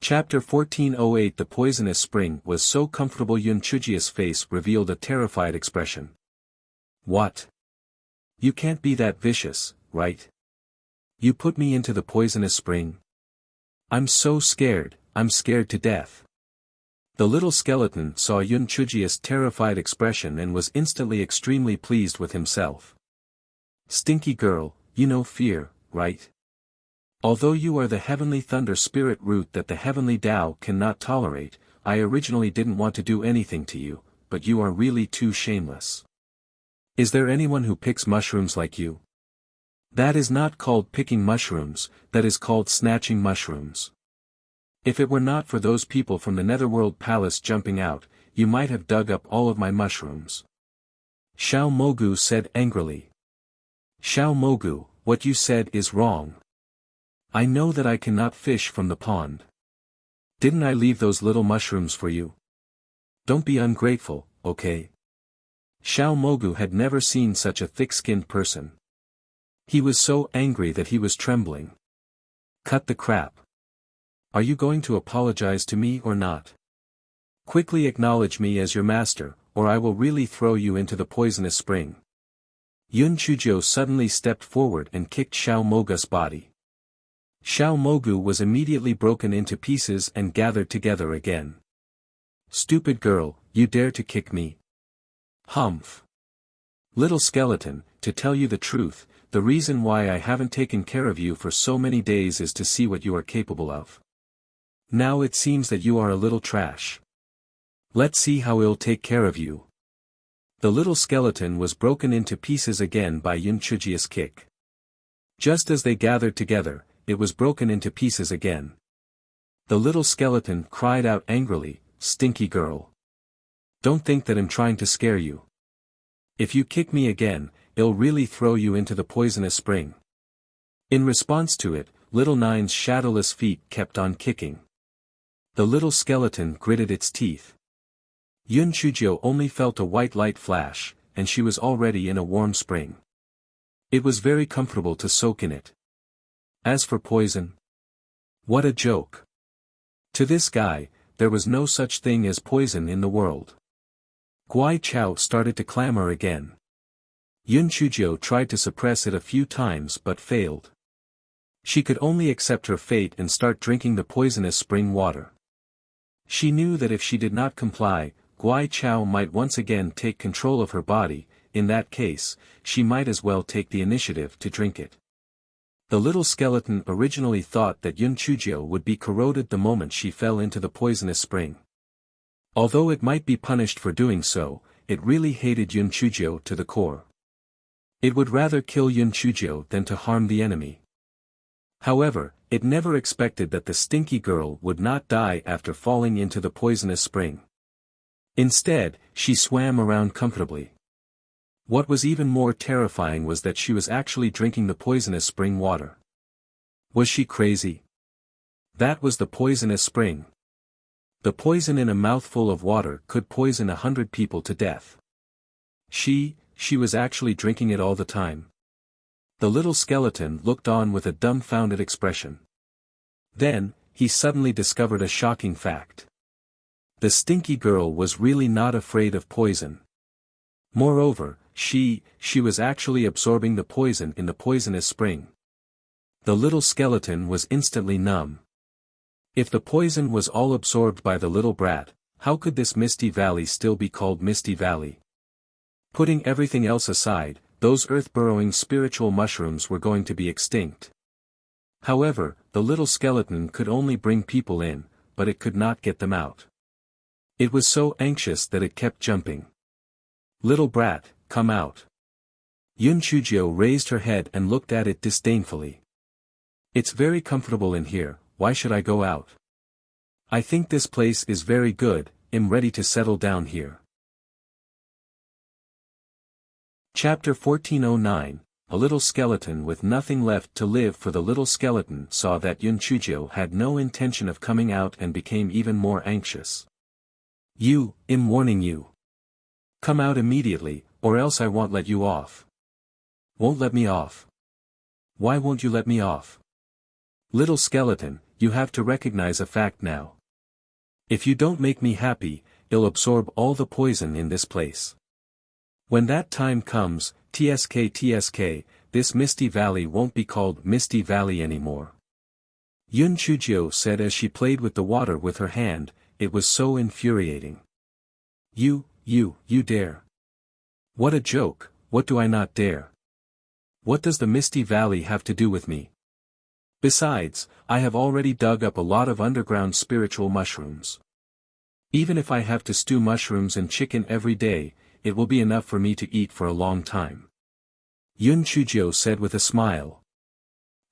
Chapter 1408. The poisonous spring was so comfortable. Yun Chujia's face revealed a terrified expression. What? You can't be that vicious, right? You put me into the poisonous spring? I'm so scared, I'm scared to death. The little skeleton saw Yun Chujia's terrified expression and was instantly extremely pleased with himself. Stinky girl, you know fear, right? Although you are the heavenly thunder spirit root that the heavenly Tao cannot tolerate, I originally didn't want to do anything to you, but you are really too shameless. Is there anyone who picks mushrooms like you? That is not called picking mushrooms, that is called snatching mushrooms. If it were not for those people from the Netherworld Palace jumping out, you might have dug up all of my mushrooms. Xiao Mogu said angrily. Xiao Mogu, what you said is wrong. I know that I cannot fish from the pond. Didn't I leave those little mushrooms for you? Don't be ungrateful, okay? Xiao Mogu had never seen such a thick-skinned person. He was so angry that he was trembling. Cut the crap. Are you going to apologize to me or not? Quickly acknowledge me as your master, or I will really throw you into the poisonous spring. Yun Chujio suddenly stepped forward and kicked Xiao Mogu's body. Xiao Mogu was immediately broken into pieces and gathered together again. Stupid girl, you dare to kick me? Humph. Little skeleton, to tell you the truth, the reason why I haven't taken care of you for so many days is to see what you are capable of. Now it seems that you are a little trash. Let's see how I'll take care of you. The little skeleton was broken into pieces again by Yun Chujia's kick. Just as they gathered together, it was broken into pieces again. The little skeleton cried out angrily, Stinky girl. Don't think that I'm trying to scare you. If you kick me again, I'll really throw you into the poisonous spring. In response to it, Little Nine's shadowless feet kept on kicking. The little skeleton gritted its teeth. Yun Chujio only felt a white light flash, and she was already in a warm spring. It was very comfortable to soak in it. As for poison? What a joke. To this guy, there was no such thing as poison in the world. Guai Chao started to clamor again. Yun Chujio tried to suppress it a few times but failed. She could only accept her fate and start drinking the poisonous spring water. She knew that if she did not comply, Guai Chao might once again take control of her body. In that case, she might as well take the initiative to drink it. The little skeleton originally thought that Yun Chujio would be corroded the moment she fell into the poisonous spring. Although it might be punished for doing so, it really hated Yun Chujio to the core. It would rather kill Yun Chujio than to harm the enemy. However, it never expected that the stinky girl would not die after falling into the poisonous spring. Instead, she swam around comfortably. What was even more terrifying was that she was actually drinking the poisonous spring water. Was she crazy? That was the poisonous spring. The poison in a mouthful of water could poison 100 people to death. She was actually drinking it all the time. The little skeleton looked on with a dumbfounded expression. Then, he suddenly discovered a shocking fact. The stinky girl was really not afraid of poison. Moreover, she was actually absorbing the poison in the poisonous spring. The little skeleton was instantly numb. If the poison was all absorbed by the little brat, how could this Misty Valley still be called Misty Valley? Putting everything else aside, those earth-burrowing spiritual mushrooms were going to be extinct. However, the little skeleton could only bring people in, but it could not get them out. It was so anxious that it kept jumping. Little brat, come out. Yun Chujio raised her head and looked at it disdainfully. It's very comfortable in here, why should I go out? I think this place is very good, I'm ready to settle down here. Chapter 1409, A little skeleton with nothing left to live. For the little skeleton saw that Yun Chujio had no intention of coming out and became even more anxious. I'm warning you. Come out immediately, or else I won't let you off. Won't let me off? Why won't you let me off? Little skeleton, you have to recognize a fact now. If you don't make me happy, I'll absorb all the poison in this place. When that time comes, TSK, this Misty Valley won't be called Misty Valley anymore. Yun Chujio said as she played with the water with her hand, it was so infuriating. You dare. What a joke, what do I not dare? What does the Misty Valley have to do with me? Besides, I have already dug up a lot of underground spiritual mushrooms. Even if I have to stew mushrooms and chicken every day, it will be enough for me to eat for a long time. Yun Chujio said with a smile.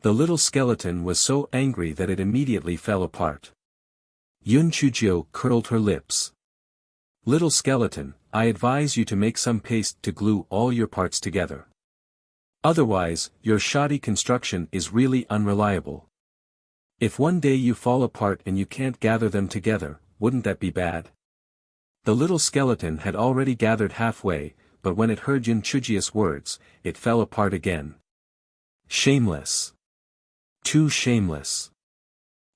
The little skeleton was so angry that it immediately fell apart. Yun Chujio curled her lips. Little skeleton, I advise you to make some paste to glue all your parts together. Otherwise, your shoddy construction is really unreliable. If one day you fall apart and you can't gather them together, wouldn't that be bad? The little skeleton had already gathered halfway, but when it heard Yun Chujio's words, it fell apart again. Shameless. Too shameless.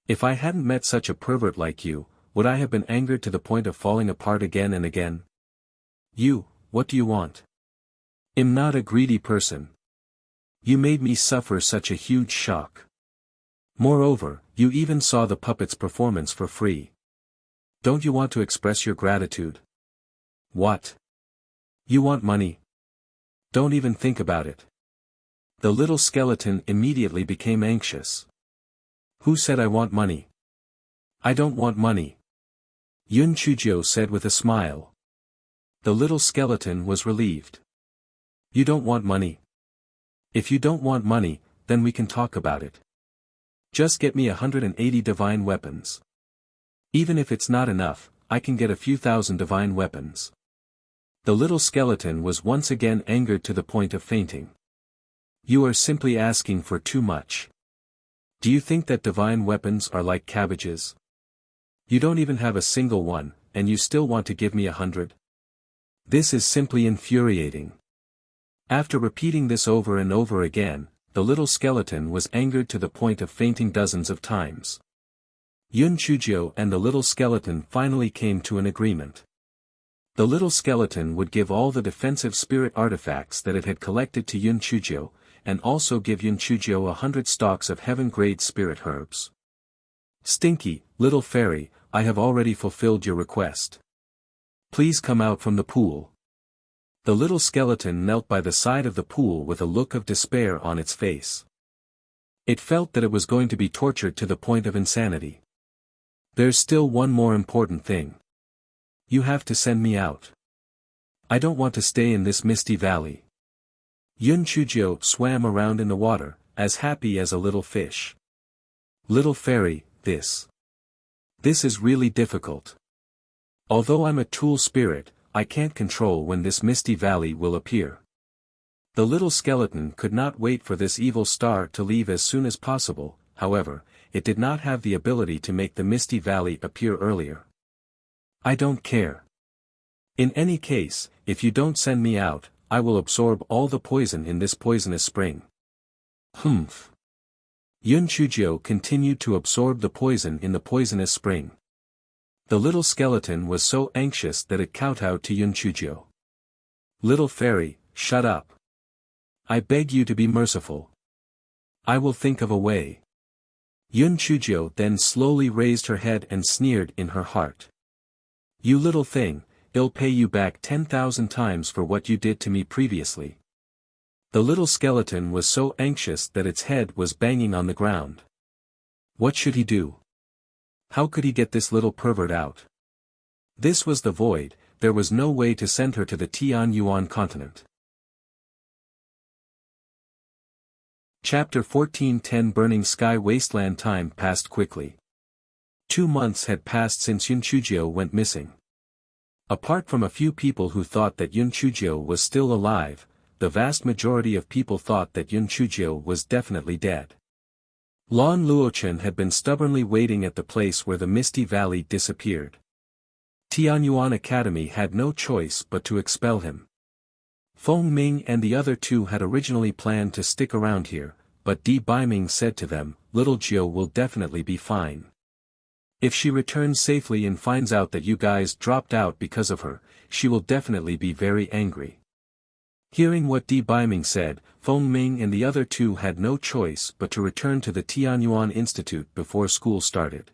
If I hadn't met such a pervert like you, would I have been angered to the point of falling apart again and again? What do you want? I'm not a greedy person. You made me suffer such a huge shock. Moreover, you even saw the puppet's performance for free. Don't you want to express your gratitude? What? You want money? Don't even think about it. The little skeleton immediately became anxious. Who said I want money? I don't want money. Yun Chujio said with a smile. The little skeleton was relieved. You don't want money? If you don't want money, then we can talk about it. Just get me 180 divine weapons. Even if it's not enough, I can get a few thousand divine weapons. The little skeleton was once again angered to the point of fainting. You are simply asking for too much. Do you think that divine weapons are like cabbages? You don't even have a single one, and you still want to give me 100? This is simply infuriating. After repeating this over and over again, the little skeleton was angered to the point of fainting dozens of times. Yun Chujio and the little skeleton finally came to an agreement. The little skeleton would give all the defensive spirit artifacts that it had collected to Yun Chujio, and also give Yun Chujio 100 stalks of heaven-grade spirit herbs. Stinky, little fairy, I have already fulfilled your request. Please come out from the pool. The little skeleton knelt by the side of the pool with a look of despair on its face. It felt that it was going to be tortured to the point of insanity. There's still one more important thing. You have to send me out. I don't want to stay in this misty valley. Yun Chujio swam around in the water, as happy as a little fish. Little fairy, this is really difficult. Although I'm a tool spirit, I can't control when this misty valley will appear. The little skeleton could not wait for this evil star to leave as soon as possible, however, it did not have the ability to make the misty valley appear earlier. I don't care. In any case, if you don't send me out, I will absorb all the poison in this poisonous spring. Humph. Yun Chujio continued to absorb the poison in the poisonous spring. The little skeleton was so anxious that it kowtowed to Yun Chujio. Little fairy, shut up. I beg you to be merciful. I will think of a way. Yun Chujio then slowly raised her head and sneered in her heart. You little thing, I'll pay you back 10,000 times for what you did to me previously. The little skeleton was so anxious that its head was banging on the ground. What should he do? How could he get this little pervert out? This was the void, there was no way to send her to the Tianyuan continent. Chapter 14:10 Burning Sky Wasteland. Time passed quickly. 2 months had passed since Yun Chujio went missing. Apart from a few people who thought that Yun Chujio was still alive, the vast majority of people thought that Yun Chujio was definitely dead. Lon Luochen had been stubbornly waiting at the place where the Misty Valley disappeared. Tianyuan Academy had no choice but to expel him. Feng Ming and the other two had originally planned to stick around here, but Di Biming said to them, "Little Jiu will definitely be fine. If she returns safely and finds out that you guys dropped out because of her, she will definitely be very angry." Hearing what Di Biming said, Feng Ming and the other two had no choice but to return to the Tianyuan Institute before school started.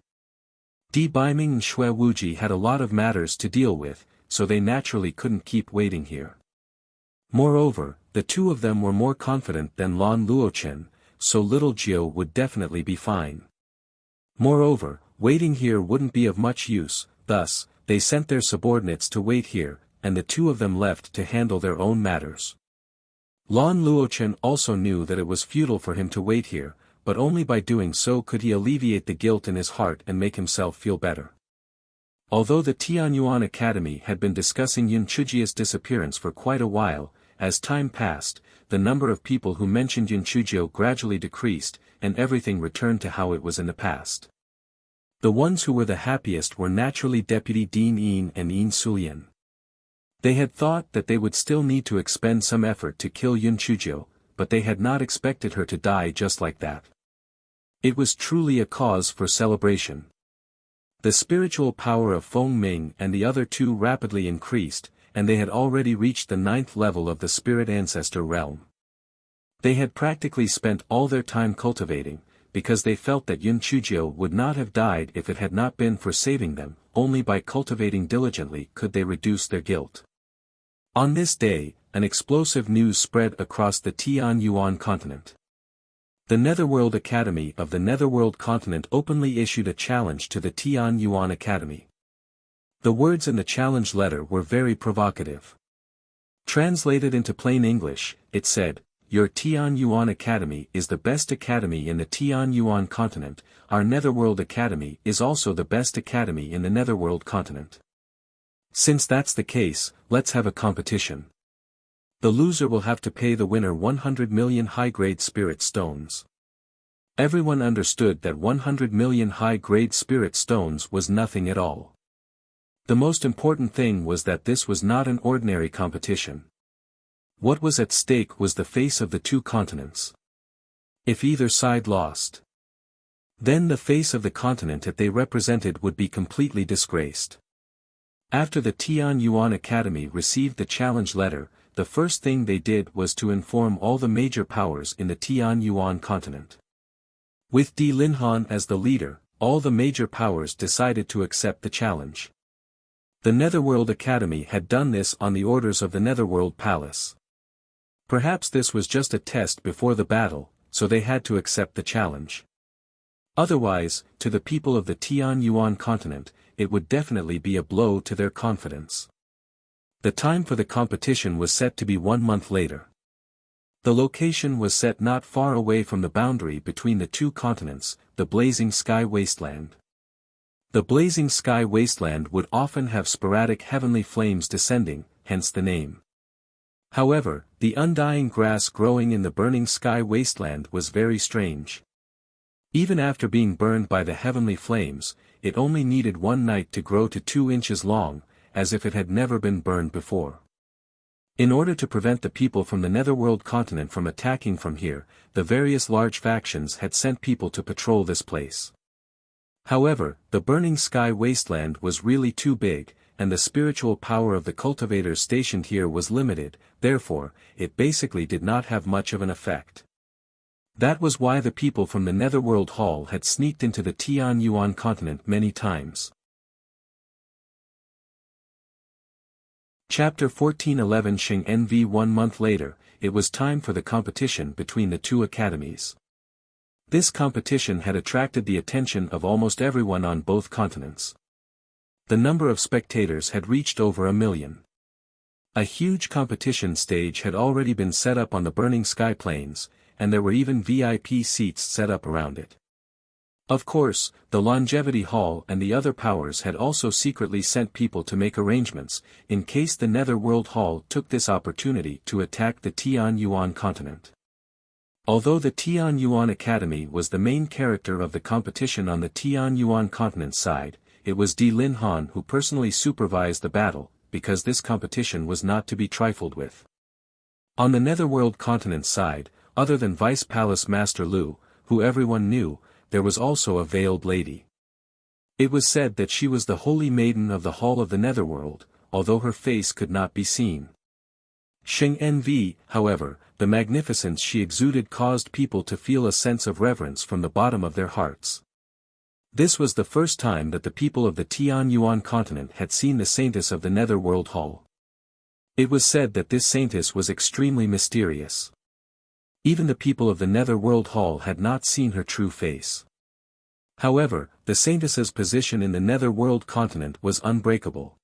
Di Biming and Xue Wuji had a lot of matters to deal with, so they naturally couldn't keep waiting here. Moreover, the two of them were more confident than Lan Luochen, so little Jiu would definitely be fine. Moreover, waiting here wouldn't be of much use, thus, they sent their subordinates to wait here, and the two of them left to handle their own matters. Lan Luochen also knew that it was futile for him to wait here, but only by doing so could he alleviate the guilt in his heart and make himself feel better. Although the Tianyuan Academy had been discussing Yun Chujia's disappearance for quite a while, as time passed, the number of people who mentioned Yun Chujio gradually decreased, and everything returned to how it was in the past. The ones who were the happiest were naturally Deputy Dean Yin and Yin Sulian. They had thought that they would still need to expend some effort to kill Yun Chujio, but they had not expected her to die just like that. It was truly a cause for celebration. The spiritual power of Feng Ming and the other two rapidly increased, and they had already reached the 9th level of the spirit ancestor realm. They had practically spent all their time cultivating, because they felt that Yun Chujio would not have died if it had not been for saving them. Only by cultivating diligently could they reduce their guilt. On this day, an explosive news spread across the Tianyuan continent. The Netherworld Academy of the Netherworld continent openly issued a challenge to the Tianyuan Academy. The words in the challenge letter were very provocative. Translated into plain English, it said, "Your Tianyuan Academy is the best academy in the Tianyuan continent. Our Netherworld Academy is also the best academy in the Netherworld continent. Since that's the case, let's have a competition. The loser will have to pay the winner 100 million high-grade spirit stones." Everyone understood that 100 million high-grade spirit stones was nothing at all. The most important thing was that this was not an ordinary competition. What was at stake was the face of the two continents. If either side lost, then the face of the continent that they represented would be completely disgraced. After the Tianyuan Academy received the challenge letter, the first thing they did was to inform all the major powers in the Tianyuan continent. With Di Linhan as the leader, all the major powers decided to accept the challenge. The Netherworld Academy had done this on the orders of the Netherworld Palace. Perhaps this was just a test before the battle, so they had to accept the challenge. Otherwise, to the people of the Tianyuan continent, it would definitely be a blow to their confidence. The time for the competition was set to be 1 month later. The location was set not far away from the boundary between the two continents, the Blazing Sky Wasteland. The Blazing Sky Wasteland would often have sporadic heavenly flames descending, hence the name. However, the undying grass growing in the Burning Sky Wasteland was very strange. Even after being burned by the heavenly flames, it only needed 1 night to grow to 2 inches long, as if it had never been burned before. In order to prevent the people from the Netherworld continent from attacking from here, the various large factions had sent people to patrol this place. However, the Burning Sky Wasteland was really too big, and the spiritual power of the cultivators stationed here was limited, therefore, it basically did not have much of an effect. That was why the people from the Netherworld Hall had sneaked into the Tianyuan continent many times. Chapter 1411 Xing NV 1 month later, it was time for the competition between the two academies. This competition had attracted the attention of almost everyone on both continents. The number of spectators had reached over 1 million. A huge competition stage had already been set up on the Burning Sky Plains, and there were even VIP seats set up around it. Of course, the Longevity Hall and the other powers had also secretly sent people to make arrangements, in case the Netherworld Hall took this opportunity to attack the Tianyuan continent. Although the Tianyuan Academy was the main character of the competition on the Tianyuan continent side, it was Di Linhan who personally supervised the battle, because this competition was not to be trifled with. On the Netherworld continent side, other than Vice Palace Master Lu, who everyone knew, there was also a veiled lady. It was said that she was the holy maiden of the Hall of the Netherworld, although her face could not be seen. Sheng Nv, however, the magnificence she exuded caused people to feel a sense of reverence from the bottom of their hearts. This was the first time that the people of the Tianyuan continent had seen the saintess of the Netherworld Hall. It was said that this saintess was extremely mysterious. Even the people of the Netherworld Hall had not seen her true face. However, the saintess's position in the Netherworld continent was unbreakable.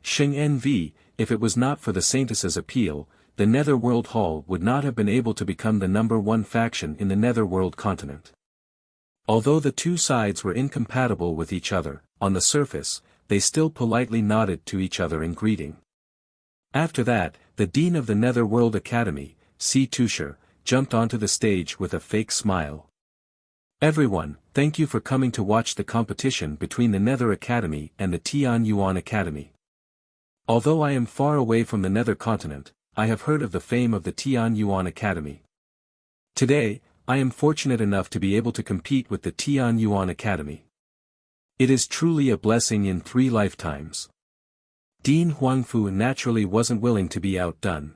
Sheng Nv, if it was not for the saintess's appeal, the Netherworld Hall would not have been able to become the #1 faction in the Netherworld continent. Although the two sides were incompatible with each other, on the surface, they still politely nodded to each other in greeting. After that, the Dean of the Netherworld Academy, Si Tusher, jumped onto the stage with a fake smile. "Everyone, thank you for coming to watch the competition between the Nether Academy and the Tianyuan Academy. Although I am far away from the Nether continent, I have heard of the fame of the Tianyuan Academy. Today, I am fortunate enough to be able to compete with the Tianyuan Academy. It is truly a blessing in 3 lifetimes." Dean Huangfu naturally wasn't willing to be outdone.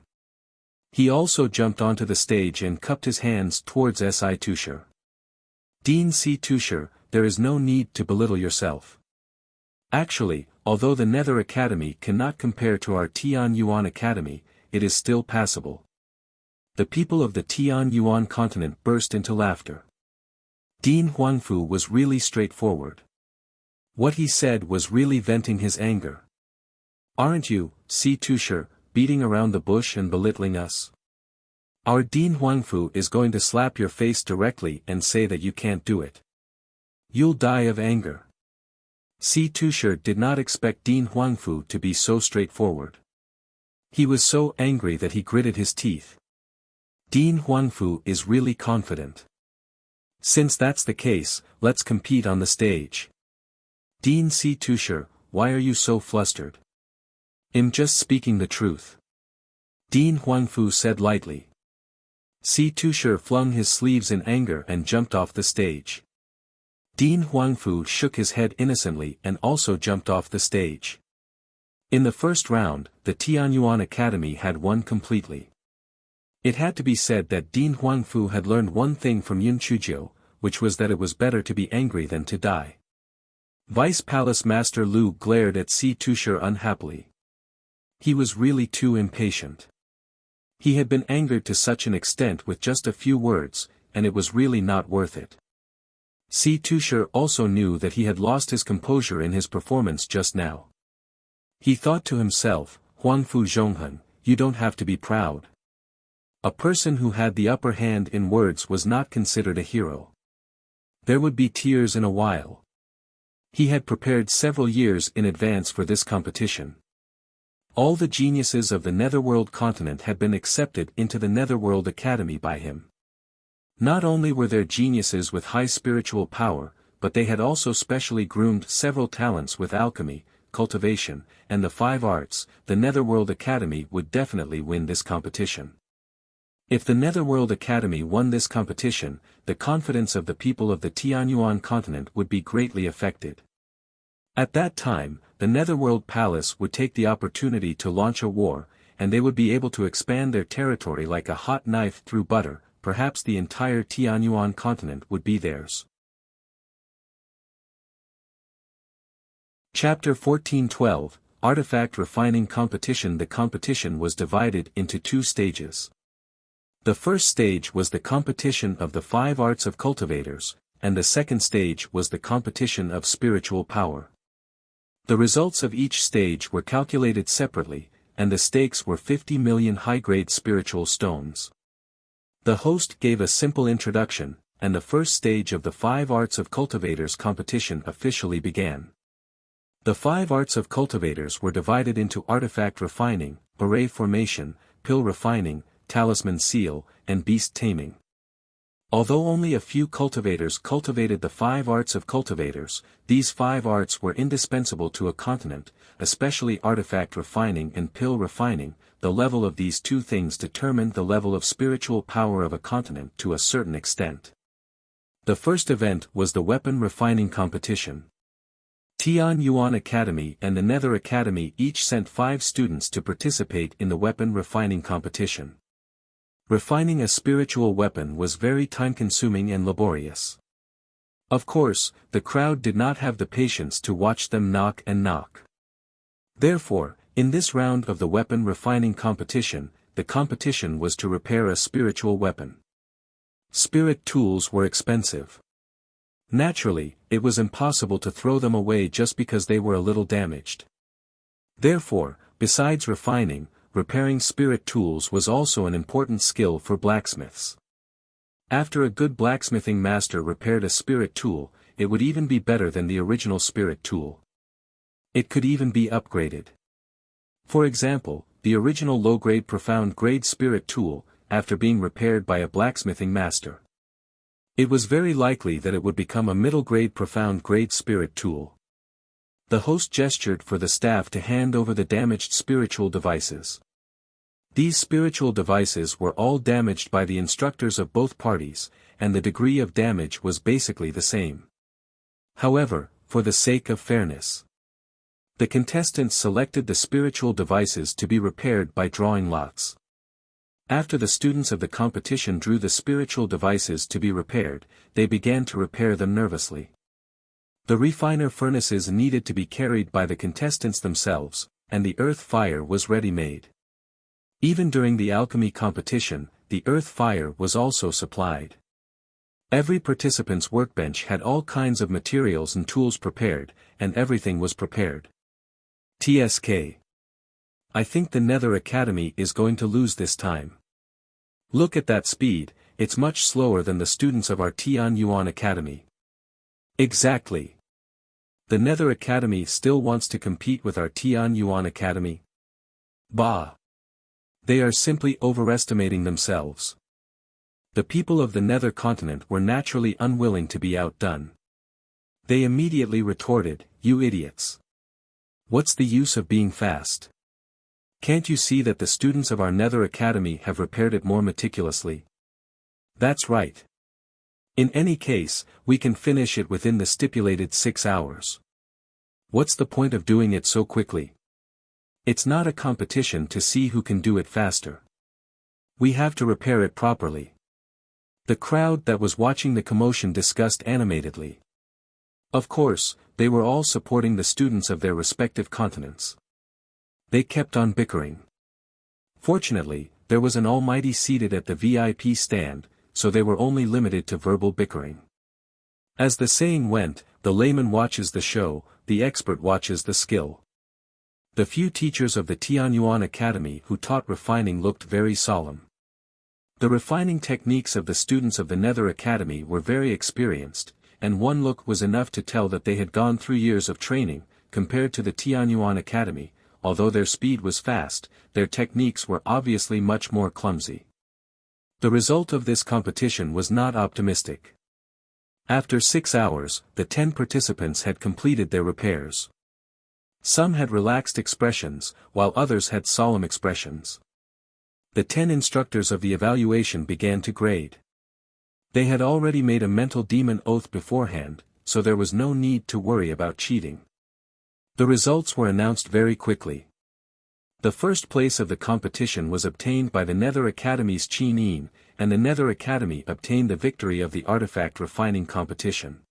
He also jumped onto the stage and cupped his hands towards Si Tusher. "Dean Si Tusher, there is no need to belittle yourself. Actually, although the Nether Academy cannot compare to our Tianyuan Academy, it is still passable." The people of the Tianyuan continent burst into laughter. Dean Huangfu was really straightforward. What he said was really venting his anger. "Aren't you, Si Tusher, beating around the bush and belittling us? Our Dean Huangfu is going to slap your face directly and say that you can't do it. You'll die of anger." Si Tusher did not expect Dean Huangfu to be so straightforward. He was so angry that he gritted his teeth. Dean Huangfu is really confident. Since that's the case, let's compete on the stage. Dean Si Tusher, why are you so flustered? I'm just speaking the truth. Dean Huangfu said lightly. Si Tusher flung his sleeves in anger and jumped off the stage. Dean Huangfu shook his head innocently and also jumped off the stage. In the first round, the Tianyuan Academy had won completely. It had to be said that Dean Huangfu had learned one thing from Yun Chujio, which was that it was better to be angry than to die. Vice Palace Master Lu glared at Si Tusher unhappily. He was really too impatient. He had been angered to such an extent with just a few words, and it was really not worth it. Si Tusher also knew that he had lost his composure in his performance just now. He thought to himself, "Huangfu Zhonghen, you don't have to be proud." A person who had the upper hand in words was not considered a hero. There would be tears in a while. He had prepared several years in advance for this competition. All the geniuses of the Netherworld continent had been accepted into the Netherworld Academy by him. Not only were there geniuses with high spiritual power, but they had also specially groomed several talents with alchemy, cultivation, and the 5 arts. The Netherworld Academy would definitely win this competition. If the Netherworld Academy won this competition, the confidence of the people of the Tianyuan continent would be greatly affected. At that time, the Netherworld Palace would take the opportunity to launch a war, and they would be able to expand their territory like a hot knife through butter. Perhaps the entire Tianyuan continent would be theirs. Chapter 1412, Artifact Refining Competition. The competition was divided into 2 stages. The first stage was the competition of the 5 arts of cultivators, and the second stage was the competition of spiritual power. The results of each stage were calculated separately, and the stakes were 50 million high-grade spiritual stones. The host gave a simple introduction, and the first stage of the 5 arts of cultivators competition officially began. The 5 arts of cultivators were divided into artifact refining, beret formation, pill refining, talisman seal, and beast taming. Although only a few cultivators cultivated the 5 arts of cultivators, these 5 arts were indispensable to a continent, especially artifact refining and pill refining. The level of these two things determined the level of spiritual power of a continent to a certain extent. The first event was the weapon refining competition. Tian Yuan Academy and the Nether Academy each sent 5 students to participate in the weapon refining competition. Refining a spiritual weapon was very time-consuming and laborious. Of course, the crowd did not have the patience to watch them knock and knock. Therefore, in this round of the weapon refining competition, the competition was to repair a spiritual weapon. Spirit tools were expensive. Naturally, it was impossible to throw them away just because they were a little damaged. Therefore, besides refining, repairing spirit tools was also an important skill for blacksmiths. After a good blacksmithing master repaired a spirit tool, it would even be better than the original spirit tool. It could even be upgraded. For example, the original low-grade profound-grade spirit tool, after being repaired by a blacksmithing master, it was very likely that it would become a middle-grade profound-grade spirit tool. The host gestured for the staff to hand over the damaged spiritual devices. These spiritual devices were all damaged by the instructors of both parties, and the degree of damage was basically the same. However, for the sake of fairness, the contestants selected the spiritual devices to be repaired by drawing lots. After the students of the competition drew the spiritual devices to be repaired, they began to repair them nervously. The refiner furnaces needed to be carried by the contestants themselves, and the earth fire was ready-made. Even during the alchemy competition, the earth fire was also supplied. Every participant's workbench had all kinds of materials and tools prepared, and everything was prepared. TSK. I think the Nether Academy is going to lose this time. Look at that speed, it's much slower than the students of our Tian Yuan Academy. Exactly. The Nether Academy still wants to compete with our Tian Yuan Academy. Bah! They are simply overestimating themselves. The people of the Nether continent were naturally unwilling to be outdone. They immediately retorted, "You idiots! What's the use of being fast? Can't you see that the students of our Nether Academy have repaired it more meticulously? That's right. In any case, we can finish it within the stipulated 6 hours. What's the point of doing it so quickly? It's not a competition to see who can do it faster. We have to repair it properly." The crowd that was watching the commotion discussed animatedly. Of course, they were all supporting the students of their respective continents. They kept on bickering. Fortunately, there was an almighty seated at the VIP stand, so they were only limited to verbal bickering. As the saying went, the layman watches the show, the expert watches the skill. The few teachers of the Tianyuan Academy who taught refining looked very solemn. The refining techniques of the students of the Nether Academy were very experienced, and one look was enough to tell that they had gone through years of training. Compared to the Tianyuan Academy, although their speed was fast, their techniques were obviously much more clumsy. The result of this competition was not optimistic. After 6 hours, the 10 participants had completed their repairs. Some had relaxed expressions, while others had solemn expressions. The 10 instructors of the evaluation began to grade. They had already made a mental demon oath beforehand, so there was no need to worry about cheating. The results were announced very quickly. The first place of the competition was obtained by the Nether Academy's Qin Yin, and the Nether Academy obtained the victory of the artifact refining competition.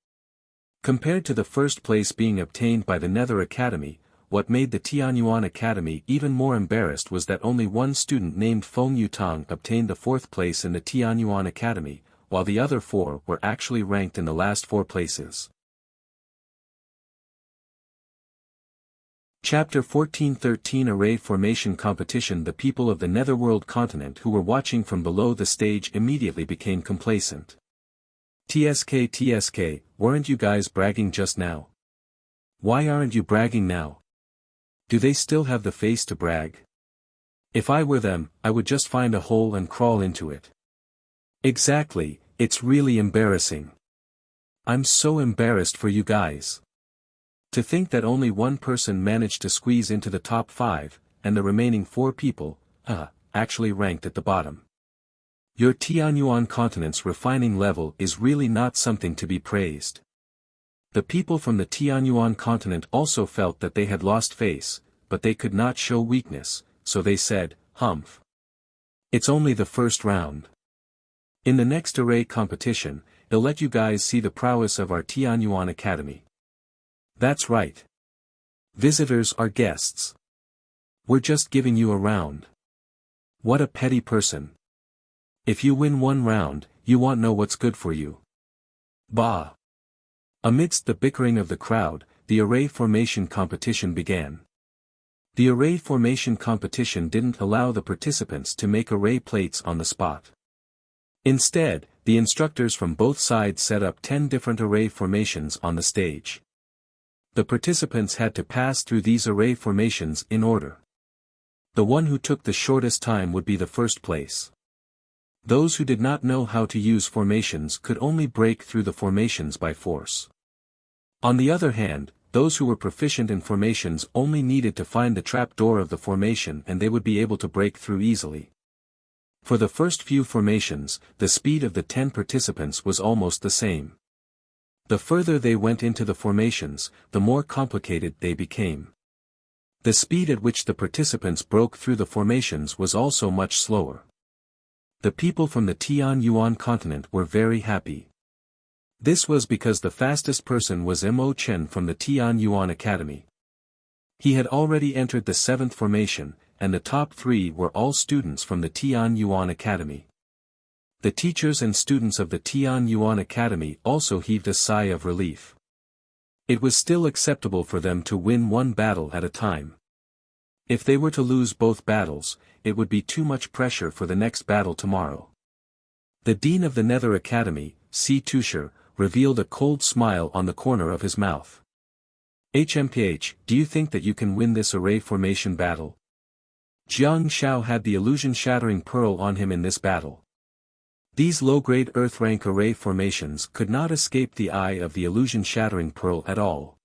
Compared to the first place being obtained by the Nether Academy, what made the Tianyuan Academy even more embarrassed was that only one student named Feng Yutang obtained the 4th place in the Tianyuan Academy, while the other 4 were actually ranked in the last 4 places. Chapter 14-13 Array Formation Competition. The people of the Netherworld continent who were watching from below the stage immediately became complacent. TSK, weren't you guys bragging just now? Why aren't you bragging now? Do they still have the face to brag? If I were them, I would just find a hole and crawl into it. Exactly, It's really embarrassing. I'm so embarrassed for you guys. To think that only one person managed to squeeze into the top 5, and the remaining 4 people, actually ranked at the bottom. Your Tianyuan continent's refining level is really not something to be praised. The people from the Tianyuan continent also felt that they had lost face, but they could not show weakness, so they said, "Humph. It's only the first round. In the next array competition, they'll let you guys see the prowess of our Tianyuan Academy." That's right. Visitors are guests. We're just giving you a round. What a petty person. If you win one round, you won't know what's good for you. Bah. Amidst the bickering of the crowd, the array formation competition began. The array formation competition didn't allow the participants to make array plates on the spot. Instead, the instructors from both sides set up 10 different array formations on the stage. The participants had to pass through these array formations in order. The one who took the shortest time would be the first place. Those who did not know how to use formations could only break through the formations by force. On the other hand, those who were proficient in formations only needed to find the trap door of the formation and they would be able to break through easily. For the first few formations, the speed of the 10 participants was almost the same. The further they went into the formations, the more complicated they became. The speed at which the participants broke through the formations was also much slower. The people from the Tianyuan continent were very happy. This was because the fastest person was Mo Chen from the Tianyuan Academy. He had already entered the 7th formation, and the top 3 were all students from the Tianyuan Academy. The teachers and students of the Tianyuan Academy also heaved a sigh of relief. It was still acceptable for them to win one battle at a time. If they were to lose both battles, it would be too much pressure for the next battle tomorrow. The Dean of the Nether Academy, Si Tusher, revealed a cold smile on the corner of his mouth. "HMPH, do you think that you can win this array formation battle?" Jiang Xiao had the illusion-shattering pearl on him in this battle. These low-grade Earth-rank array formations could not escape the eye of the illusion-shattering pearl at all.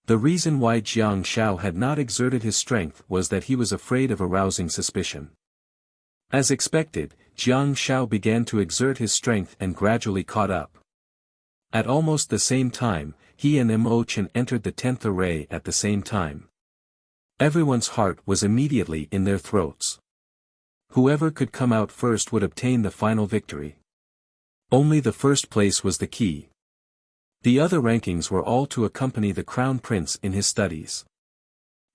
The reason why Jiang Xiao had not exerted his strength was that he was afraid of arousing suspicion. As expected, Jiang Xiao began to exert his strength and gradually caught up. At almost the same time, he and Mo Chen entered the 10th array at the same time. Everyone's heart was immediately in their throats. Whoever could come out first would obtain the final victory. Only the first place was the key. The other rankings were all to accompany the crown prince in his studies.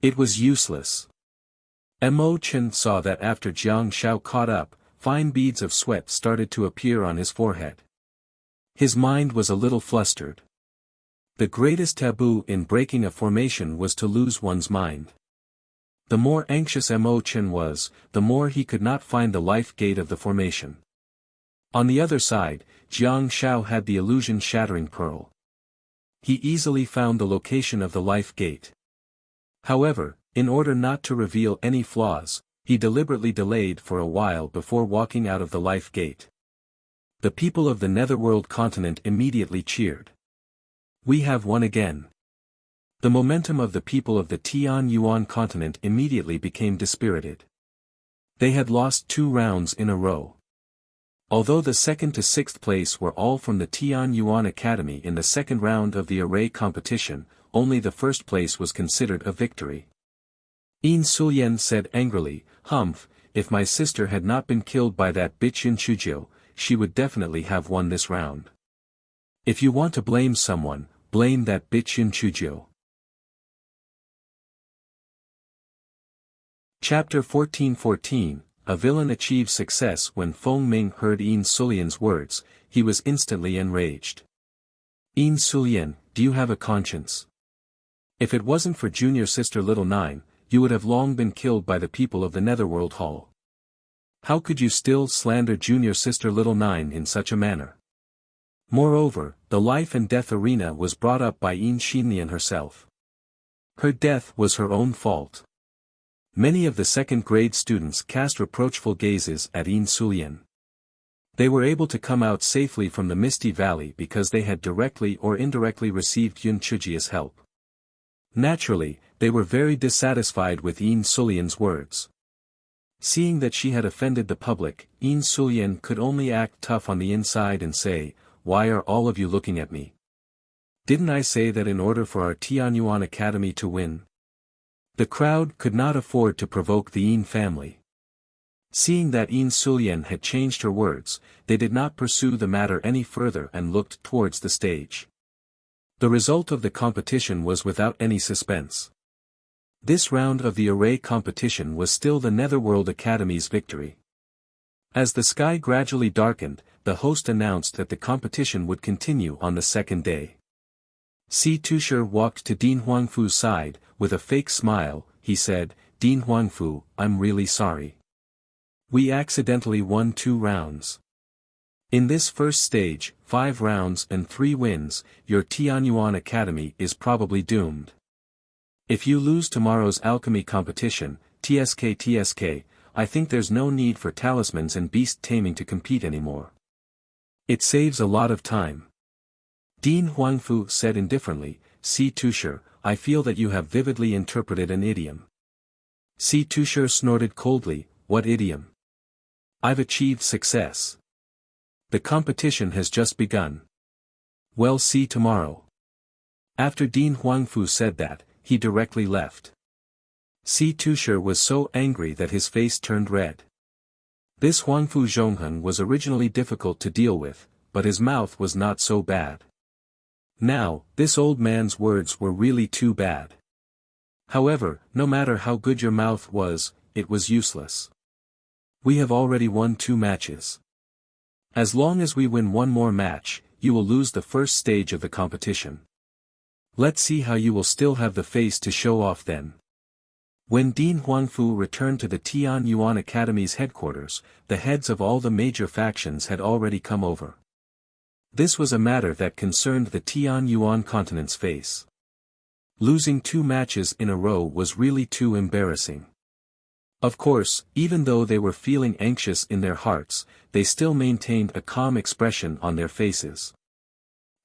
It was useless. Mo Chen saw that after Jiang Xiao caught up, fine beads of sweat started to appear on his forehead. His mind was a little flustered. The greatest taboo in breaking a formation was to lose one's mind. The more anxious Mo Chen was, the more he could not find the life gate of the formation. On the other side, Jiang Xiao had the illusion-shattering pearl. He easily found the location of the life gate. However, in order not to reveal any flaws, he deliberately delayed for a while before walking out of the life gate. The people of the Netherworld continent immediately cheered. "We have won again." The momentum of the people of the Tianyuan continent immediately became dispirited. They had lost 2 rounds in a row. Although the 2nd to 6th place were all from the Tianyuan Academy in the 2nd round of the array competition, only the 1st place was considered a victory. Yin Sulian said angrily, "Humph, if my sister had not been killed by that bitch Yin Chujio, she would definitely have won this round. If you want to blame someone, blame that bitch Yin Chujio." Chapter 14:14, A Villain Achieves Success. When Feng Ming heard Yin Sulian's words, he was instantly enraged. "Yin Sulian, do you have a conscience? If it wasn't for junior sister Little Nine, you would have long been killed by the people of the Netherworld Hall. How could you still slander junior sister Little Nine in such a manner?" Moreover, the life and death arena was brought up by Yin Xinlian herself. Her death was her own fault. Many of the 2nd-grade students cast reproachful gazes at Yin Sulian. They were able to come out safely from the Misty Valley because they had directly or indirectly received Yun Chujia's help. Naturally, they were very dissatisfied with Yin Sulian's words. Seeing that she had offended the public, Yin Sulian could only act tough on the inside and say, "Why are all of you looking at me? Didn't I say that in order for our Tianyuan Academy to win?" The crowd could not afford to provoke the Yin family. Seeing that Yin Sulian had changed her words, they did not pursue the matter any further and looked towards the stage. The result of the competition was without any suspense. This round of the array competition was still the Netherworld Academy's victory. As the sky gradually darkened, the host announced that the competition would continue on the second day. Si Tushar walked to Din Huangfu's side, with a fake smile. He said, "Din Huangfu, I'm really sorry. We accidentally won 2 rounds. In this first stage, 5 rounds and 3 wins, your Tianyuan Academy is probably doomed. If you lose tomorrow's alchemy competition, TSK, I think there's no need for talismans and beast taming to compete anymore. It saves a lot of time." Din Huangfu said indifferently, "Si Tushar, I feel that you have vividly interpreted an idiom." Si Tushar snorted coldly, "What idiom? I've achieved success. The competition has just begun. Well, see tomorrow." After Din Huangfu said that, he directly left. Si Tushar was so angry that his face turned red. This Huangfu Zhongheng was originally difficult to deal with, but his mouth was not so bad. Now, this old man's words were really too bad. However, no matter how good your mouth was, it was useless. We have already won 2 matches. As long as we win 1 more match, you will lose the first stage of the competition. Let's see how you will still have the face to show off then. When Din Huangfu returned to the Tianyuan Academy's headquarters, the heads of all the major factions had already come over. This was a matter that concerned the Tianyuan continent's face. Losing 2 matches in a row was really too embarrassing. Of course, even though they were feeling anxious in their hearts, they still maintained a calm expression on their faces.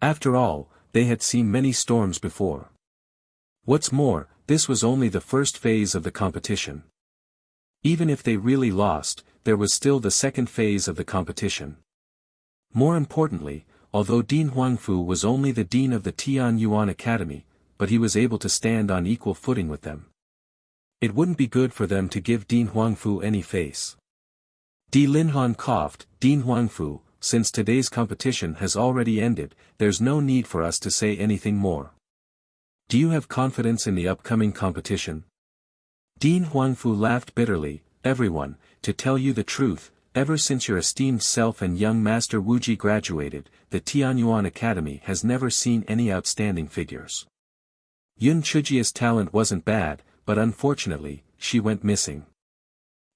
After all, they had seen many storms before. What's more, this was only the first phase of the competition. Even if they really lost, there was still the second phase of the competition. More importantly, although Din Huangfu was only the dean of the Tianyuan Academy, but he was able to stand on equal footing with them. It wouldn't be good for them to give Din Huangfu any face. Di Linhan coughed, "Din Huangfu, since today's competition has already ended, there's no need for us to say anything more. Do you have confidence in the upcoming competition?" Din Huangfu laughed bitterly, "Everyone, to tell you the truth, ever since your esteemed self and young master Wuji graduated, the Tianyuan Academy has never seen any outstanding figures. Yun Chujia's talent wasn't bad, but unfortunately, she went missing.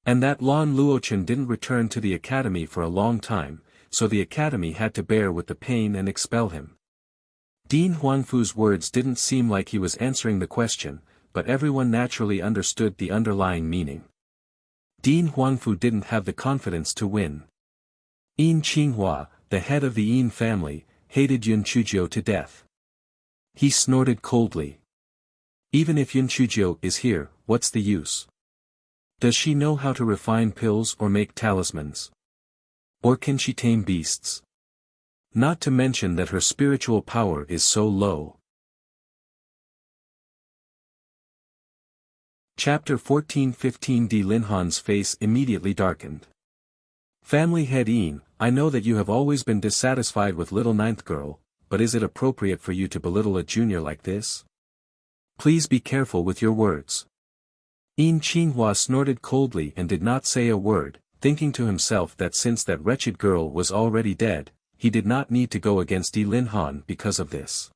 And that Lan Luochen didn't return to the academy for a long time, so the academy had to bear with the pain and expel him." Din Huangfu's words didn't seem like he was answering the question, but everyone naturally understood the underlying meaning. Din Huangfu didn't have the confidence to win. Yin Qinghua, the head of the Yin family, hated Yun Chujio to death. He snorted coldly. "Even if Yun Chujio is here, what's the use? Does she know how to refine pills or make talismans? Or can she tame beasts? Not to mention that her spiritual power is so low." Chapter 14-15 Di Linhan's face immediately darkened. "Family head Yin, I know that you have always been dissatisfied with little ninth girl, but is it appropriate for you to belittle a junior like this? Please be careful with your words." Yin Qinghua snorted coldly and did not say a word, thinking to himself that since that wretched girl was already dead, he did not need to go against Di Linhan because of this.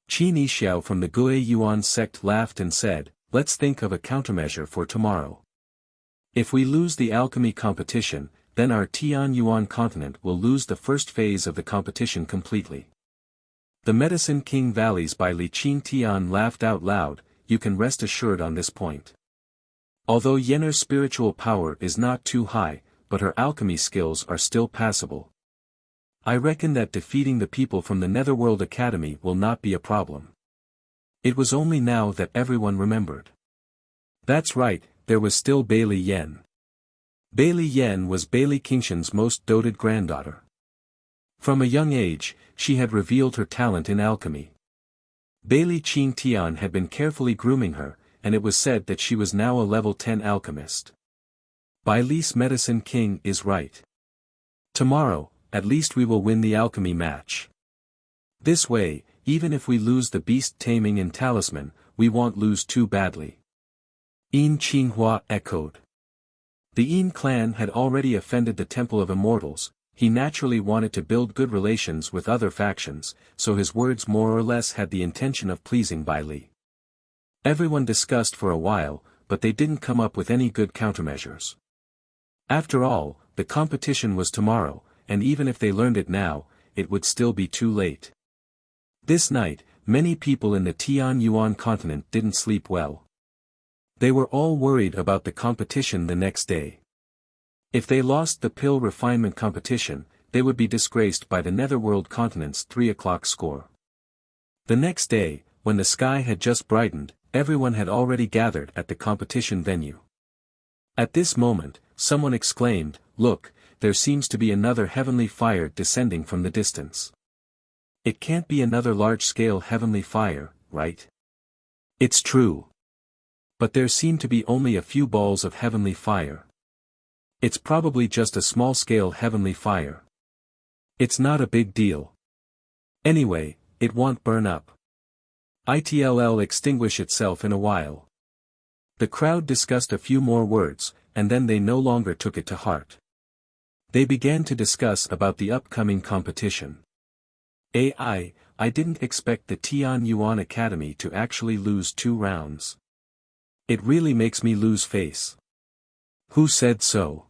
Qin Yixiao from the Gue Yuan sect laughed and said, "Let's think of a countermeasure for tomorrow. If we lose the alchemy competition, then our Tianyuan continent will lose the first phase of the competition completely." The Medicine King Valleys by Li Qin Tian laughed out loud, "You can rest assured on this point. Although Yenner's spiritual power is not too high, but her alchemy skills are still passable. I reckon that defeating the people from the Netherworld Academy will not be a problem. It was only now that everyone remembered. That's right, there was still Bailey Yen. Bailey Yen was Bailey Qingshan's most doted granddaughter. From a young age, she had revealed her talent in alchemy. Bailey Qing Tian had been carefully grooming her, and it was said that she was now a level 10 alchemist. Bailey's Medicine King is right. Tomorrow, at least we will win the alchemy match. This way, even if we lose the beast taming and talisman, we won't lose too badly. Yin Qinghua echoed. The Yin clan had already offended the Temple of Immortals. He naturally wanted to build good relations with other factions, so his words more or less had the intention of pleasing Bailey. Everyone discussed for a while, but they didn't come up with any good countermeasures. After all, the competition was tomorrow, and even if they learned it now, it would still be too late. This night, many people in the Tianyuan continent didn't sleep well. They were all worried about the competition the next day. If they lost the pill refinement competition, they would be disgraced by the Netherworld continent's 3 o'clock score. The next day, when the sky had just brightened, everyone had already gathered at the competition venue. At this moment, someone exclaimed, "Look, there seems to be another heavenly fire descending from the distance. It can't be another large-scale heavenly fire, right?" It's true. But there seem to be only a few balls of heavenly fire. It's probably just a small-scale heavenly fire. It's not a big deal. Anyway, it won't burn up. It'll extinguish itself in a while. The crowd discussed a few more words, and then they no longer took it to heart. They began to discuss about the upcoming competition. I didn't expect the Tianyuan Academy to actually lose 2 rounds. It really makes me lose face. Who said so?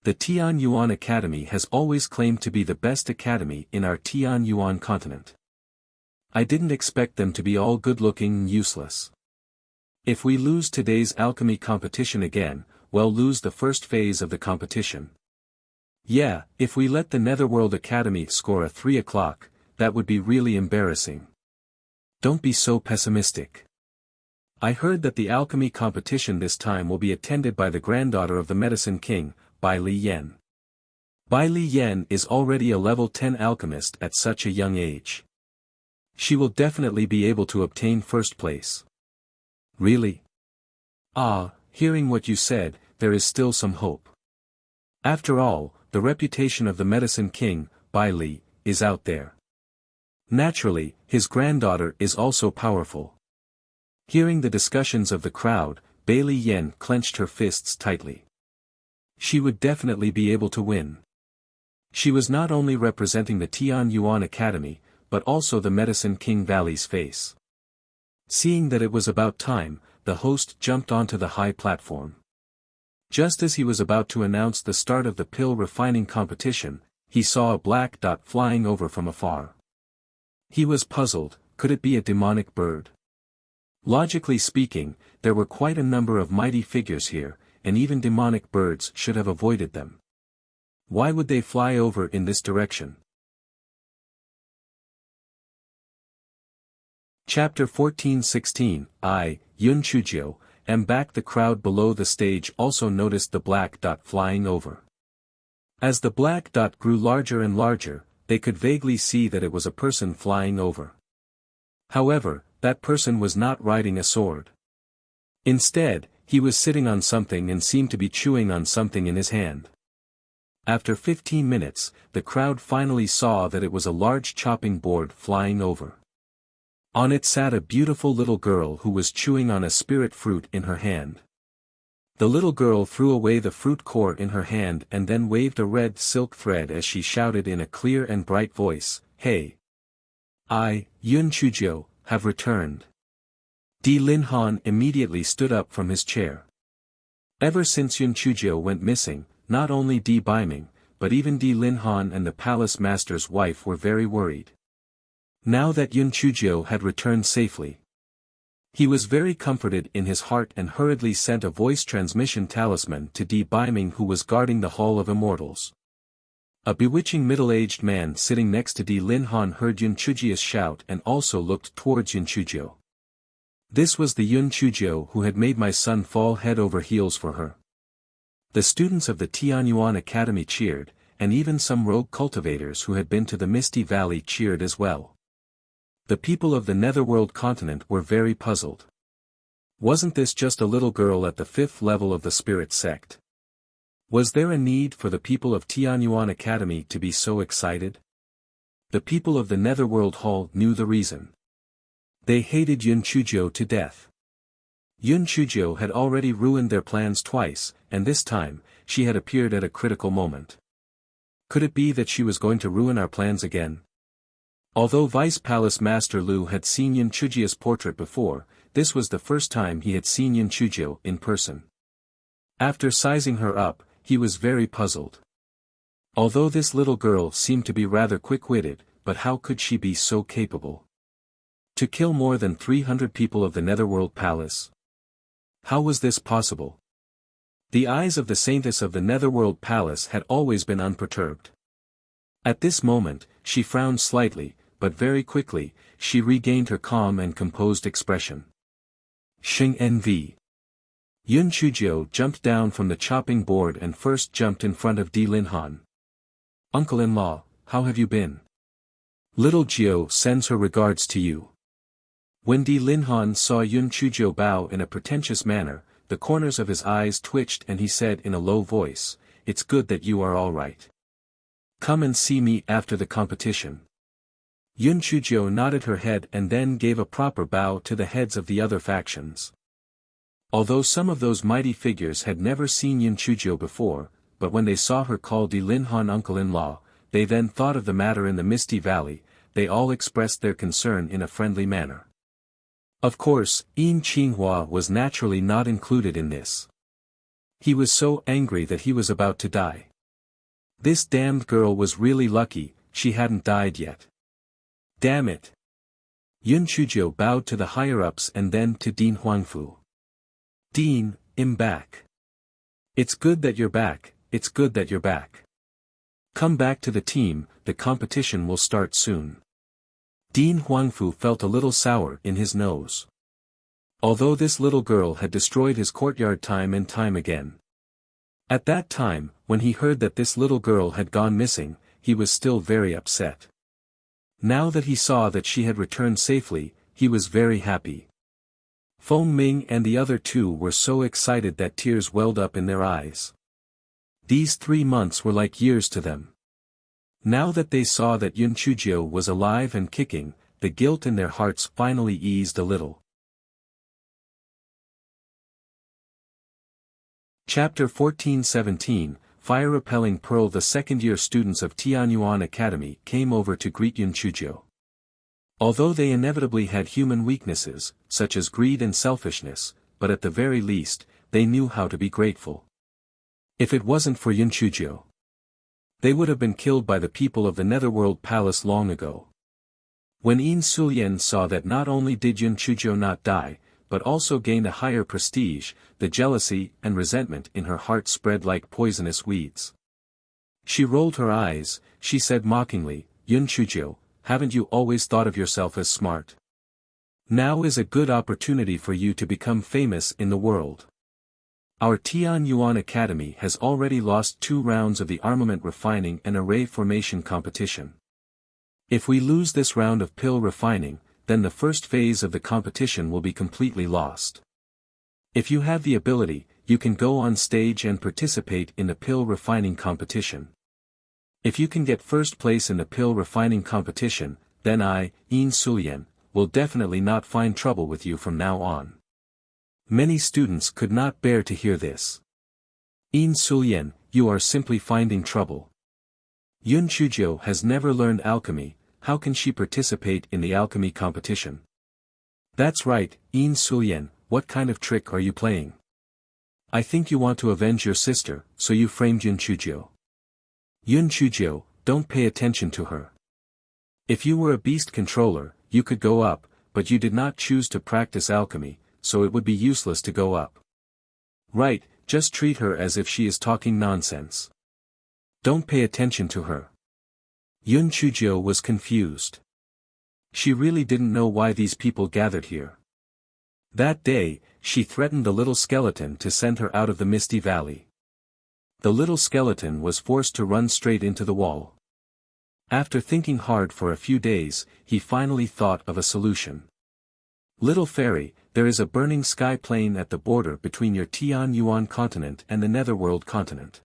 The Tianyuan Academy has always claimed to be the best academy in our Tianyuan continent. I didn't expect them to be all good-looking and useless. If we lose today's alchemy competition again, we'll lose the first phase of the competition. Yeah, if we let the Netherworld Academy score a 3 o'clock, that would be really embarrassing. Don't be so pessimistic. I heard that the alchemy competition this time will be attended by the granddaughter of the Medicine King, Bailey Yen. Bailey Yen is already a level 10 alchemist at such a young age. She will definitely be able to obtain first place. Really? Hearing what you said, there is still some hope. After all, the reputation of the Medicine King, Bailey, is out there. Naturally, his granddaughter is also powerful. Hearing the discussions of the crowd, Bailey Yen clenched her fists tightly. She would definitely be able to win. She was not only representing the Tianyuan Academy, but also the Medicine King Valley's face. Seeing that it was about time, the host jumped onto the high platform. Just as he was about to announce the start of the pill refining competition, he saw a black dot flying over from afar. He was puzzled. Could it be a demonic bird? Logically speaking, there were quite a number of mighty figures here, and even demonic birds should have avoided them. Why would they fly over in this direction? Chapter 14-16 Yun Chujio, am back. The crowd below the stage also noticed the black dot flying over. As the black dot grew larger and larger, they could vaguely see that it was a person flying over. However, that person was not riding a sword. Instead, he was sitting on something and seemed to be chewing on something in his hand. After 15 minutes, the crowd finally saw that it was a large chopping board flying over. On it sat a beautiful little girl who was chewing on a spirit fruit in her hand. The little girl threw away the fruit core in her hand and then waved a red silk thread as she shouted in a clear and bright voice, "Hey! I, Yun Chujio, have returned." Di Linhan immediately stood up from his chair. Ever since Yun Chujio went missing, not only Di Biming, but even Di Linhan and the palace master's wife were very worried. Now that Yun Chujio had returned safely, He was very comforted in his heart and hurriedly sent a voice transmission talisman to Di Biming, who was guarding the Hall of Immortals. A bewitching middle-aged man sitting next to Di Linhan heard Yun Chujia's shout and also looked towards Yun Chujio. This was the Yun Chujio who had made my son fall head over heels for her. The students of the Tianyuan Academy cheered, and even some rogue cultivators who had been to the Misty Valley cheered as well. The people of the Netherworld continent were very puzzled. Wasn't this just a little girl at the 5th level of the spirit sect? Was there a need for the people of Tianyuan Academy to be so excited? The people of the Netherworld Hall knew the reason. They hated Yun Chujio to death. Yun Chujio had already ruined their plans twice, and this time, she had appeared at a critical moment. Could it be that she was going to ruin our plans again? Although Vice Palace Master Lu had seen Yun Chujio's portrait before, this was the first time he had seen Yun Chujio in person. After sizing her up, he was very puzzled. Although this little girl seemed to be rather quick-witted, but how could she be so capable? To kill more than 300 people of the Netherworld Palace? How was this possible? The eyes of the Saintess of the Netherworld Palace had always been unperturbed. At this moment, she frowned slightly, but very quickly, she regained her calm and composed expression. Xing Nv. Yun Chujio jumped down from the chopping board and first jumped in front of Di Linhan. Uncle-in-law, how have you been? Little Jio sends her regards to you. When Di Linhan saw Yun Chujio bow in a pretentious manner, the corners of his eyes twitched and he said in a low voice, "It's good that you are all right. Come and see me after the competition." Yun Chujio nodded her head and then gave a proper bow to the heads of the other factions. Although some of those mighty figures had never seen Yun Chujio before, but when they saw her call Di Linhan uncle-in-law, they then thought of the matter in the Misty Valley, they all expressed their concern in a friendly manner. Of course, Yin Qinghua was naturally not included in this. He was so angry that he was about to die. This damned girl was really lucky, she hadn't died yet. Damn it! Yun Chujio bowed to the higher-ups and then to Dean Huangfu. Dean, I'm back. It's good that you're back, it's good that you're back. Come back to the team, the competition will start soon. Dean Huangfu felt a little sour in his nose. Although this little girl had destroyed his courtyard time and time again. At that time, when he heard that this little girl had gone missing, he was still very upset. Now that he saw that she had returned safely, he was very happy. Feng Ming and the other two were so excited that tears welled up in their eyes. These 3 months were like years to them. Now that they saw that Yun Chujio was alive and kicking, the guilt in their hearts finally eased a little. Chapter 14-17, Fire-Repelling Pearl. The second-year students of Tianyuan Academy came over to greet Yun Chujio. Although they inevitably had human weaknesses, such as greed and selfishness, but at the very least, they knew how to be grateful. If it wasn't for Yun Chujio, they would have been killed by the people of the Netherworld Palace long ago. When Yin Sulian saw that not only did Yun Chujio not die, but also gained a higher prestige, the jealousy and resentment in her heart spread like poisonous weeds. She rolled her eyes, she said mockingly, "Yun Chujio, haven't you always thought of yourself as smart? Now is a good opportunity for you to become famous in the world. Our Tianyuan Academy has already lost 2 rounds of the armament refining and array formation competition. If we lose this round of pill refining, then the first phase of the competition will be completely lost. If you have the ability, you can go on stage and participate in the pill refining competition. If you can get first place in the pill refining competition, then I, Yin Sulian, will definitely not find trouble with you from now on." Many students could not bear to hear this. "Yin Sulian, you are simply finding trouble. Yun Chujio has never learned alchemy, how can she participate in the alchemy competition?" "That's right, Yin Sulian, what kind of trick are you playing? I think you want to avenge your sister, so you framed Yun Chujio. Yun Chujio, don't pay attention to her. If you were a beast controller, you could go up, but you did not choose to practice alchemy, so it would be useless to go up. Right, just treat her as if she is talking nonsense. Don't pay attention to her. Yun Chujio was confused. She really didn't know why these people gathered here. That day, she threatened the little skeleton to send her out of the misty valley. The little skeleton was forced to run straight into the wall. After thinking hard for a few days, he finally thought of a solution. Little fairy, there is a burning sky plane at the border between your Tianyuan continent and the Netherworld continent.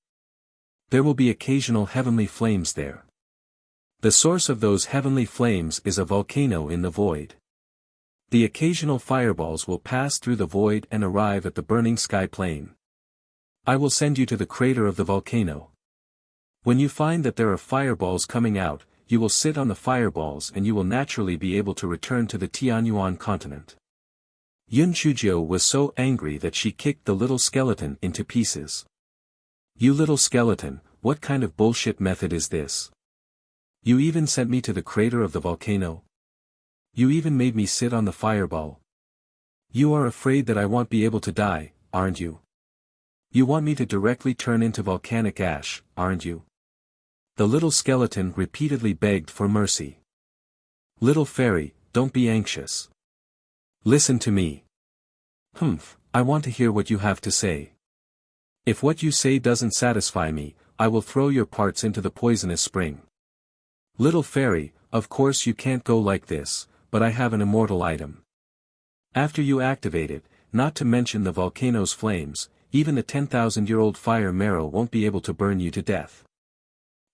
There will be occasional heavenly flames there. The source of those heavenly flames is a volcano in the void. The occasional fireballs will pass through the void and arrive at the burning sky plane. I will send you to the crater of the volcano. When you find that there are fireballs coming out, you will sit on the fireballs and you will naturally be able to return to the Tianyuan continent. Yun Chujio was so angry that she kicked the little skeleton into pieces. You little skeleton, what kind of bullshit method is this? You even sent me to the crater of the volcano? You even made me sit on the fireball. You are afraid that I won't be able to die, aren't you? You want me to directly turn into volcanic ash, aren't you? The little skeleton repeatedly begged for mercy. Little fairy, don't be anxious. Listen to me. I want to hear what you have to say. If what you say doesn't satisfy me, I will throw your parts into the poisonous spring. Little fairy, of course you can't go like this, but I have an immortal item. After you activate it, not to mention the volcano's flames, even the 10,000-year-old fire marrow won't be able to burn you to death.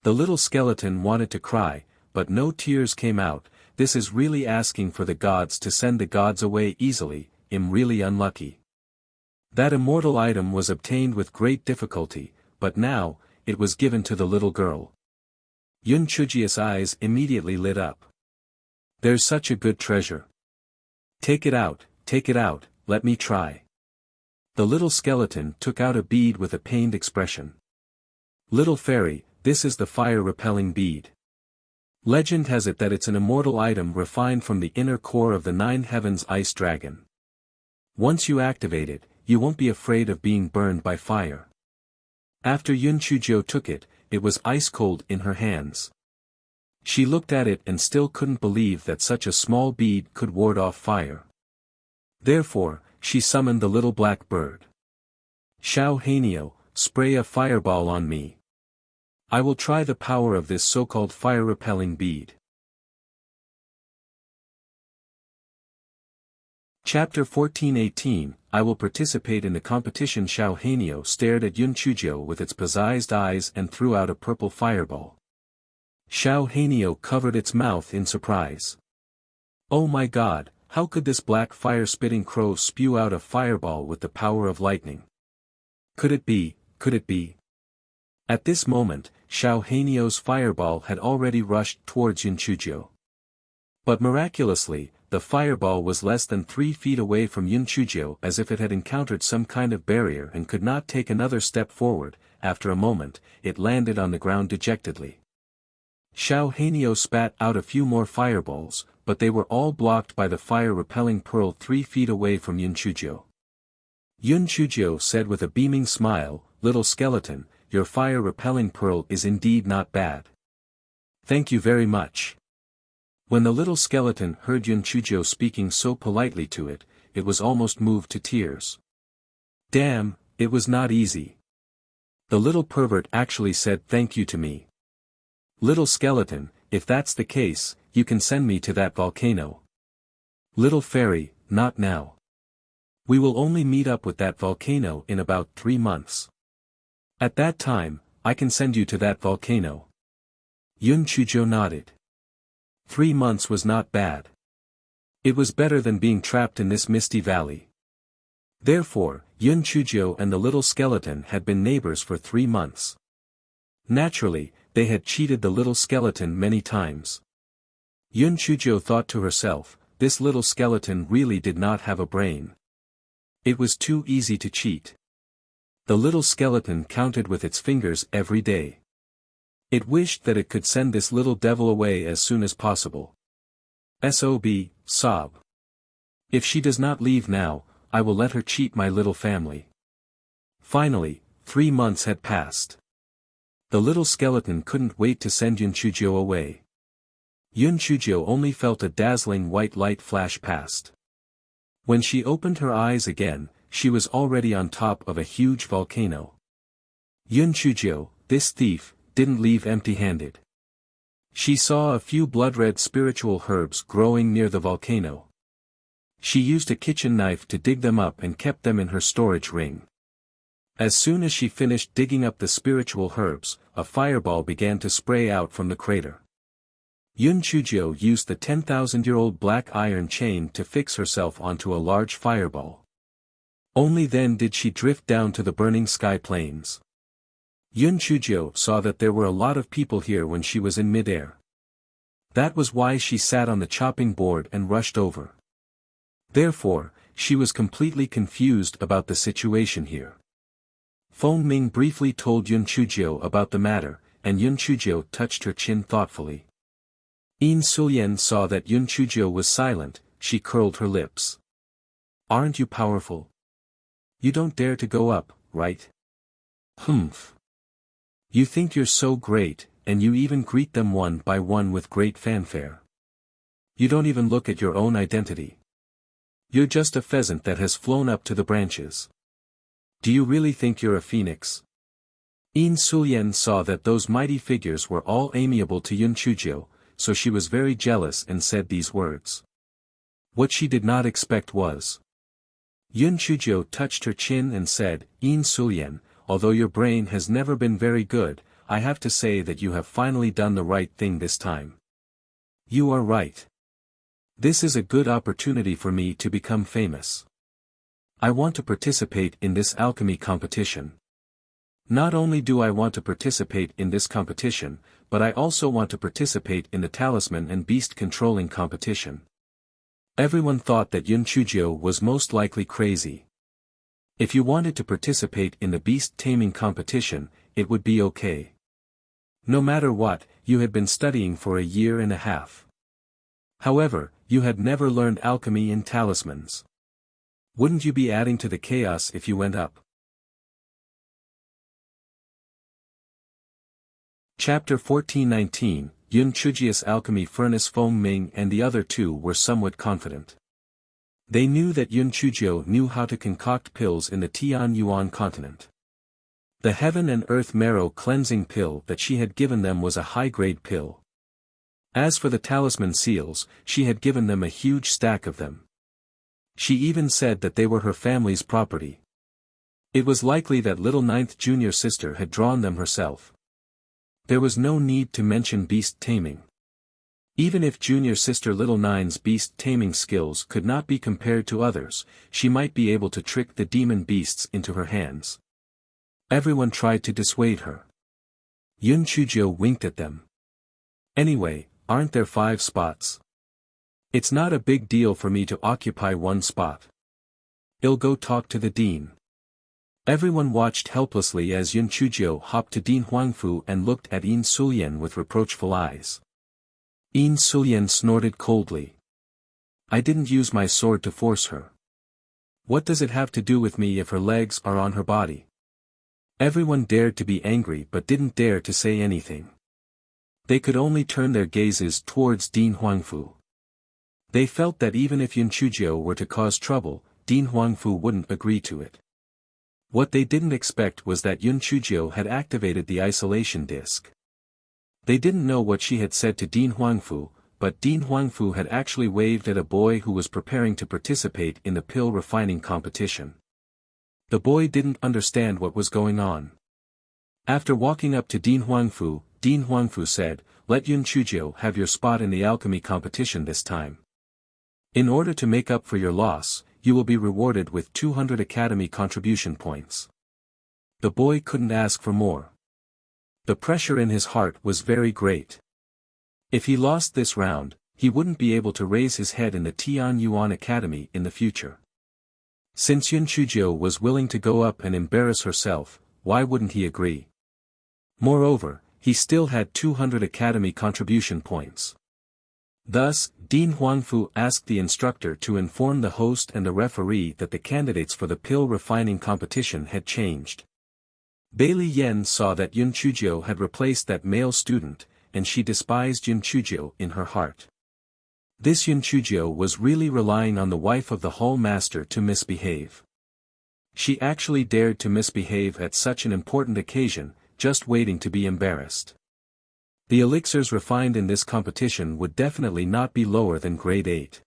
The little skeleton wanted to cry, but no tears came out. This is really asking for the gods to send the gods away easily. I'm really unlucky. That immortal item was obtained with great difficulty, but now, it was given to the little girl. Yun Chujia's eyes immediately lit up. There's such a good treasure. Take it out, let me try. The little skeleton took out a bead with a pained expression. Little fairy, this is the fire-repelling bead. Legend has it that it's an immortal item refined from the inner core of the Nine Heavens ice dragon. Once you activate it, you won't be afraid of being burned by fire. After Yun Chujio took it, it was ice-cold in her hands. She looked at it and still couldn't believe that such a small bead could ward off fire. Therefore, she summoned the little black bird. Xiao Hanio, spray a fireball on me. I will try the power of this so-called fire-repelling bead. Chapter 14:18 I will participate in the competition. Xiao Hanio stared at Yun Chujio with its pizzazed eyes and threw out a purple fireball. Xiao Hanio covered its mouth in surprise. Oh my god, how could this black fire-spitting crow spew out a fireball with the power of lightning? Could it be? At this moment, Xiao Hanio's fireball had already rushed towards Yun Chujio. But miraculously, the fireball was less than 3 feet away from Yun Chujio, as if it had encountered some kind of barrier and could not take another step forward. After a moment, it landed on the ground dejectedly. Xiao Hanio spat out a few more fireballs, but they were all blocked by the fire-repelling pearl 3 feet away from Yun Chujio. Yun Chujio said with a beaming smile, "Little skeleton, your fire-repelling pearl is indeed not bad. Thank you very much." When the little skeleton heard Yun Chujio speaking so politely to it, it was almost moved to tears. Damn, it was not easy. The little pervert actually said thank you to me. Little skeleton, if that's the case, you can send me to that volcano. Little fairy, not now. We will only meet up with that volcano in about 3 months. At that time, I can send you to that volcano. Yun Chujio nodded. 3 months was not bad. It was better than being trapped in this misty valley. Therefore, Yun Chujio and the little skeleton had been neighbors for 3 months. Naturally, they had cheated the little skeleton many times. Yun Chujio thought to herself, this little skeleton really did not have a brain. It was too easy to cheat. The little skeleton counted with its fingers every day. It wished that it could send this little devil away as soon as possible. Sob. If she does not leave now, I will let her cheat my little family. Finally, 3 months had passed. The little skeleton couldn't wait to send Yun Chujio away. Yun Chujio only felt a dazzling white light flash past. When she opened her eyes again, she was already on top of a huge volcano. Yun Chujio, this thief, didn't leave empty-handed. She saw a few blood-red spiritual herbs growing near the volcano. She used a kitchen knife to dig them up and kept them in her storage ring. As soon as she finished digging up the spiritual herbs, a fireball began to spray out from the crater. Yun Chujio used the 10,000-year-old black iron chain to fix herself onto a large fireball. Only then did she drift down to the burning sky plains. Yun Chujio saw that there were a lot of people here when she was in midair. That was why she sat on the chopping board and rushed over. Therefore, she was completely confused about the situation here. Feng Ming briefly told Yun Chujio about the matter, and Yun Chujio touched her chin thoughtfully. Yin Sulian saw that Yun Chujio was silent, she curled her lips. Aren't you powerful? You don't dare to go up, right? Humph. You think you're so great, and you even greet them one by one with great fanfare. You don't even look at your own identity. You're just a pheasant that has flown up to the branches. Do you really think you're a phoenix? Yin Sulian saw that those mighty figures were all amiable to Yun Chujio, so she was very jealous and said these words. What she did not expect was. Yun Chujio touched her chin and said, Yin Sulian, although your brain has never been very good, I have to say that you have finally done the right thing this time. You are right. This is a good opportunity for me to become famous. I want to participate in this alchemy competition. Not only do I want to participate in this competition, but I also want to participate in the talisman and beast controlling competition. Everyone thought that Yun Chujio was most likely crazy. If you wanted to participate in the beast taming competition, it would be okay. No matter what, you had been studying for a year and a half. However, you had never learned alchemy in talismans. Wouldn't you be adding to the chaos if you went up? Chapter 1419, Yun Chujio's alchemy furnace. Feng Ming and the other two were somewhat confident. They knew that Yun Chujio knew how to concoct pills in the Tian Yuan continent. The Heaven and Earth Marrow cleansing pill that she had given them was a high-grade pill. As for the talisman seals, she had given them a huge stack of them. She even said that they were her family's property. It was likely that little ninth junior sister had drawn them herself. There was no need to mention beast taming. Even if junior sister Little Nine's beast taming skills could not be compared to others, she might be able to trick the demon beasts into her hands. Everyone tried to dissuade her. Yun Chujio winked at them. Anyway, aren't there 5 spots? It's not a big deal for me to occupy 1 spot. I'll go talk to the dean. Everyone watched helplessly as Yun Chujio hopped to Dean Huangfu and looked at Yin Sulian with reproachful eyes. Yin Sulian snorted coldly. I didn't use my sword to force her. What does it have to do with me if her legs are on her body? Everyone dared to be angry but didn't dare to say anything. They could only turn their gazes towards Dean Huangfu. They felt that even if Yun Chujio were to cause trouble, Dean Huangfu wouldn't agree to it. What they didn't expect was that Yun Chujio had activated the isolation disc. They didn't know what she had said to Dean Huangfu, but Dean Huangfu had actually waved at a boy who was preparing to participate in the pill refining competition. The boy didn't understand what was going on. After walking up to Dean Huangfu said, "Let Yun Chujio have your spot in the alchemy competition this time. In order to make up for your loss, you will be rewarded with 200 academy contribution points." The boy couldn't ask for more. The pressure in his heart was very great. If he lost this round, he wouldn't be able to raise his head in the Tian Yuan Academy in the future. Since Yun Chujio was willing to go up and embarrass herself, why wouldn't he agree? Moreover, he still had 200 academy contribution points. Thus, Dean Huangfu asked the instructor to inform the host and the referee that the candidates for the pill refining competition had changed. Bailey Yen saw that Yun Chujio had replaced that male student, and she despised Yun Chujio in her heart. This Yun Chujio was really relying on the wife of the hall master to misbehave. She actually dared to misbehave at such an important occasion, just waiting to be embarrassed. The elixirs refined in this competition would definitely not be lower than grade 8.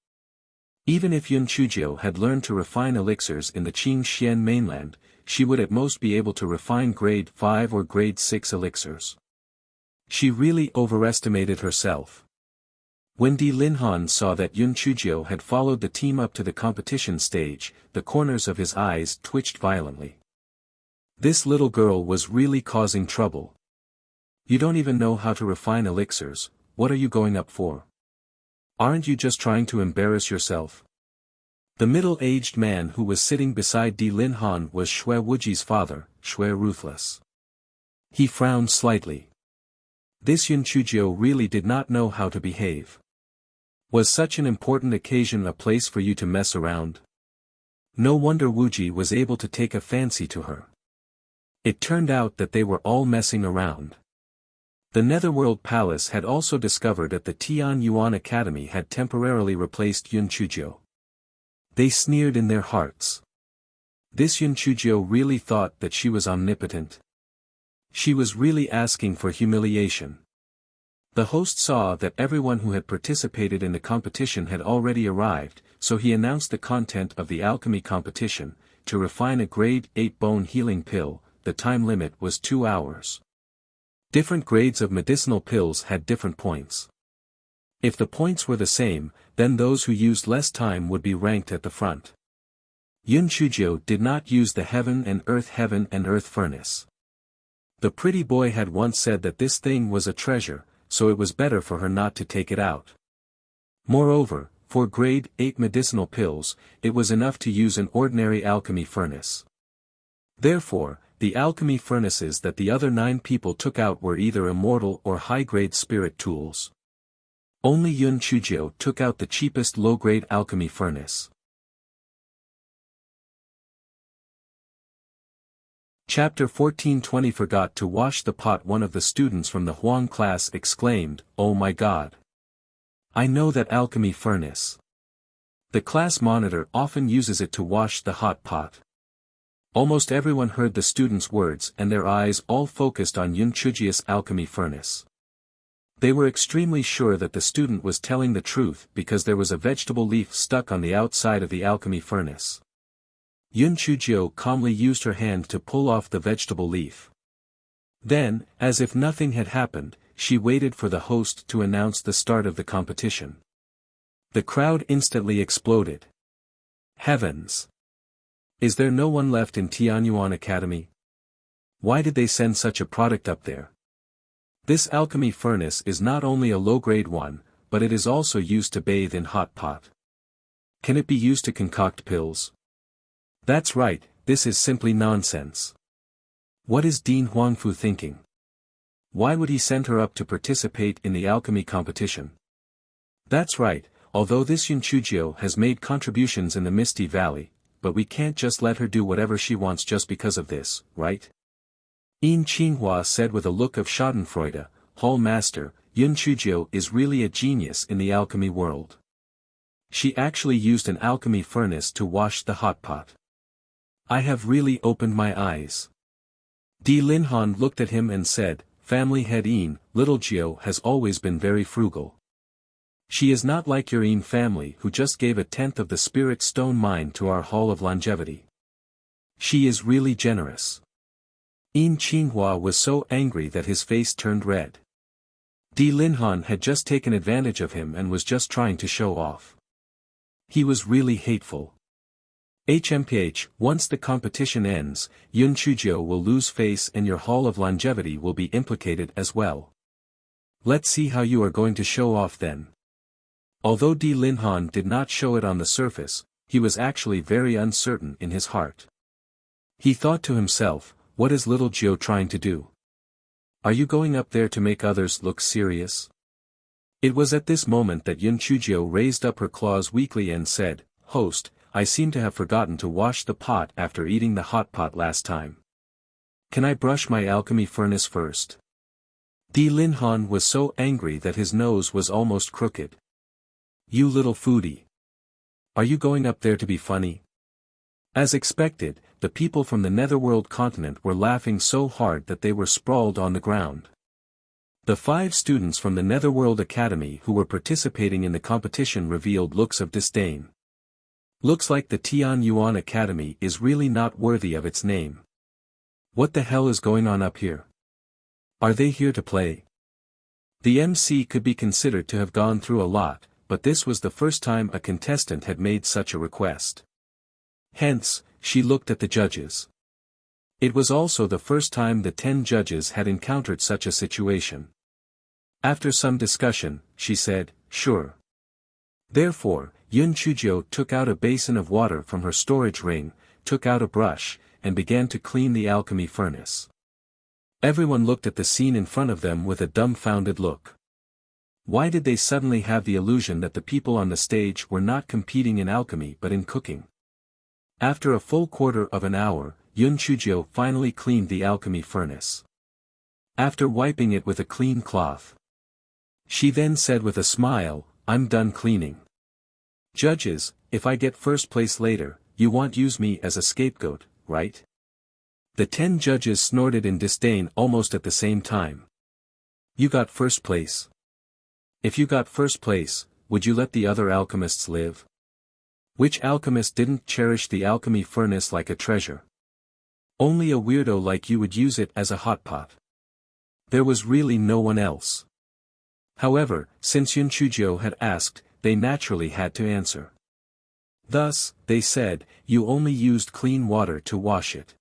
Even if Yun Chujio had learned to refine elixirs in the Qingxian mainland, she would at most be able to refine grade 5 or grade 6 elixirs. She really overestimated herself. When Di Linhan saw that Yun Chujio had followed the team up to the competition stage, the corners of his eyes twitched violently. This little girl was really causing trouble. You don't even know how to refine elixirs, what are you going up for? Aren't you just trying to embarrass yourself? The middle-aged man who was sitting beside Di Linhan was Shui Wuji's father, Shui Ruthless. He frowned slightly. This Yun Chujio really did not know how to behave. Was such an important occasion a place for you to mess around? No wonder Wuji was able to take a fancy to her. It turned out that they were all messing around. The Netherworld Palace had also discovered that the Tian Yuan Academy had temporarily replaced Yun Chujio. They sneered in their hearts. This Yun Chujio really thought that she was omnipotent. She was really asking for humiliation. The host saw that everyone who had participated in the competition had already arrived, so he announced the content of the alchemy competition. To refine a grade 8 bone healing pill, the time limit was 2 hours. Different grades of medicinal pills had different points. If the points were the same, then those who used less time would be ranked at the front. Yun Chujio did not use the heaven and earth furnace. The pretty boy had once said that this thing was a treasure, so it was better for her not to take it out. Moreover, for grade 8 medicinal pills, it was enough to use an ordinary alchemy furnace. Therefore, the alchemy furnaces that the other 9 people took out were either immortal or high-grade spirit tools. Only Yun Chujio took out the cheapest low-grade alchemy furnace. Chapter 14:20 Forgot to wash the pot. One of the students from the Huang class exclaimed, "Oh my God! I know that alchemy furnace. The class monitor often uses it to wash the hot pot." Almost everyone heard the student's words and their eyes all focused on Yun Chujio's alchemy furnace. They were extremely sure that the student was telling the truth because there was a vegetable leaf stuck on the outside of the alchemy furnace. Yun Chujio calmly used her hand to pull off the vegetable leaf. Then, as if nothing had happened, she waited for the host to announce the start of the competition. The crowd instantly exploded. Heavens! Is there no one left in Tianyuan Academy? Why did they send such a product up there? This alchemy furnace is not only a low-grade one, but it is also used to bathe in hot pot. Can it be used to concoct pills? That's right, this is simply nonsense. What is Dean Huangfu thinking? Why would he send her up to participate in the alchemy competition? That's right, although this Yun Chujio has made contributions in the Misty Valley, but we can't just let her do whatever she wants just because of this, right? Yin Qinghua said with a look of schadenfreude, "Hall Master, Yun Chujio is really a genius in the alchemy world. She actually used an alchemy furnace to wash the hot pot. I have really opened my eyes." Di Linhan looked at him and said, "Family head Yin, little Jio has always been very frugal. She is not like your Yin family who just gave 1/10 of the spirit stone mine to our Hall of Longevity. She is really generous." Yin Qinghua was so angry that his face turned red. Di Linhan had just taken advantage of him and was just trying to show off. He was really hateful. HMPH, once the competition ends, Yun Chujio will lose face and your Hall of Longevity will be implicated as well. Let's see how you are going to show off then. Although Di Linhan did not show it on the surface, he was actually very uncertain in his heart. He thought to himself, what is little Jio trying to do? Are you going up there to make others look serious? It was at this moment that Yun Chujio raised up her claws weakly and said, "Host, I seem to have forgotten to wash the pot after eating the hot pot last time. Can I brush my alchemy furnace first?" Di Linhan was so angry that his nose was almost crooked. "You little foodie. Are you going up there to be funny?" As expected, the people from the Netherworld continent were laughing so hard that they were sprawled on the ground. The 5 students from the Netherworld Academy who were participating in the competition revealed looks of disdain. "Looks like the Tian Yuan Academy is really not worthy of its name. What the hell is going on up here? Are they here to play?" The MC could be considered to have gone through a lot, but this was the first time a contestant had made such a request. Hence, she looked at the judges. It was also the first time the 10 judges had encountered such a situation. After some discussion, she said, "Sure." Therefore, Yun Chujio took out a basin of water from her storage ring, took out a brush, and began to clean the alchemy furnace. Everyone looked at the scene in front of them with a dumbfounded look. Why did they suddenly have the illusion that the people on the stage were not competing in alchemy but in cooking? After a full quarter of an hour, Yun Chujio finally cleaned the alchemy furnace. After wiping it with a clean cloth, she then said with a smile, "I'm done cleaning. Judges, if I get first place later, you won't use me as a scapegoat, right?" The 10 judges snorted in disdain almost at the same time. "You got first place? If you got first place, would you let the other alchemists live? Which alchemist didn't cherish the alchemy furnace like a treasure? Only a weirdo like you would use it as a hot pot. There was really no one else." However, since Yun Chujio had asked, they naturally had to answer. Thus, they said, "You only used clean water to wash it.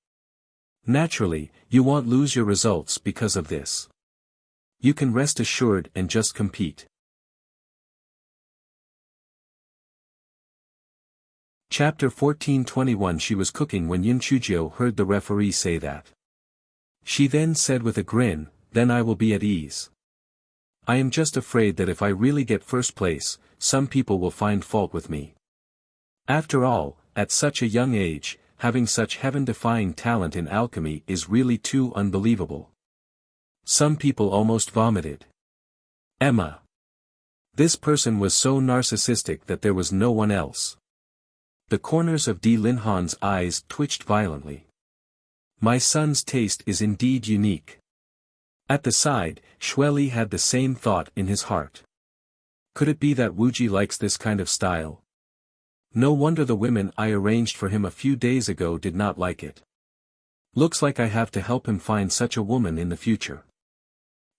Naturally, you won't lose your results because of this. You can rest assured and just compete." Chapter 14:21 She was cooking when Yun Chujio heard the referee say that. She then said with a grin, "Then I will be at ease. I am just afraid that if I really get first place, some people will find fault with me. After all, at such a young age, having such heaven-defying talent in alchemy is really too unbelievable." Some people almost vomited. Emma. This person was so narcissistic that there was no one else. The corners of Di Linhan's eyes twitched violently. "My son's taste is indeed unique." At the side, Xueli had the same thought in his heart. Could it be that Wuji likes this kind of style? No wonder the women I arranged for him a few days ago did not like it. Looks like I have to help him find such a woman in the future.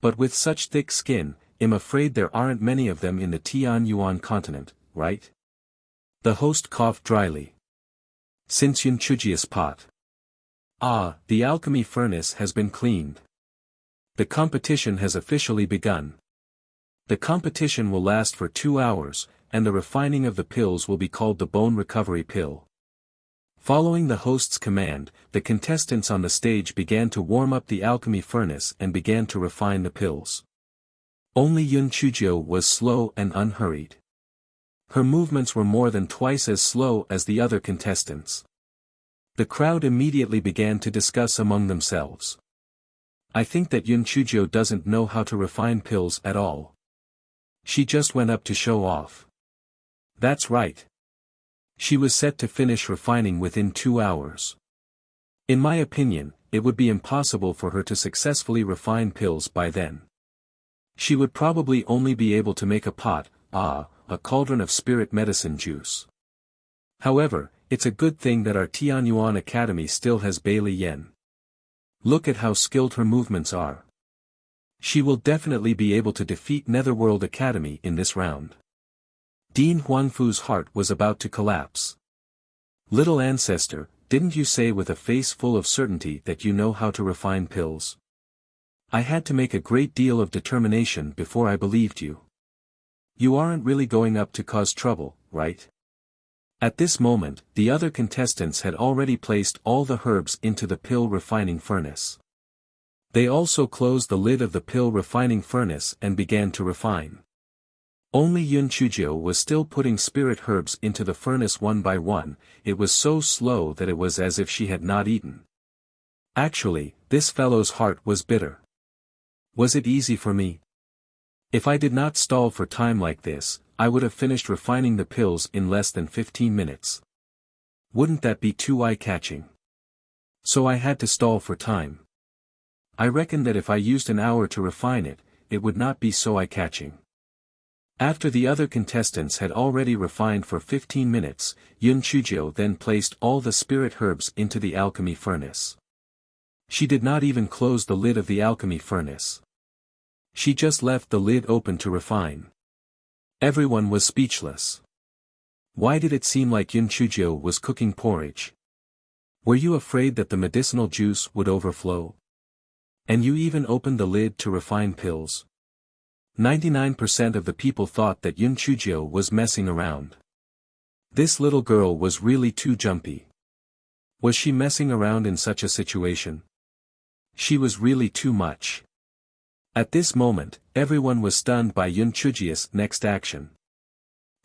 But with such thick skin, I'm afraid there aren't many of them in the Tian Yuan continent, right? The host coughed dryly. "Since Yun Chujio's pot. Ah, the alchemy furnace has been cleaned. The competition has officially begun. The competition will last for 2 hours, and the refining of the pills will be called the bone recovery pill." Following the host's command, the contestants on the stage began to warm up the alchemy furnace and began to refine the pills. Only Yun Chujio was slow and unhurried. Her movements were more than twice as slow as the other contestants. The crowd immediately began to discuss among themselves. "I think that Yun Chujio doesn't know how to refine pills at all. She just went up to show off." "That's right. She was set to finish refining within 2 hours. In my opinion, it would be impossible for her to successfully refine pills by then. She would probably only be able to make a pot, a cauldron of spirit medicine juice. However, it's a good thing that our Tianyuan Academy still has Bailey Yen. Look at how skilled her movements are. She will definitely be able to defeat Netherworld Academy in this round." Dean Huanfu's heart was about to collapse. "Little ancestor, didn't you say with a face full of certainty that you know how to refine pills? I had to make a great deal of determination before I believed you. You aren't really going up to cause trouble, right?" At this moment, the other contestants had already placed all the herbs into the pill refining furnace. They also closed the lid of the pill refining furnace and began to refine. Only Yun Chujio was still putting spirit herbs into the furnace one by one. It was so slow that it was as if she had not eaten. Actually, this fellow's heart was bitter. Was it easy for me? If I did not stall for time like this, I would have finished refining the pills in less than 15 minutes. Wouldn't that be too eye-catching? So I had to stall for time. I reckon that if I used an hour to refine it, it would not be so eye-catching. After the other contestants had already refined for 15 minutes, Yun Chujio then placed all the spirit herbs into the alchemy furnace. She did not even close the lid of the alchemy furnace. She just left the lid open to refine. Everyone was speechless. Why did it seem like Yun Chujio was cooking porridge? Were you afraid that the medicinal juice would overflow? And you even opened the lid to refine pills? 99% of the people thought that Yun Chujio was messing around. This little girl was really too jumpy. Was she messing around in such a situation? She was really too much. At this moment, everyone was stunned by Yun Chujio's next action.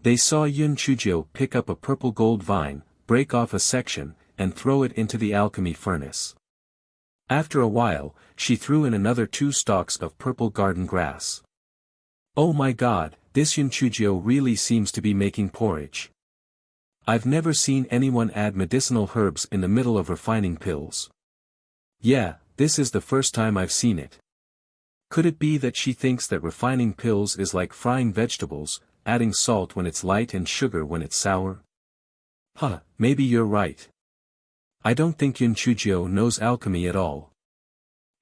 They saw Yun Chujio pick up a purple gold vine, break off a section, and throw it into the alchemy furnace. After a while, she threw in another 2 stalks of purple garden grass. Oh my God, this Yun Chujio really seems to be making porridge. I've never seen anyone add medicinal herbs in the middle of refining pills. Yeah, this is the first time I've seen it. Could it be that she thinks that refining pills is like frying vegetables, adding salt when it's light and sugar when it's sour? Huh, maybe you're right. I don't think Yun Chujio knows alchemy at all.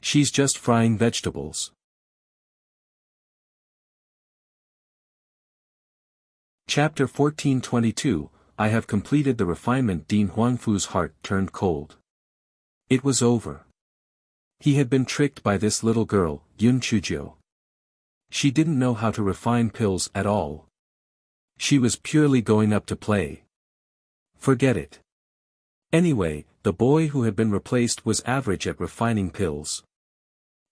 She's just frying vegetables. Chapter 1422, I have completed the refinement. Dean Huangfu's heart turned cold. It was over. He had been tricked by this little girl, Yun Chujio. She didn't know how to refine pills at all. She was purely going up to play. Forget it. Anyway, the boy who had been replaced was average at refining pills.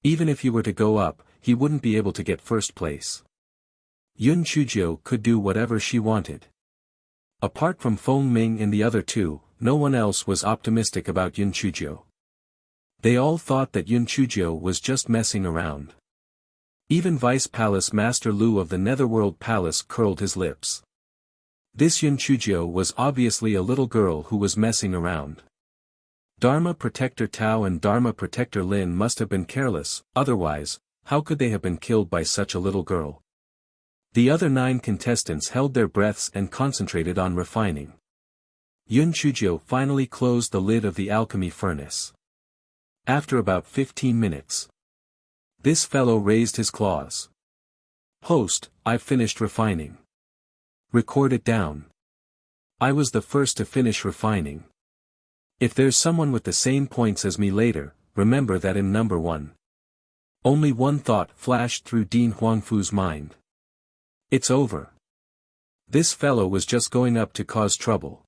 Even if he were to go up, he wouldn't be able to get first place. Yun Chujio could do whatever she wanted. Apart from Feng Ming and the other two, no one else was optimistic about Yun Chujio. They all thought that Yun Chujio was just messing around. Even Vice Palace Master Lu of the Netherworld Palace curled his lips. This Yun Chujio was obviously a little girl who was messing around. Dharma Protector Tao and Dharma Protector Lin must have been careless, otherwise, how could they have been killed by such a little girl? The other 9 contestants held their breaths and concentrated on refining. Yun Chujio finally closed the lid of the alchemy furnace. After about 15 minutes. This fellow raised his claws. Host, I've finished refining. Record it down. I was the first to finish refining. If there's someone with the same points as me later, remember that I'm number 1. Only one thought flashed through Dean Huangfu's mind. It's over. This fellow was just going up to cause trouble.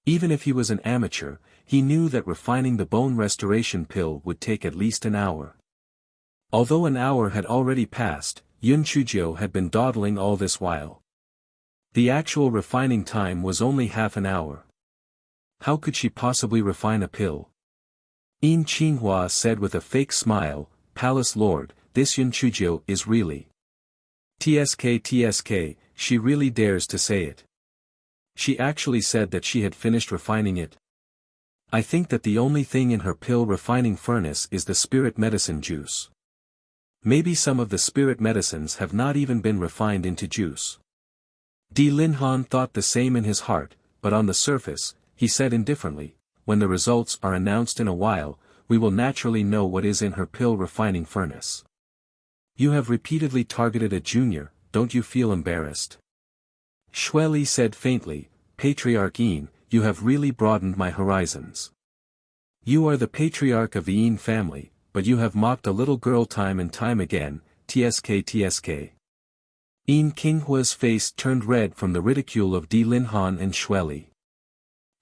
Even if he was an amateur, he knew that refining the bone restoration pill would take at least an hour. Although an hour had already passed, Yun Chujio had been dawdling all this while. The actual refining time was only half an hour. How could she possibly refine a pill? Yin Qinghua said with a fake smile, Palace Lord, this Yun Chujio is really. TSK, she really dares to say it. She actually said that she had finished refining it. I think that the only thing in her pill refining furnace is the spirit medicine juice. Maybe some of the spirit medicines have not even been refined into juice. Di Linhan thought the same in his heart, but on the surface, he said indifferently, when the results are announced in a while, we will naturally know what is in her pill refining furnace. You have repeatedly targeted a junior, don't you feel embarrassed? Shueli said faintly, Patriarch Yin, you have really broadened my horizons. You are the patriarch of the Yin family, but you have mocked a little girl time and time again, TSK. Yin Qinghua's face turned red from the ridicule of Di Linhan and Shueli.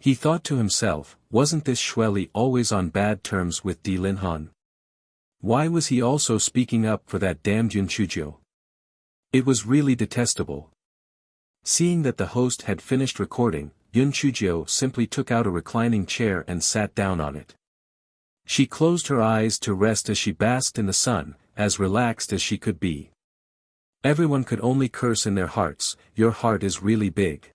He thought to himself, wasn't this Shueli always on bad terms with Di Linhan? Why was he also speaking up for that damned Yun Chujio? It was really detestable. Seeing that the host had finished recording, Yun Chujio simply took out a reclining chair and sat down on it. She closed her eyes to rest as she basked in the sun, as relaxed as she could be. Everyone could only curse in their hearts, "Your heart is really big."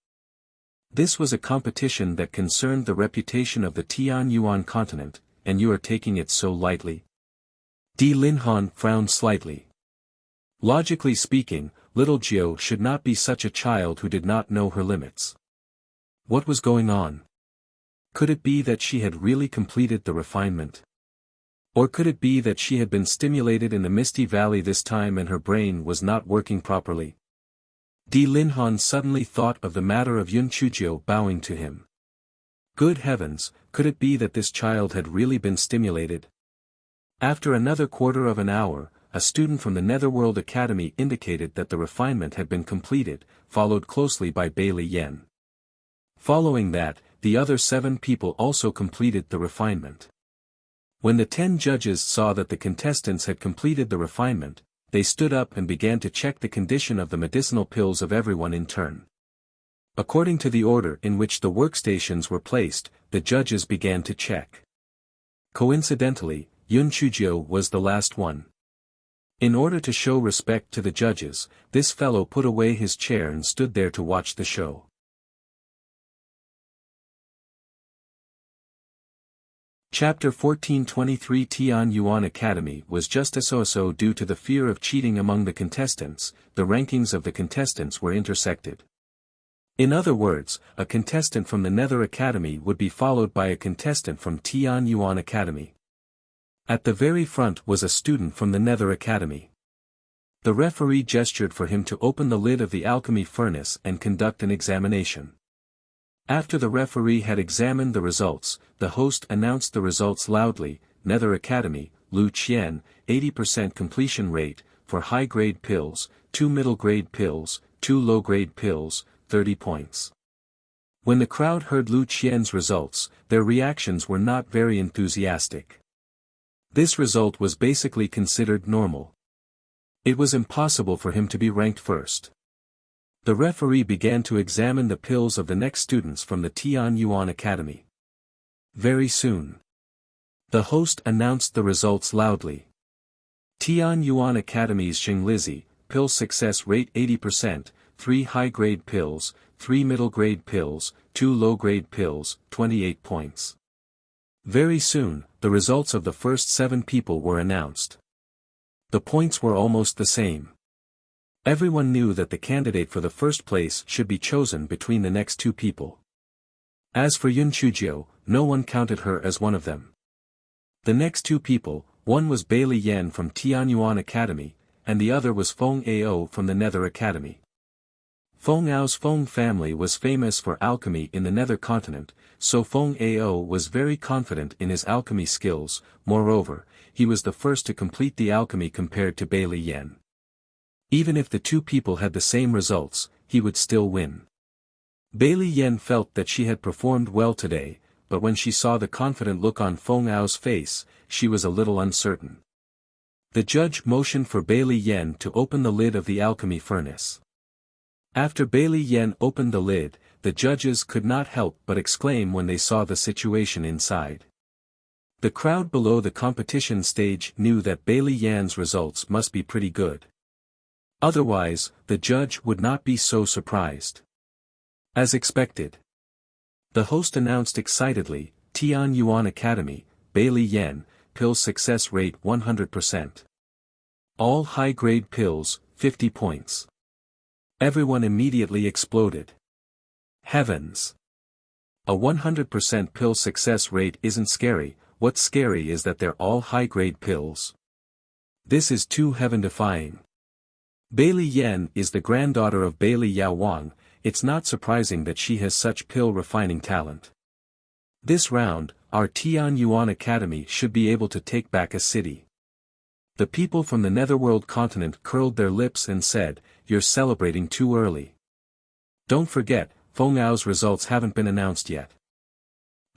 This was a competition that concerned the reputation of the Tianyuan continent, and you are taking it so lightly. Di Linhan frowned slightly. Logically speaking, little Jiao should not be such a child who did not know her limits. What was going on? Could it be that she had really completed the refinement? Or could it be that she had been stimulated in the Misty Valley this time and her brain was not working properly? Di Linhan suddenly thought of the matter of Yun Chujio bowing to him. Good heavens, could it be that this child had really been stimulated? After another quarter of an hour, a student from the Netherworld Academy indicated that the refinement had been completed, followed closely by Bailey Yen. Following that, the other 7 people also completed the refinement. When the 10 judges saw that the contestants had completed the refinement, they stood up and began to check the condition of the medicinal pills of everyone in turn. According to the order in which the workstations were placed, the judges began to check. Coincidentally, Yun Chujio was the last one. In order to show respect to the judges, this fellow put away his chair and stood there to watch the show. Chapter 1423 Tianyuan Academy was just so due to the fear of cheating among the contestants, the rankings of the contestants were intersected. In other words, a contestant from the Nether Academy would be followed by a contestant from Tianyuan Academy. At the very front was a student from the Nether Academy. The referee gestured for him to open the lid of the alchemy furnace and conduct an examination. After the referee had examined the results, the host announced the results loudly. Nether Academy, Lu Qian, 80% completion rate, for high-grade pills, 2 middle-grade pills, 2 low-grade pills, 30 points. When the crowd heard Lu Qian's results, their reactions were not very enthusiastic. This result was basically considered normal. It was impossible for him to be ranked first. The referee began to examine the pills of the next students from the Tianyuan Academy. Very soon, the host announced the results loudly. Tianyuan Academy's Xinglizi, pill success rate 80%, 3 high-grade pills, 3 middle-grade pills, 2 low-grade pills, 28 points. Very soon, the results of the first 7 people were announced. The points were almost the same. Everyone knew that the candidate for the first place should be chosen between the next 2 people. As for Yun Chujio, no one counted her as one of them. The next 2 people, one was Bailey Yen from Tianyuan Academy, and the other was Feng Ao from the Nether Academy. Feng Ao's Feng family was famous for alchemy in the Nether continent, so Feng Ao was very confident in his alchemy skills. Moreover, he was the first to complete the alchemy compared to Bailey Yen. Even if the 2 people had the same results, he would still win. Bailey Yen felt that she had performed well today, but when she saw the confident look on Feng Ao's face, she was a little uncertain. The judge motioned for Bailey Yen to open the lid of the alchemy furnace. After Bailey Yen opened the lid, the judges could not help but exclaim when they saw the situation inside. The crowd below the competition stage knew that Bailey Yan's results must be pretty good. Otherwise, the judge would not be so surprised. As expected, the host announced excitedly, Tianyuan Academy, Bailey Yen, pill success rate 100%. All high-grade pills, 50 points. Everyone immediately exploded. Heavens! A 100% pill success rate isn't scary, what's scary is that they're all high-grade pills. This is too heaven-defying. Bailey Yen is the granddaughter of Bailey Yao Wang, it's not surprising that she has such pill refining talent. This round, our Tianyuan Academy should be able to take back a city. The people from the Netherworld continent curled their lips and said, "You're celebrating too early. Don't forget, Feng Ao's results haven't been announced yet.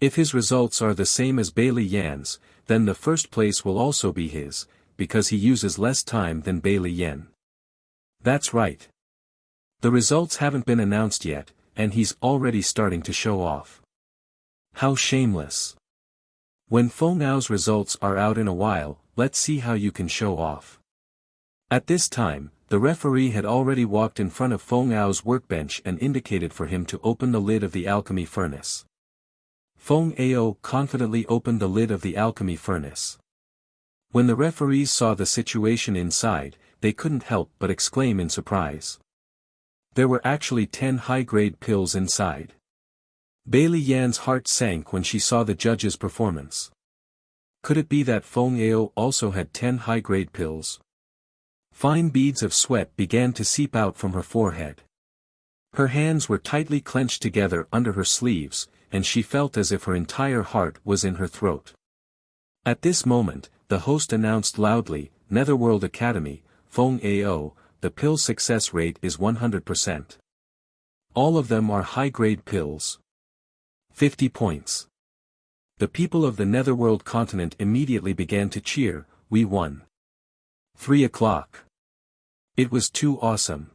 If his results are the same as Bailey Yan's, then the first place will also be his, because he uses less time than Bailey Yen." That's right. The results haven't been announced yet, and he's already starting to show off. How shameless. When Feng Ao's results are out in a while, let's see how you can show off. At this time, the referee had already walked in front of Feng Ao's workbench and indicated for him to open the lid of the alchemy furnace. Feng Ao confidently opened the lid of the alchemy furnace. When the referees saw the situation inside, they couldn't help but exclaim in surprise. There were actually 10 high-grade pills inside. Bailey Yan's heart sank when she saw the judge's performance. Could it be that Feng Ao also had 10 high-grade pills? Fine beads of sweat began to seep out from her forehead. Her hands were tightly clenched together under her sleeves, and she felt as if her entire heart was in her throat. At this moment, the host announced loudly, "Netherworld Academy, Feng Ao, the pill success rate is 100%. All of them are high-grade pills. 50 points." The people of the Netherworld continent immediately began to cheer, "We won. 3 o'clock. It was too awesome.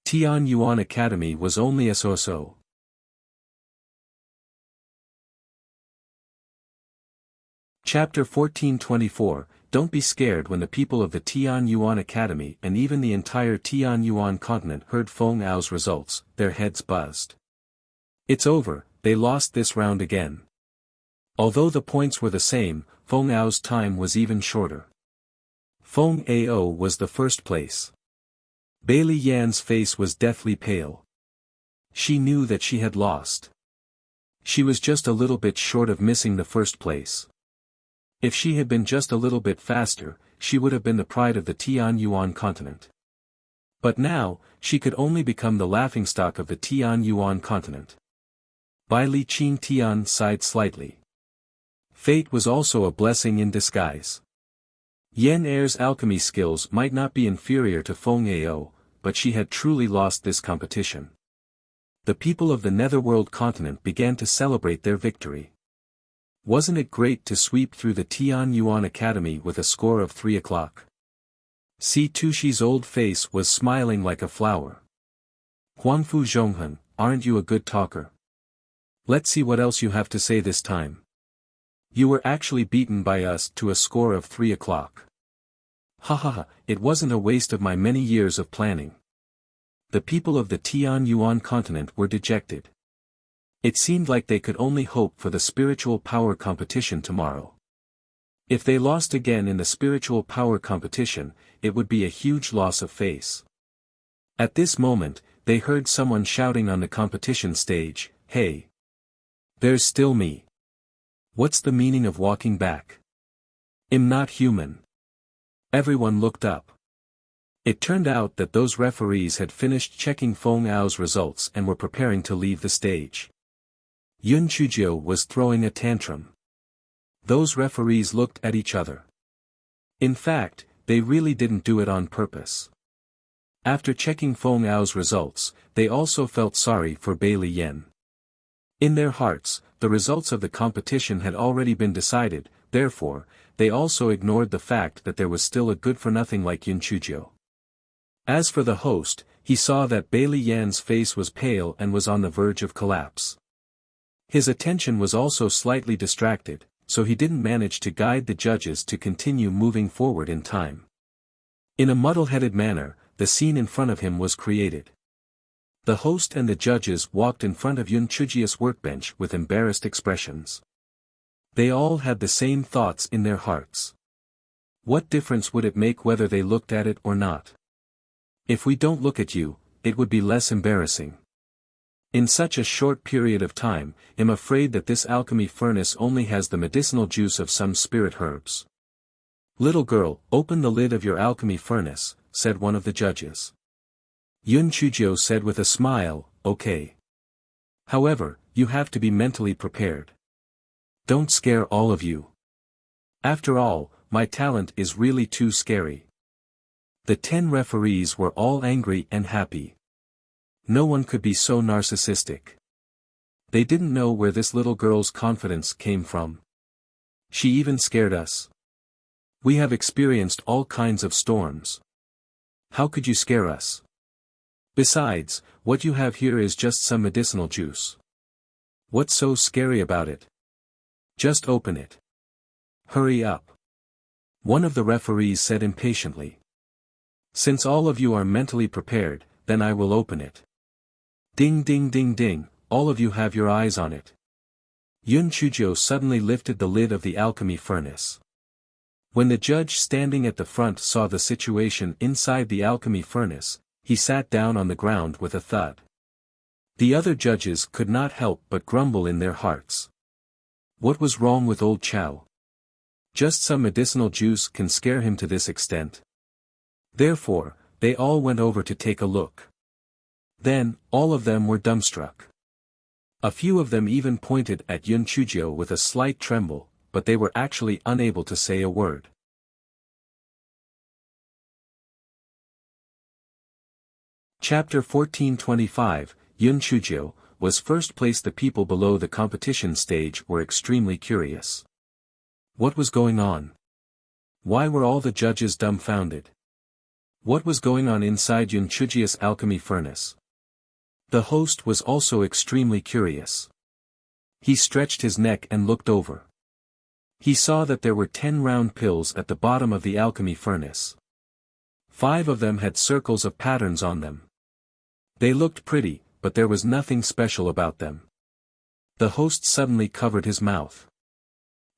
Tian Yuan Academy was only a so-so." Chapter 1424, Don't be scared. When the people of the Tian Yuan Academy and even the entire Tian Yuan continent heard Feng Ao's results, their heads buzzed. It's over, they lost this round again. Although the points were the same, Feng Ao's time was even shorter. Feng Ao was the first place. Bailey Yan's face was deathly pale. She knew that she had lost. She was just a little bit short of missing the first place. If she had been just a little bit faster, she would have been the pride of the Tian Yuan continent. But now, she could only become the laughingstock of the Tian Yuan continent. Bai Li Qing Tian sighed slightly. Fate was also a blessing in disguise. Yan Er's alchemy skills might not be inferior to Feng Ao, but she had truly lost this competition. The people of the Netherworld continent began to celebrate their victory. Wasn't it great to sweep through the Tian Yuan Academy with a score of 3 o'clock? Si Tushi's old face was smiling like a flower. Huangfu Zhonghen, aren't you a good talker? Let's see what else you have to say this time. You were actually beaten by us to a score of 3 o'clock. Ha ha ha, it wasn't a waste of my many years of planning. The people of the Tian Yuan continent were dejected. It seemed like they could only hope for the spiritual power competition tomorrow. If they lost again in the spiritual power competition, it would be a huge loss of face. At this moment, they heard someone shouting on the competition stage, "Hey! There's still me. What's the meaning of walking back? I'm not human." Everyone looked up. It turned out that those referees had finished checking Feng Ao's results and were preparing to leave the stage. Yun Chujio was throwing a tantrum. Those referees looked at each other. In fact, they really didn't do it on purpose. After checking Feng Ao's results, they also felt sorry for Bailey Yan. In their hearts, the results of the competition had already been decided, therefore, they also ignored the fact that there was still a good-for-nothing like Yun Chujio. As for the host, he saw that Bailey Yan's face was pale and was on the verge of collapse. His attention was also slightly distracted, so he didn't manage to guide the judges to continue moving forward in time. In a muddle-headed manner, the scene in front of him was created. The host and the judges walked in front of Yun Chujio's workbench with embarrassed expressions. They all had the same thoughts in their hearts. What difference would it make whether they looked at it or not? If we don't look at you, it would be less embarrassing. In such a short period of time, I'm afraid that this alchemy furnace only has the medicinal juice of some spirit herbs. "Little girl, open the lid of your alchemy furnace," said one of the judges. Yun Chujio said with a smile, "Okay. However, you have to be mentally prepared. Don't scare all of you. After all, my talent is really too scary." The 10 referees were all angry and happy. No one could be so narcissistic. They didn't know where this little girl's confidence came from. She even scared us. We have experienced all kinds of storms. How could you scare us? Besides, what you have here is just some medicinal juice. What's so scary about it? Just open it. Hurry up. One of the referees said impatiently. Since all of you are mentally prepared, then I will open it. Ding ding ding ding, all of you have your eyes on it. Yun Chujio suddenly lifted the lid of the alchemy furnace. When the judge standing at the front saw the situation inside the alchemy furnace, he sat down on the ground with a thud. The other judges could not help but grumble in their hearts. What was wrong with old Chow? Just some medicinal juice can scare him to this extent. Therefore, they all went over to take a look. Then, all of them were dumbstruck. A few of them even pointed at Yun Chujio with a slight tremble, but they were actually unable to say a word. Chapter 1425, Yun Chujio, was first placed. The people below the competition stage were extremely curious. What was going on? Why were all the judges dumbfounded? What was going on inside Yun Chujio's alchemy furnace? The host was also extremely curious. He stretched his neck and looked over. He saw that there were 10 round pills at the bottom of the alchemy furnace. 5 of them had circles of patterns on them. They looked pretty, but there was nothing special about them. The host suddenly covered his mouth.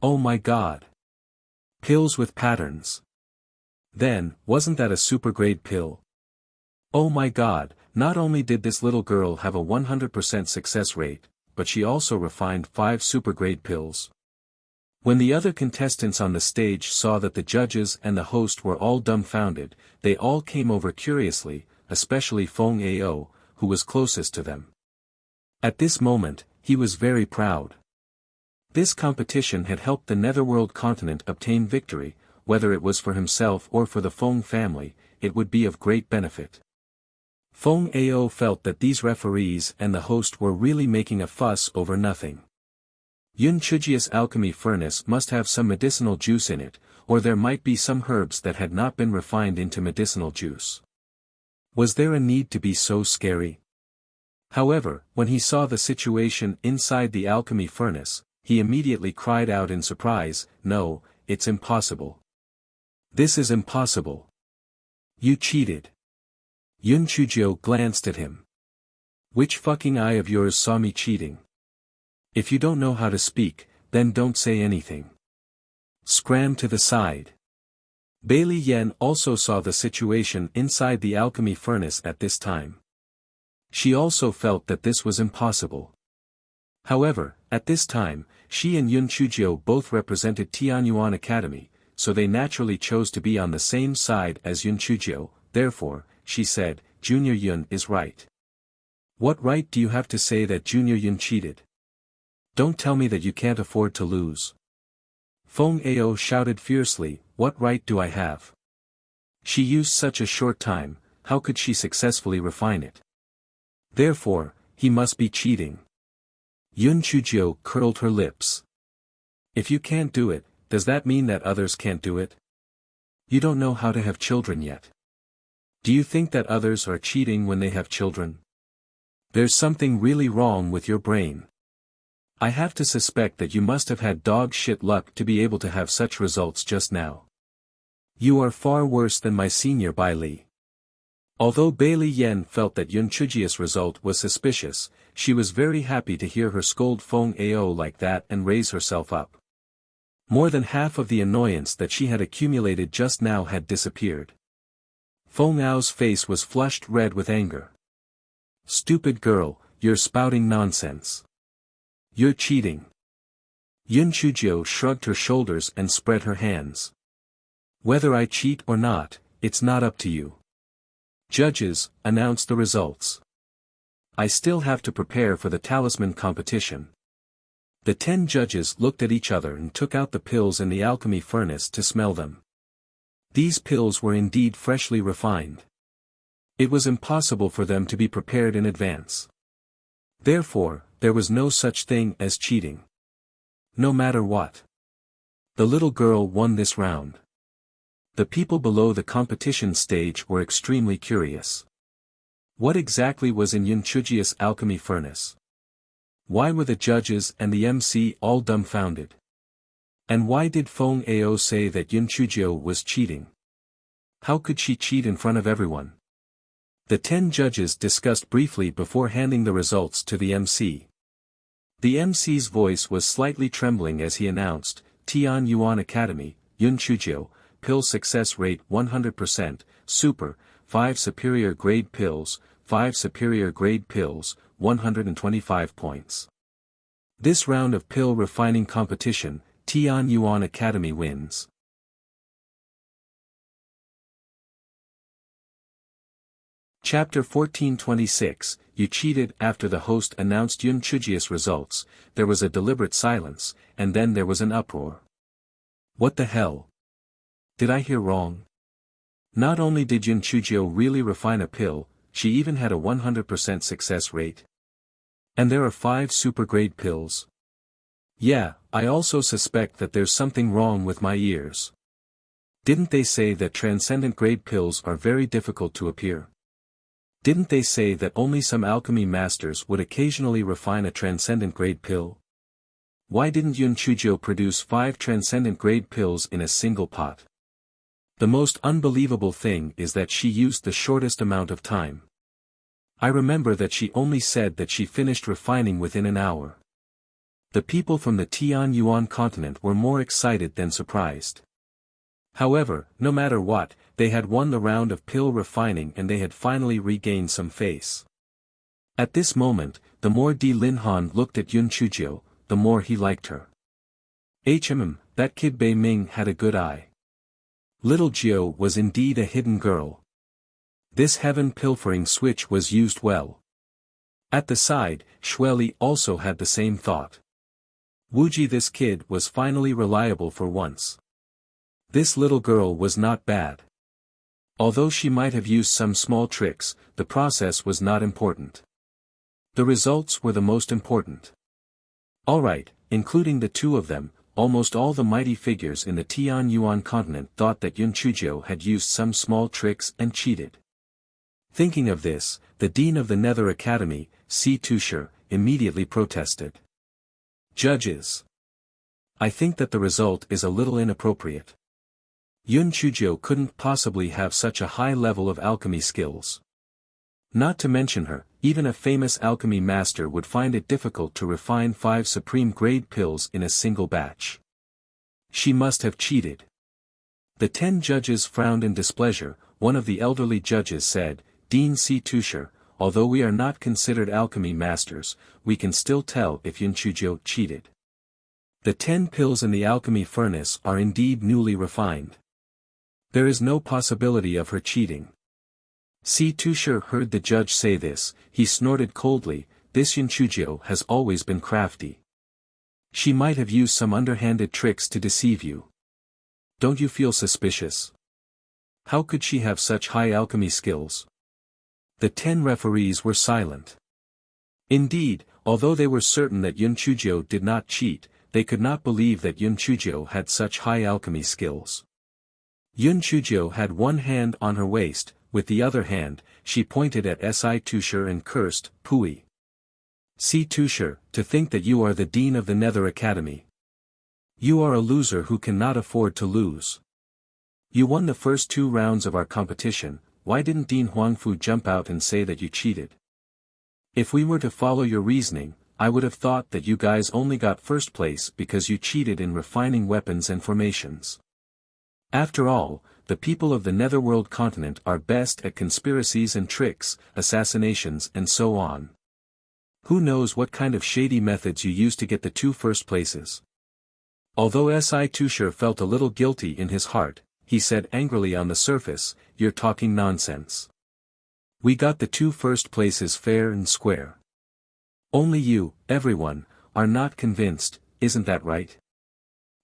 Oh my God! Pills with patterns. Then, wasn't that a super-grade pill? Oh my God, not only did this little girl have a 100% success rate, but she also refined 5 super-grade pills. When the other contestants on the stage saw that the judges and the host were all dumbfounded, they all came over curiously, especially Feng Ao, who was closest to them. At this moment, he was very proud. This competition had helped the Netherworld continent obtain victory, whether it was for himself or for the Feng family, it would be of great benefit. Feng Ao felt that these referees and the host were really making a fuss over nothing. Yun Chujio's alchemy furnace must have some medicinal juice in it, or there might be some herbs that had not been refined into medicinal juice. Was there a need to be so scary? However, when he saw the situation inside the alchemy furnace, he immediately cried out in surprise, "No, it's impossible. This is impossible. You cheated." Yun Chujio glanced at him. Which fucking eye of yours saw me cheating? If you don't know how to speak, then don't say anything. Scram to the side. Bailey Yen also saw the situation inside the alchemy furnace at this time. She also felt that this was impossible. However, at this time, she and Yun Chujio both represented Tianyuan Academy, so they naturally chose to be on the same side as Yun Chujio. Therefore, she said, Junior Yun is right. What right do you have to say that Junior Yun cheated? Don't tell me that you can't afford to lose. Feng Ao shouted fiercely, what right do I have? She used such a short time, how could she successfully refine it? Therefore, he must be cheating. Yun Chujio curled her lips. If you can't do it, does that mean that others can't do it? You don't know how to have children yet. Do you think that others are cheating when they have children? There's something really wrong with your brain. I have to suspect that you must have had dog shit luck to be able to have such results just now. You are far worse than my senior Bai Li. Although Bailey Yen felt that Yun Chujio's result was suspicious, she was very happy to hear her scold Feng Ao like that and raise herself up. More than half of the annoyance that she had accumulated just now had disappeared. Feng Ao's face was flushed red with anger. Stupid girl, you're spouting nonsense. You're cheating. Yun Chujio shrugged her shoulders and spread her hands. Whether I cheat or not, it's not up to you. Judges, announce the results. I still have to prepare for the talisman competition. The 10 judges looked at each other and took out the pills in the alchemy furnace to smell them. These pills were indeed freshly refined. It was impossible for them to be prepared in advance. Therefore, there was no such thing as cheating. No matter what. The little girl won this round. The people below the competition stage were extremely curious. What exactly was in Yunchujia's alchemy furnace? Why were the judges and the MC all dumbfounded? And why did Feng Ao say that Yunchujia was cheating? How could she cheat in front of everyone? The 10 judges discussed briefly before handing the results to the MC. The MC's voice was slightly trembling as he announced, Tian Yuan Academy, Yunchujia, pill success rate 100%, super, 5 superior grade pills, 5 superior grade pills, 125 points. This round of pill refining competition, Tian Yuan Academy wins. Chapter 1426, You cheated. After the host announced Yunchujia's results, there was a deliberate silence, and then there was an uproar. What the hell? Did I hear wrong? Not only did Yunchujia really refine a pill, she even had a 100% success rate. And there are 5 super-grade pills. Yeah, I also suspect that there's something wrong with my ears. Didn't they say that transcendent-grade pills are very difficult to appear? Didn't they say that only some alchemy masters would occasionally refine a transcendent-grade pill? Why didn't Yunchujia produce 5 transcendent-grade pills in a single pot? The most unbelievable thing is that she used the shortest amount of time. I remember that she only said that she finished refining within an hour. The people from the Tian Yuan continent were more excited than surprised. However, no matter what, they had won the round of pill refining and they had finally regained some face. At this moment, the more Di Linhan looked at Yunchujia, the more he liked her. That kid Bei Ming had a good eye. Little Jiu was indeed a hidden girl. This heaven pilfering switch was used well. At the side, Xueli also had the same thought. Wuji, this kid was finally reliable for once. This little girl was not bad. Although she might have used some small tricks, the process was not important. The results were the most important. Alright, including the 2 of them, almost all the mighty figures in the Tian Yuan continent thought that Yunchujia had used some small tricks and cheated. Thinking of this, the Dean of the Nether Academy, Si Tusher, immediately protested. Judges. I think that the result is a little inappropriate. Yunchujia couldn't possibly have such a high level of alchemy skills. Not to mention her, even a famous alchemy master would find it difficult to refine 5 supreme grade pills in a single batch. She must have cheated. The 10 judges frowned in displeasure. One of the elderly judges said, Dean Si Tusher, although we are not considered alchemy masters, we can still tell if Yunchujia cheated. The 10 pills in the alchemy furnace are indeed newly refined. There is no possibility of her cheating. Si Tusher heard the judge say this, he snorted coldly, this Yunchujia has always been crafty. She might have used some underhanded tricks to deceive you. Don't you feel suspicious? How could she have such high alchemy skills? The 10 referees were silent. Indeed, although they were certain that Yunchujia did not cheat, they could not believe that Yunchujia had such high alchemy skills. Yunchujia had one hand on her waist, with the other hand, she pointed at Si Tusher and cursed, Pui. Si Tusher, to think that you are the Dean of the Nether Academy. You are a loser who cannot afford to lose. You won the first 2 rounds of our competition, why didn't Dean Huangfu jump out and say that you cheated? If we were to follow your reasoning, I would have thought that you guys only got first place because you cheated in refining weapons and formations. After all, the people of the Netherworld continent are best at conspiracies and tricks, assassinations and so on. Who knows what kind of shady methods you used to get the 2 first places? Although Si Tusher felt a little guilty in his heart, he said angrily on the surface, you're talking nonsense. We got the 2 first places fair and square. Only you, everyone, are not convinced, isn't that right?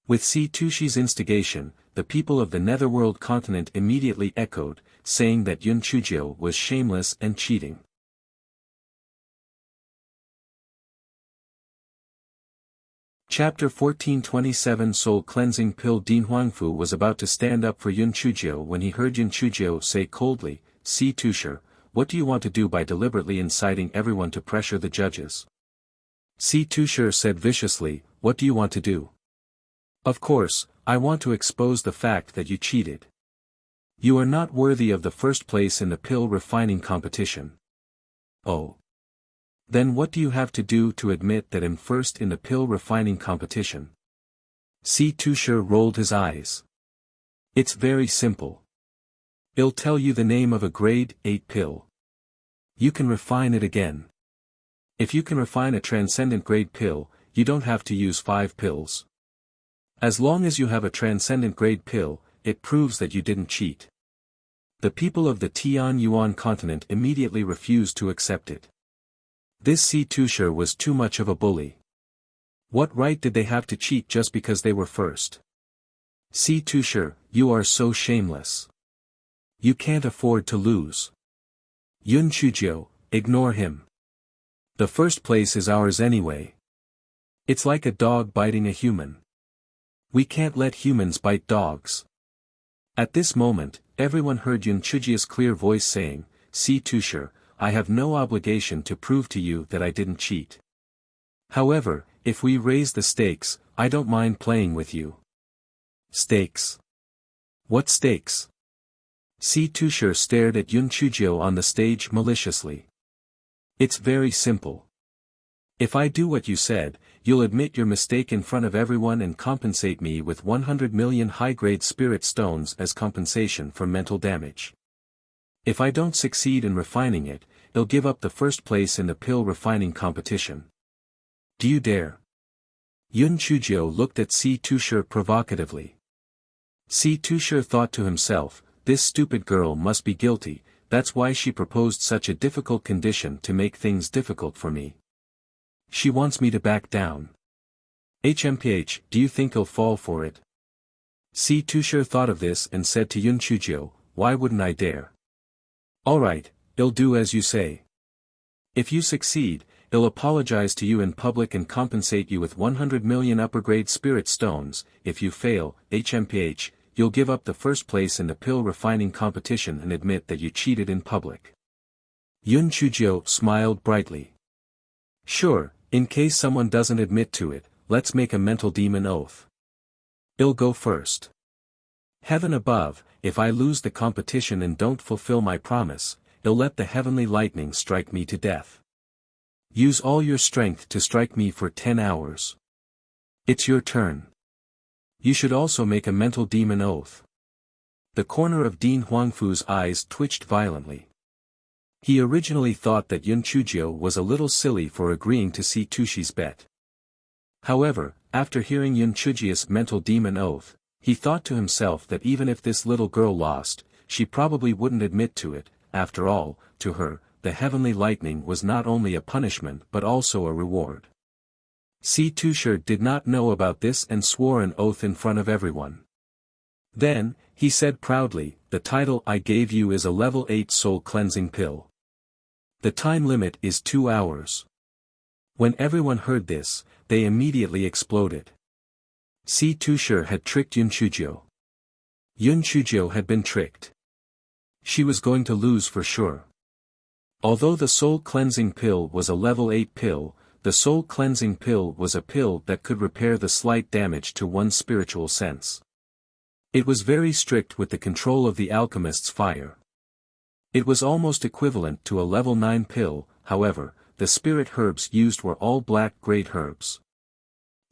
With Si Tushi's instigation, the people of the Netherworld continent immediately echoed, saying that Yunchujia was shameless and cheating. Chapter 1427 Soul Cleansing Pill. Dean Huangfu was about to stand up for Yun Chuzhou when he heard Yun Chuzhou say coldly, "See Tusher, what do you want to do by deliberately inciting everyone to pressure the judges?" Si Tusher said viciously, "What do you want to do?" "Of course, I want to expose the fact that you cheated. You are not worthy of the first place in the pill refining competition." "Oh. Then what do you have to do to admit that I'm first in the pill refining competition?" Si Tusher rolled his eyes. "It's very simple. I'll tell you the name of a grade 8 pill. You can refine it again. If you can refine a transcendent grade pill, you don't have to use 5 pills. As long as you have a transcendent grade pill, it proves that you didn't cheat." The people of the Tian Yuan continent immediately refused to accept it. This Si Tusher was too much of a bully. What right did they have to cheat just because they were first? Si Tusher, you are so shameless. You can't afford to lose. Yun Chuzhou, ignore him. The first place is ours anyway. It's like a dog biting a human. We can't let humans bite dogs. At this moment, everyone heard Yun Chuzhi's clear voice saying, "Si Tusher, I have no obligation to prove to you that I didn't cheat. However, if we raise the stakes, I don't mind playing with you." "Stakes? What stakes?" Si Tusher stared at Yun Chuzhou on the stage maliciously. "It's very simple. If I do what you said, you'll admit your mistake in front of everyone and compensate me with 100 million high-grade spirit stones as compensation for mental damage. If I don't succeed in refining it, I'll give up the first place in the pill refining competition. Do you dare?" Yun Chuzhou looked at Si Tusher provocatively. Si Tusher thought to himself, "This stupid girl must be guilty, that's why she proposed such a difficult condition to make things difficult for me. She wants me to back down. HMPH, do you think I'll fall for it?" Si Tusher thought of this and said to Yun Chuzhou, "Why wouldn't I dare? Alright, I'll do as you say. If you succeed, I'll apologize to you in public and compensate you with 100 million upper-grade spirit stones. If you fail, HMPH, you'll give up the first place in the pill refining competition and admit that you cheated in public." Yun Chuzhou smiled brightly. "Sure, in case someone doesn't admit to it, let's make a mental demon oath. I'll go first. Heaven above, if I lose the competition and don't fulfill my promise, I'll let the heavenly lightning strike me to death. Use all your strength to strike me for 10 hours. It's your turn. You should also make a mental demon oath." The corner of Dean Huangfu's eyes twitched violently. He originally thought that Yun Chuzhou was a little silly for agreeing to Si Tusher's bet. However, after hearing Yun Chuzhi's mental demon oath, he thought to himself that even if this little girl lost, she probably wouldn't admit to it. After all, to her, the heavenly lightning was not only a punishment but also a reward. Si Tusher did not know about this and swore an oath in front of everyone. Then, he said proudly, "The title I gave you is a level 8 soul cleansing pill. The time limit is 2 hours. When everyone heard this, they immediately exploded. Si Tusher had tricked Yun Chuzhou. Yun Chuzhou had been tricked. She was going to lose for sure. Although the soul cleansing pill was a level 8 pill, the soul cleansing pill was a pill that could repair the slight damage to one's spiritual sense. It was very strict with the control of the alchemist's fire. It was almost equivalent to a level 9 pill, however, the spirit herbs used were all black grade herbs.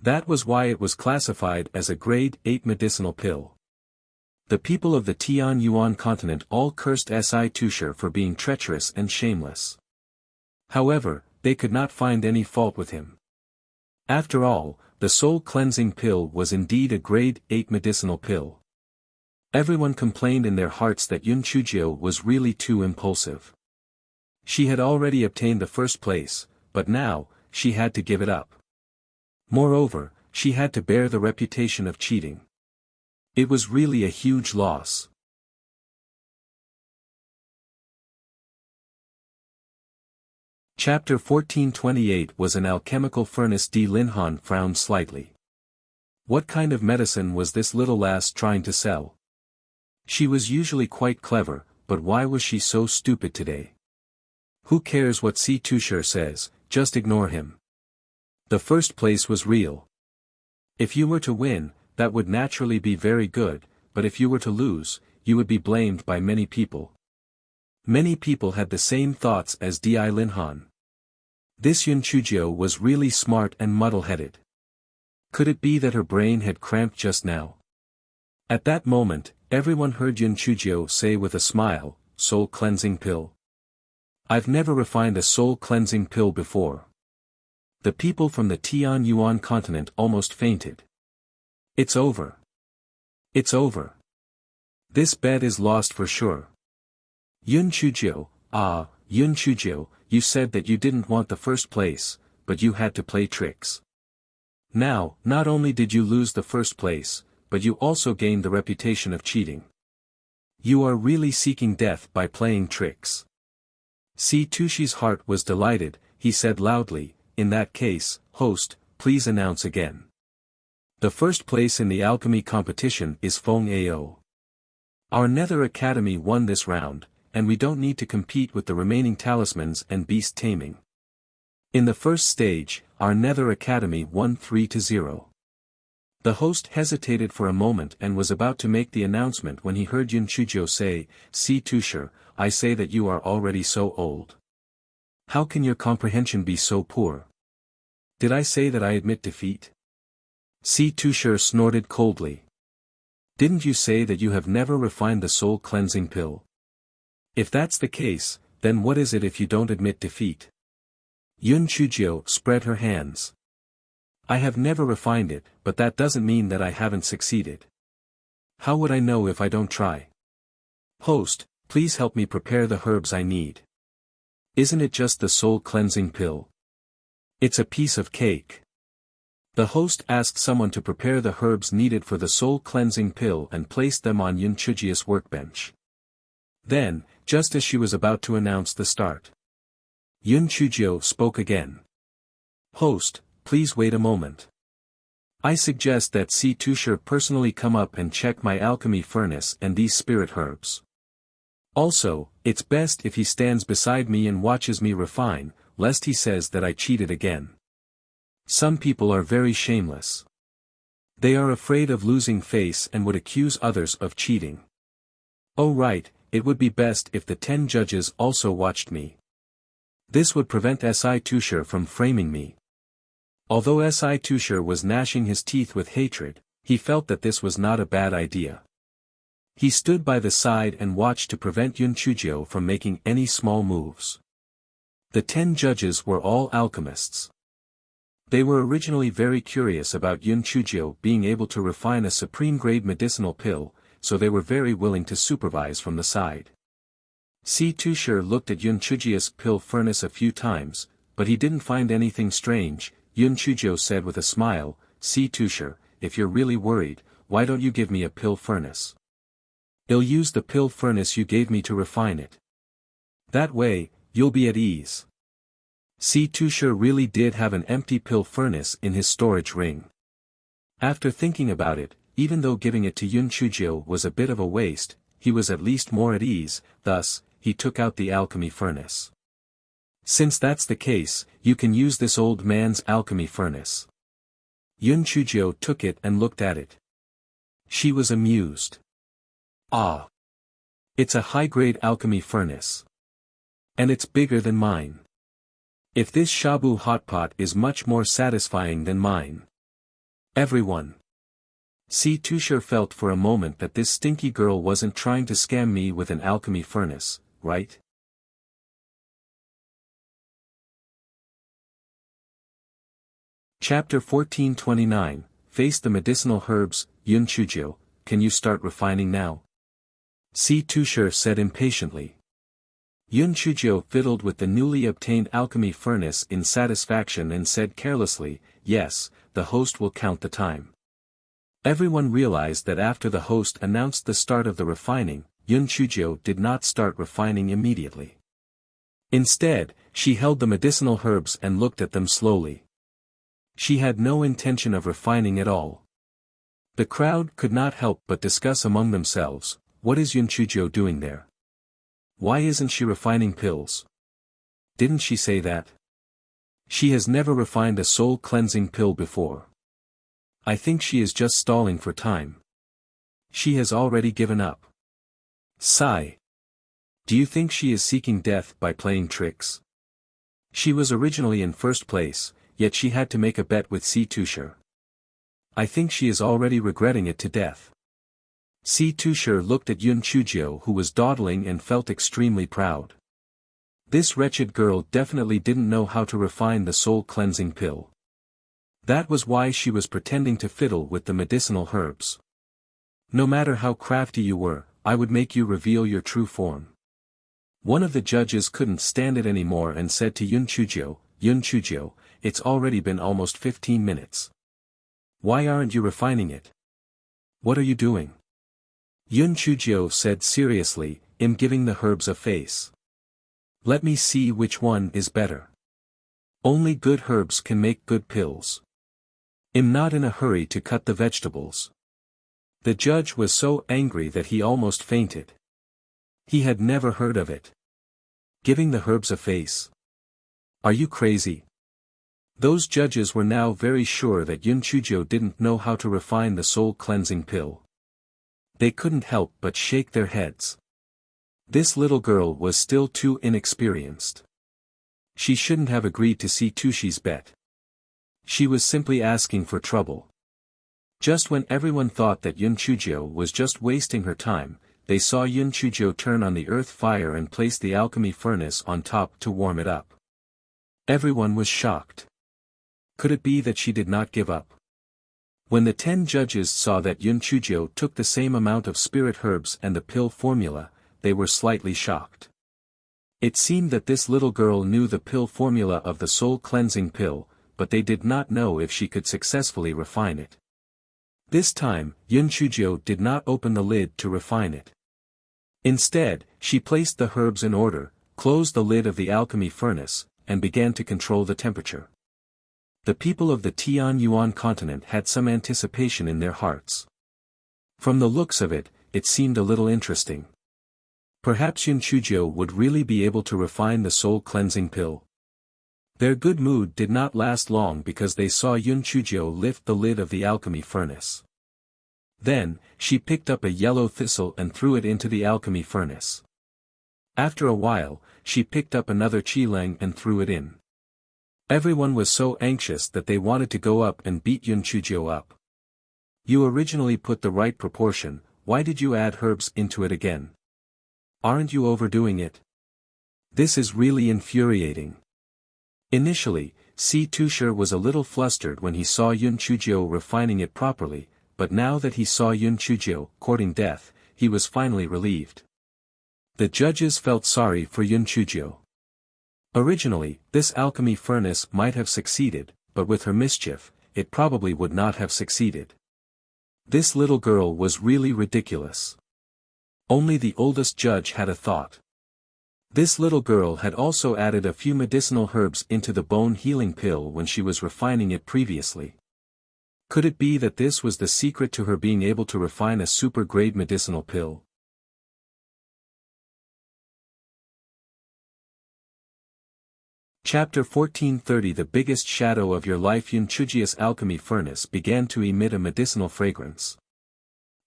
That was why it was classified as a grade 8 medicinal pill. The people of the Tian Yuan continent all cursed Si Tusher for being treacherous and shameless. However, they could not find any fault with him. After all, the soul cleansing pill was indeed a grade 8 medicinal pill. Everyone complained in their hearts that Yun Chuzhou was really too impulsive. She had already obtained the first place, but now, she had to give it up. Moreover, she had to bear the reputation of cheating. It was really a huge loss. Chapter 1428 was an alchemical furnace. Di Linhan frowned slightly. What kind of medicine was this little lass trying to sell? She was usually quite clever, but why was she so stupid today? Who cares what Si Tushar says, just ignore him. The first place was real. If you were to win, that would naturally be very good, but if you were to lose, you would be blamed by many people. Many people had the same thoughts as Di Linhan. This Yun Chujio was really smart and muddle-headed. Could it be that her brain had cramped just now? At that moment, everyone heard Yun Chujio say with a smile, soul-cleansing pill. I've never refined a soul-cleansing pill before. The people from the Tian Yuan continent almost fainted. It's over. It's over. This bet is lost for sure. Yun Chujio, Yun Chujio, you said that you didn't want the first place, but you had to play tricks. Now, not only did you lose the first place, but you also gained the reputation of cheating. You are really seeking death by playing tricks. Si Tushi's heart was delighted. He said loudly, in that case, host, please announce again. The first place in the alchemy competition is Feng Ao. Our Nether Academy won this round, and we don't need to compete with the remaining talismans and beast taming. In the first stage, our Nether Academy won 3-0. The host hesitated for a moment and was about to make the announcement when he heard Yun Chujio say, Si Tushar, I say that you are already so old. How can your comprehension be so poor? Did I say that I admit defeat? Si Tushar snorted coldly. Didn't you say that you have never refined the soul-cleansing pill? If that's the case, then what is it if you don't admit defeat? Yun Chujio spread her hands. I have never refined it, but that doesn't mean that I haven't succeeded. How would I know if I don't try? Host, please help me prepare the herbs I need. Isn't it just the soul-cleansing pill? It's a piece of cake. The host asked someone to prepare the herbs needed for the soul-cleansing pill and placed them on Yun Chujio's workbench. Then, just as she was about to announce the start, Yun Chujio spoke again. Host, please wait a moment. I suggest that Si Tushar personally come up and check my alchemy furnace and these spirit herbs. Also, it's best if he stands beside me and watches me refine, lest he says that I cheated again. Some people are very shameless. They are afraid of losing face and would accuse others of cheating. Oh right, it would be best if the 10 judges also watched me. This would prevent Si Tushar from framing me. Although Si Tushar was gnashing his teeth with hatred, he felt that this was not a bad idea. He stood by the side and watched to prevent Yun Chujio from making any small moves. The 10 judges were all alchemists. They were originally very curious about Yun Chujio being able to refine a supreme-grade medicinal pill, so they were very willing to supervise from the side. Si Tushar looked at Yun Chujio's pill furnace a few times, but he didn't find anything strange. Yun Chujio said with a smile, Si Tushar, if you're really worried, why don't you give me a pill furnace? I'll use the pill furnace you gave me to refine it. That way, you'll be at ease. Si Tushar really did have an empty pill furnace in his storage ring. After thinking about it, even though giving it to Yun Chujio was a bit of a waste, he was at least more at ease. Thus, he took out the alchemy furnace. Since that's the case, you can use this old man's alchemy furnace. Yun Chujio took it and looked at it. She was amused. Ah! It's a high-grade alchemy furnace. And it's bigger than mine. If this shabu hotpot is much more satisfying than mine. Everyone. Si Tushar felt for a moment that this stinky girl wasn't trying to scam me with an alchemy furnace, right? Chapter 1429, Face the Medicinal Herbs. Yun Chujio, can you start refining now? Si Tushar said impatiently. Yun Chujio fiddled with the newly obtained alchemy furnace in satisfaction and said carelessly, yes, the host will count the time. Everyone realized that after the host announced the start of the refining, Yun Chujio did not start refining immediately. Instead, She held the medicinal herbs and looked at them slowly. She had no intention of refining at all. The crowd could not help but discuss among themselves, what is Yunchujiu doing there? Why isn't she refining pills? Didn't she say that? She has never refined a soul-cleansing pill before. I think she is just stalling for time. She has already given up. Sigh. Do you think she is seeking death by playing tricks? She was originally in first place, yet she had to make a bet with Si Tushar. I think she is already regretting it to death. Si Tushar looked at Yunchujiu, who was dawdling and felt extremely proud. This wretched girl definitely didn't know how to refine the soul-cleansing pill. That was why she was pretending to fiddle with the medicinal herbs. No matter how crafty you were, I would make you reveal your true form. One of the judges couldn't stand it anymore and said to Yunchujiu, it's already been almost 15 minutes. Why aren't you refining it? What are you doing? Yunchujiu said seriously, I'm giving the herbs a face. Let me see which one is better. Only good herbs can make good pills. I'm not in a hurry to cut the vegetables. The judge was so angry that he almost fainted. He had never heard of it. Giving the herbs a face. Are you crazy? Those judges were now very sure that Yunchujiu didn't know how to refine the soul-cleansing pill. They couldn't help but shake their heads. This little girl was still too inexperienced. She shouldn't have agreed to Si Tushi's bet. She was simply asking for trouble. Just when everyone thought that Yunchujiu was just wasting her time, they saw Yunchujiu turn on the earth fire and place the alchemy furnace on top to warm it up. Everyone was shocked. Could it be that she did not give up? When the 10 judges saw that Yunchujiu took the same amount of spirit herbs and the pill formula, they were slightly shocked. It seemed that this little girl knew the pill formula of the soul-cleansing pill, but they did not know if she could successfully refine it. This time, Yunchujiu did not open the lid to refine it. Instead, she placed the herbs in order, closed the lid of the alchemy furnace, and began to control the temperature. The people of the Tianyuan continent had some anticipation in their hearts. From the looks of it, it seemed a little interesting. Perhaps Yunchujiu would really be able to refine the soul-cleansing pill. Their good mood did not last long because they saw Yunchujiu lift the lid of the alchemy furnace. Then, she picked up a yellow thistle and threw it into the alchemy furnace. After a while, she picked up another qilang and threw it in. Everyone was so anxious that they wanted to go up and beat Yunchujiu up. You originally put the right proportion, why did you add herbs into it again? Aren't you overdoing it? This is really infuriating. Initially, Si Tushar was a little flustered when he saw Yunchujiu refining it properly, but now that he saw Yunchujiu courting death, he was finally relieved. The judges felt sorry for Yunchujiu. Originally, this alchemy furnace might have succeeded, but with her mischief, it probably would not have succeeded. This little girl was really ridiculous. Only the oldest judge had a thought. This little girl had also added a few medicinal herbs into the bone healing pill when she was refining it previously. Could it be that this was the secret to her being able to refine a super-grade medicinal pill? Chapter 1430 The biggest shadow of your life. Yunchujiu's alchemy furnace began to emit a medicinal fragrance.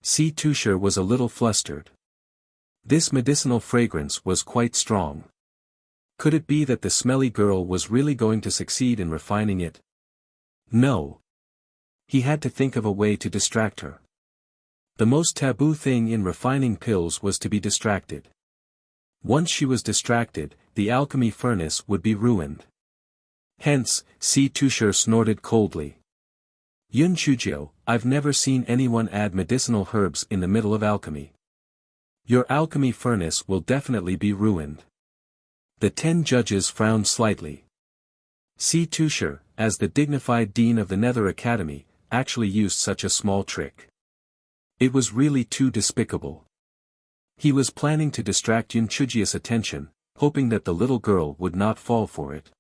Si Tushar was a little flustered. This medicinal fragrance was quite strong. Could it be that the smelly girl was really going to succeed in refining it? No. He had to think of a way to distract her. The most taboo thing in refining pills was to be distracted. Once she was distracted, the alchemy furnace would be ruined. Hence, Si Tushar snorted coldly. Yunchujiu, I've never seen anyone add medicinal herbs in the middle of alchemy. Your alchemy furnace will definitely be ruined. The 10 judges frowned slightly. Si Tushar, as the dignified dean of the Nether Academy, actually used such a small trick. It was really too despicable. He was planning to distract Yunchujiu's attention, hoping that the little girl would not fall for it.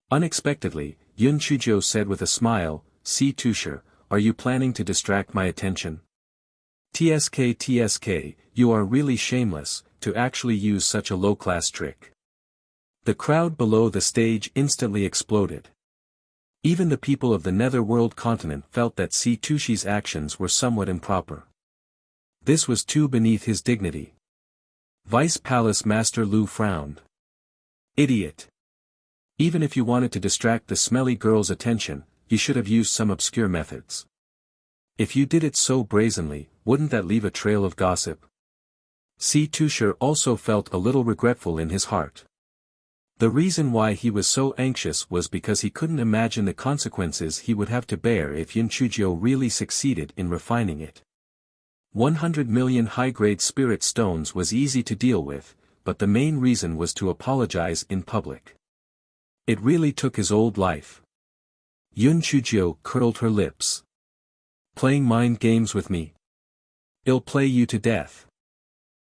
Unexpectedly, Yun Chuzhou said with a smile, "See Tusher, are you planning to distract my attention? TSK, you are really shameless, to actually use such a low-class trick." The crowd below the stage instantly exploded. Even the people of the Netherworld continent felt that Si Tushi's actions were somewhat improper. This was too beneath his dignity. Vice Palace Master Lu frowned. "Idiot. Even if you wanted to distract the smelly girl's attention, you should have used some obscure methods. If you did it so brazenly, wouldn't that leave a trail of gossip?" Si Tusher also felt a little regretful in his heart. The reason why he was so anxious was because he couldn't imagine the consequences he would have to bear if Yun Chuzhou really succeeded in refining it. 100 million high-grade spirit stones was easy to deal with, but the main reason was to apologize in public. It really took his old life. Yun Chuzhou curled her lips. "Playing mind games with me? I'll play you to death.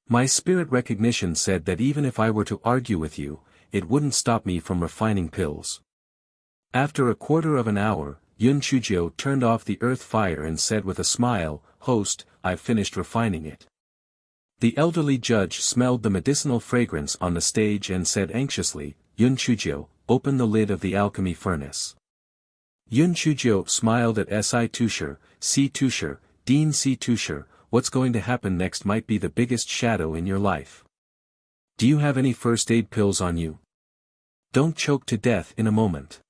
My spirit recognition said that even if I were to argue with you, it wouldn't stop me from refining pills." After a quarter of an hour, Yun Chuzhou turned off the earth fire and said with a smile, "Host, I've finished refining it." The elderly judge smelled the medicinal fragrance on the stage and said anxiously, "Yun Chuzhou, open the lid of the alchemy furnace." Yun Chuzhou smiled at Si Tusher, "Si Tusher, Dean Si Tusher, what's going to happen next might be the biggest shadow in your life. Do you have any first aid pills on you? Don't choke to death in a moment."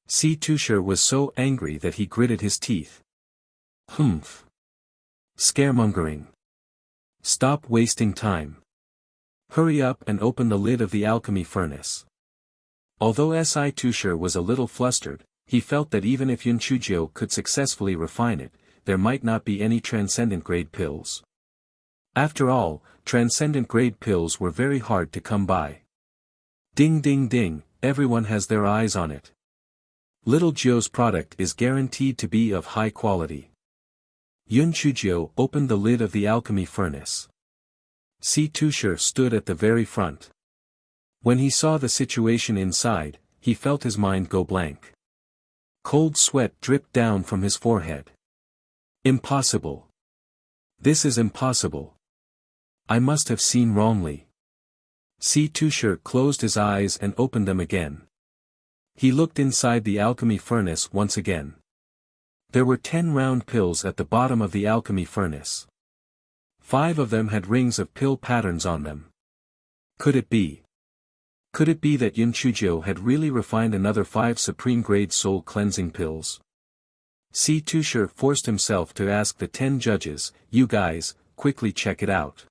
Si Tusher was so angry that he gritted his teeth. "Humph. Scaremongering. Stop wasting time. Hurry up and open the lid of the alchemy furnace." Although Si Tusher was a little flustered, he felt that even if Yun Chuzhou could successfully refine it, there might not be any transcendent-grade pills. After all, transcendent-grade pills were very hard to come by. Ding ding ding, everyone has their eyes on it. Little Joe's product is guaranteed to be of high quality. Yun Chuzhou opened the lid of the alchemy furnace. Si Tusher stood at the very front. When he saw the situation inside, he felt his mind go blank. Cold sweat dripped down from his forehead. Impossible. This is impossible. I must have seen wrongly. Si Tusher closed his eyes and opened them again. He looked inside the alchemy furnace once again. There were 10 round pills at the bottom of the alchemy furnace. 5 of them had rings of pill patterns on them. Could it be? Could it be that Yun Chuzhou had really refined another 5 supreme-grade soul-cleansing pills? Si Tusher forced himself to ask the 10 judges, "You guys, quickly check it out.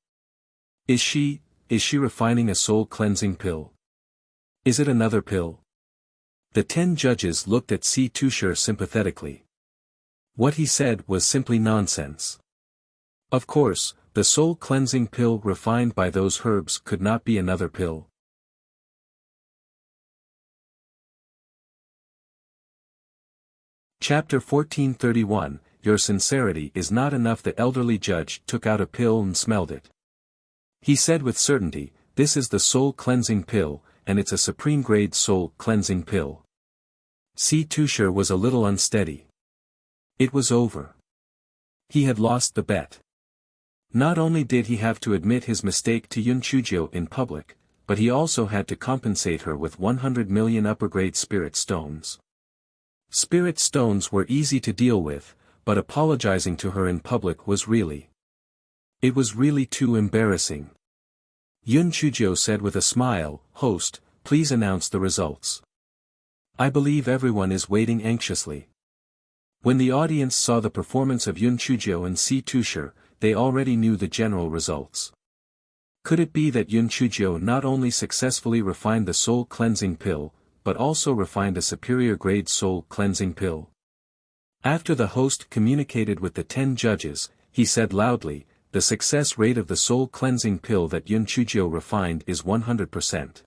Is she refining a soul-cleansing pill? Is it another pill?" The 10 judges looked at Si Tusher sympathetically. What he said was simply nonsense. Of course, the soul-cleansing pill refined by those herbs could not be another pill. Chapter 1431, Your sincerity is not enough. The elderly judge took out a pill and smelled it. He said with certainty, "This is the soul-cleansing pill, and it's a supreme-grade soul-cleansing pill." Si Tusher was a little unsteady. It was over. He had lost the bet. Not only did he have to admit his mistake to Yun Chuzhou in public, but he also had to compensate her with 100 million upper-grade spirit stones. Spirit stones were easy to deal with, but apologizing to her in public was really... It was really too embarrassing. Yun Chuzhou said with a smile, "Host, please announce the results. I believe everyone is waiting anxiously." When the audience saw the performance of Yun Chuzhou and Si Tusher, they already knew the general results. Could it be that Yun Chuzhou not only successfully refined the soul-cleansing pill, but also refined a superior-grade soul-cleansing pill? After the host communicated with the 10 judges, he said loudly, "The success rate of the soul-cleansing pill that Yun Chuzhou refined is 100%.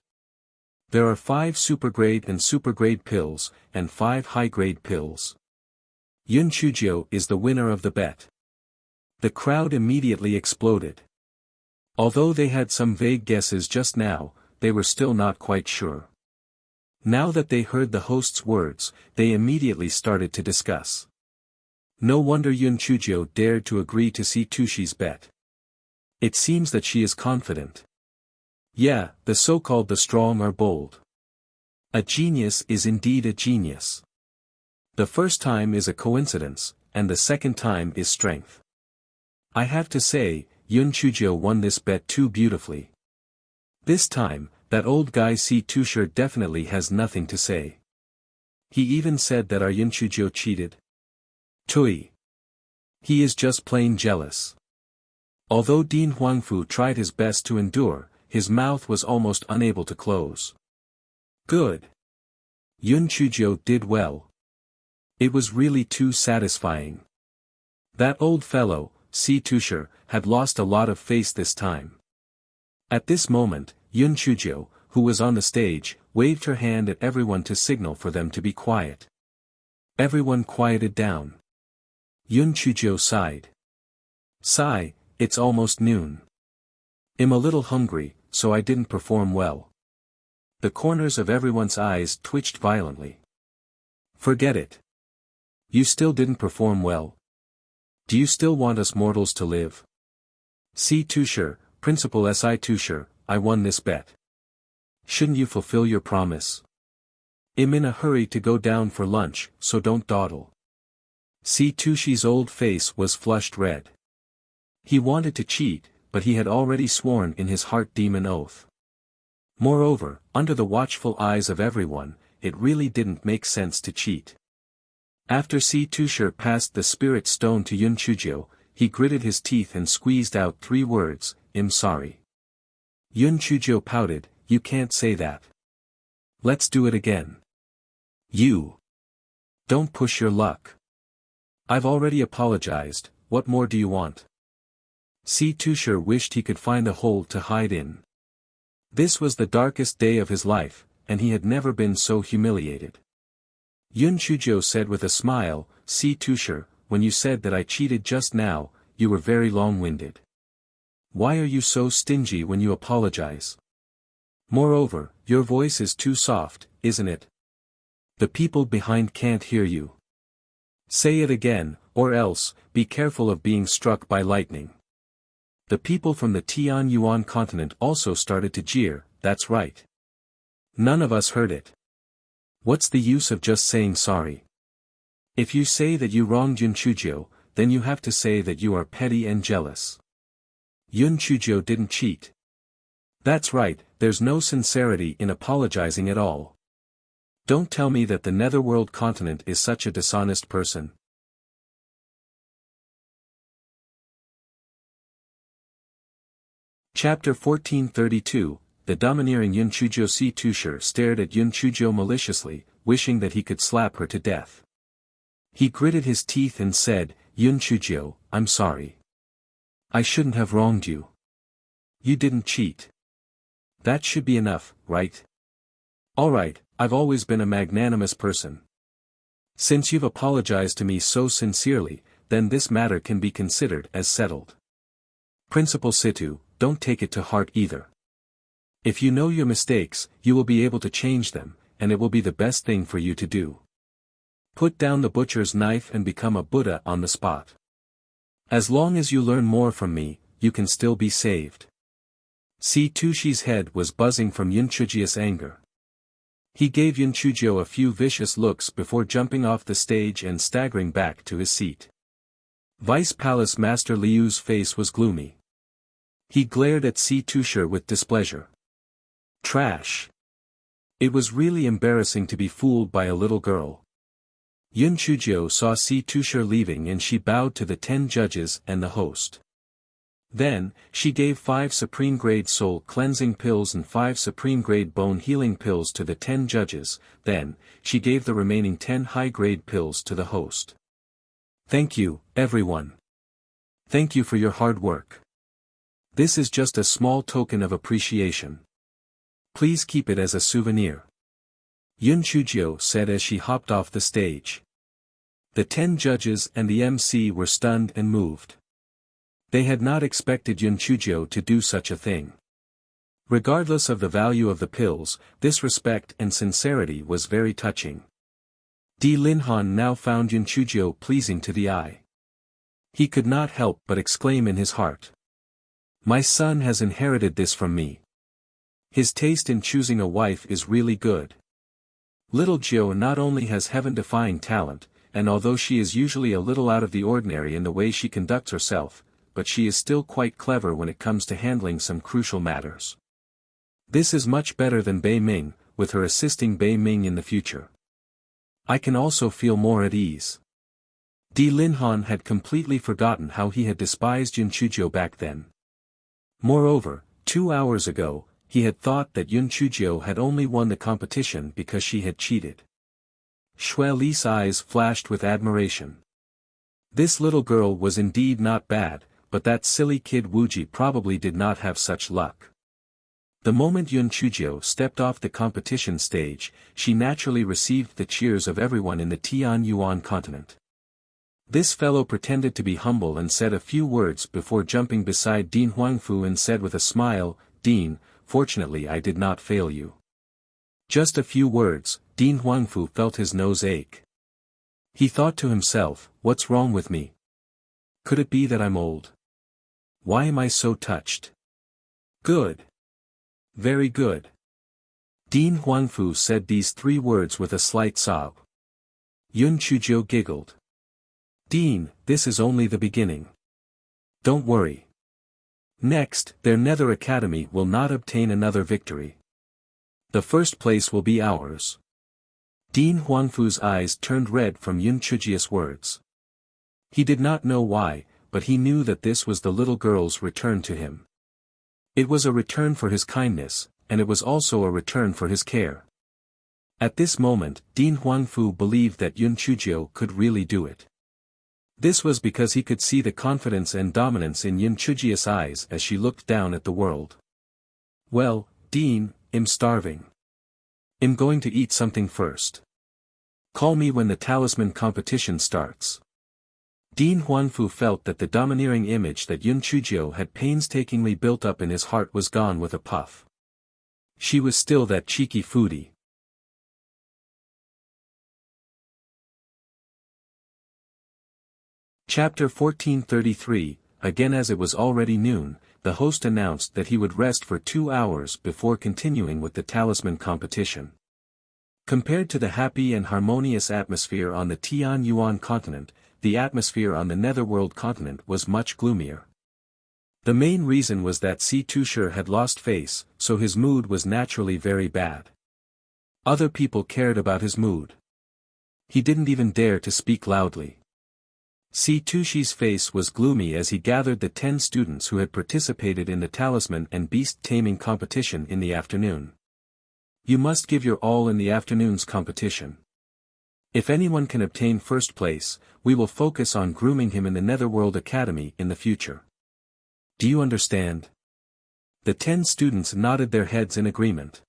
There are 5 supergrade and supergrade pills, and 5 high-grade pills. Yun Chuzhou is the winner of the bet." The crowd immediately exploded. Although they had some vague guesses just now, they were still not quite sure. Now that they heard the host's words, they immediately started to discuss. No wonder Yun Chujio dared to agree to see Tushi's bet. It seems that she is confident. Yeah, the so-called the strong are bold. A genius is indeed a genius. The first time is a coincidence, and the second time is strength. I have to say, Yun Chujio won this bet too beautifully. This time, that old guy Si Tushar definitely has nothing to say. He even said that our Yun Chujio cheated. Tui. He is just plain jealous. Although Dean Huangfu tried his best to endure, his mouth was almost unable to close. Good. Yun Chujio did well. It was really too satisfying. That old fellow, Si Tushar, had lost a lot of face this time. At this moment, Yun Chujio, who was on the stage, waved her hand at everyone to signal for them to be quiet. Everyone quieted down. Yun Chujio sighed. Sigh, it's almost noon. I'm a little hungry, so I didn't perform well. The corners of everyone's eyes twitched violently. Forget it. You still didn't perform well. Do you still want us mortals to live? Si Tushar, Principal Si Tushar, I won this bet. Shouldn't you fulfill your promise? I'm in a hurry to go down for lunch, so don't dawdle. Si Tushi's old face was flushed red. He wanted to cheat, but he had already sworn in his heart demon oath. Moreover, under the watchful eyes of everyone, it really didn't make sense to cheat. After Si Tushar passed the spirit stone to Yun Chujio, he gritted his teeth and squeezed out 3 words, I'm sorry. Yun Chujio pouted, you can't say that. Let's do it again. You. Don't push your luck. I've already apologized, what more do you want? Si Tushar wished he could find a hole to hide in. This was the darkest day of his life, and he had never been so humiliated. Yun Chujio said with a smile, Si Tushar, when you said that I cheated just now, you were very long-winded. Why are you so stingy when you apologize? Moreover, your voice is too soft, isn't it? The people behind can't hear you. Say it again, or else, be careful of being struck by lightning. The people from the Tianyuan continent also started to jeer, that's right. None of us heard it. What's the use of just saying sorry? If you say that you wronged Yun Chujio, then you have to say that you are petty and jealous. Yun Chujio didn't cheat. That's right, there's no sincerity in apologizing at all. Don't tell me that the Netherworld continent is such a dishonest person. Chapter 1432, The domineering Yun Chujio. Si Tushar stared at Yun Chujio maliciously, wishing that he could slap her to death. He gritted his teeth and said, Yun Chujio, I'm sorry. I shouldn't have wronged you. You didn't cheat. That should be enough, right? Alright, I've always been a magnanimous person. Since you've apologized to me so sincerely, then this matter can be considered as settled. Principal Situ, don't take it to heart either. If you know your mistakes, you will be able to change them, and it will be the best thing for you to do. Put down the butcher's knife and become a Buddha on the spot. As long as you learn more from me, you can still be saved. Si Tushi's head was buzzing from Yun Chujio's anger. He gave Yun Chujio a few vicious looks before jumping off the stage and staggering back to his seat. Vice Palace Master Liu's face was gloomy. He glared at Si Tushar with displeasure. Trash. It was really embarrassing to be fooled by a little girl. Yun Chujio saw Si Tushar leaving and she bowed to the 10 judges and the host. Then, she gave 5 supreme-grade soul cleansing pills and 5 supreme-grade bone healing pills to the 10 judges, then, she gave the remaining 10 high-grade pills to the host. Thank you, everyone. Thank you for your hard work. This is just a small token of appreciation. Please keep it as a souvenir. Yun Chujio said as she hopped off the stage. The 10 judges and the MC were stunned and moved. They had not expected Yun Chujio to do such a thing. Regardless of the value of the pills, this respect and sincerity was very touching. Di Linhan now found Yunchujio pleasing to the eye. He could not help but exclaim in his heart. My son has inherited this from me. His taste in choosing a wife is really good. Little Jiu not only has heaven-defying talent, and although she is usually a little out of the ordinary in the way she conducts herself, but she is still quite clever when it comes to handling some crucial matters. This is much better than Bei Ming, with her assisting Bei Ming in the future. I can also feel more at ease. Di Linhan had completely forgotten how he had despised Yunchujio back then. Moreover, 2 hours ago, he had thought that Yunchujio had only won the competition because she had cheated. Xue Li's eyes flashed with admiration. This little girl was indeed not bad, but that silly kid Wuji probably did not have such luck. The moment Yunchujio stepped off the competition stage, she naturally received the cheers of everyone in the Tianyuan continent. This fellow pretended to be humble and said a few words before jumping beside Dean Huangfu and said with a smile, Dean, fortunately I did not fail you. Just a few words, Dean Huangfu felt his nose ache. He thought to himself, what's wrong with me? Could it be that I'm old? Why am I so touched? Good. Very good. Dean Huangfu said these 3 words with a slight sob. Yunchujio giggled. Dean, this is only the beginning. Don't worry. Next, their Nether Academy will not obtain another victory. The first place will be ours. Dean Huangfu's eyes turned red from Yunchujio's words. He did not know why, but he knew that this was the little girl's return to him. It was a return for his kindness, and it was also a return for his care. At this moment, Dean Huangfu believed that Yunchujio could really do it. This was because he could see the confidence and dominance in Yunchujio's eyes as she looked down at the world. Well, Dean, I'm starving. I'm going to eat something first. Call me when the talisman competition starts. Dean Huangfu felt that the domineering image that Yunchujio had painstakingly built up in his heart was gone with a puff. She was still that cheeky foodie. Chapter 1433, again as it was already noon, the host announced that he would rest for 2 hours before continuing with the talisman competition. Compared to the happy and harmonious atmosphere on the Tianyuan continent, the atmosphere on the Netherworld continent was much gloomier. The main reason was that Si Tushar had lost face, so his mood was naturally very bad. Other people cared about his mood. He didn't even dare to speak loudly. Si Tushi's face was gloomy as he gathered the 10 students who had participated in the talisman and beast taming competition in the afternoon. You must give your all in the afternoon's competition. If anyone can obtain first place, we will focus on grooming him in the Netherworld Academy in the future. Do you understand? The 10 students nodded their heads in agreement.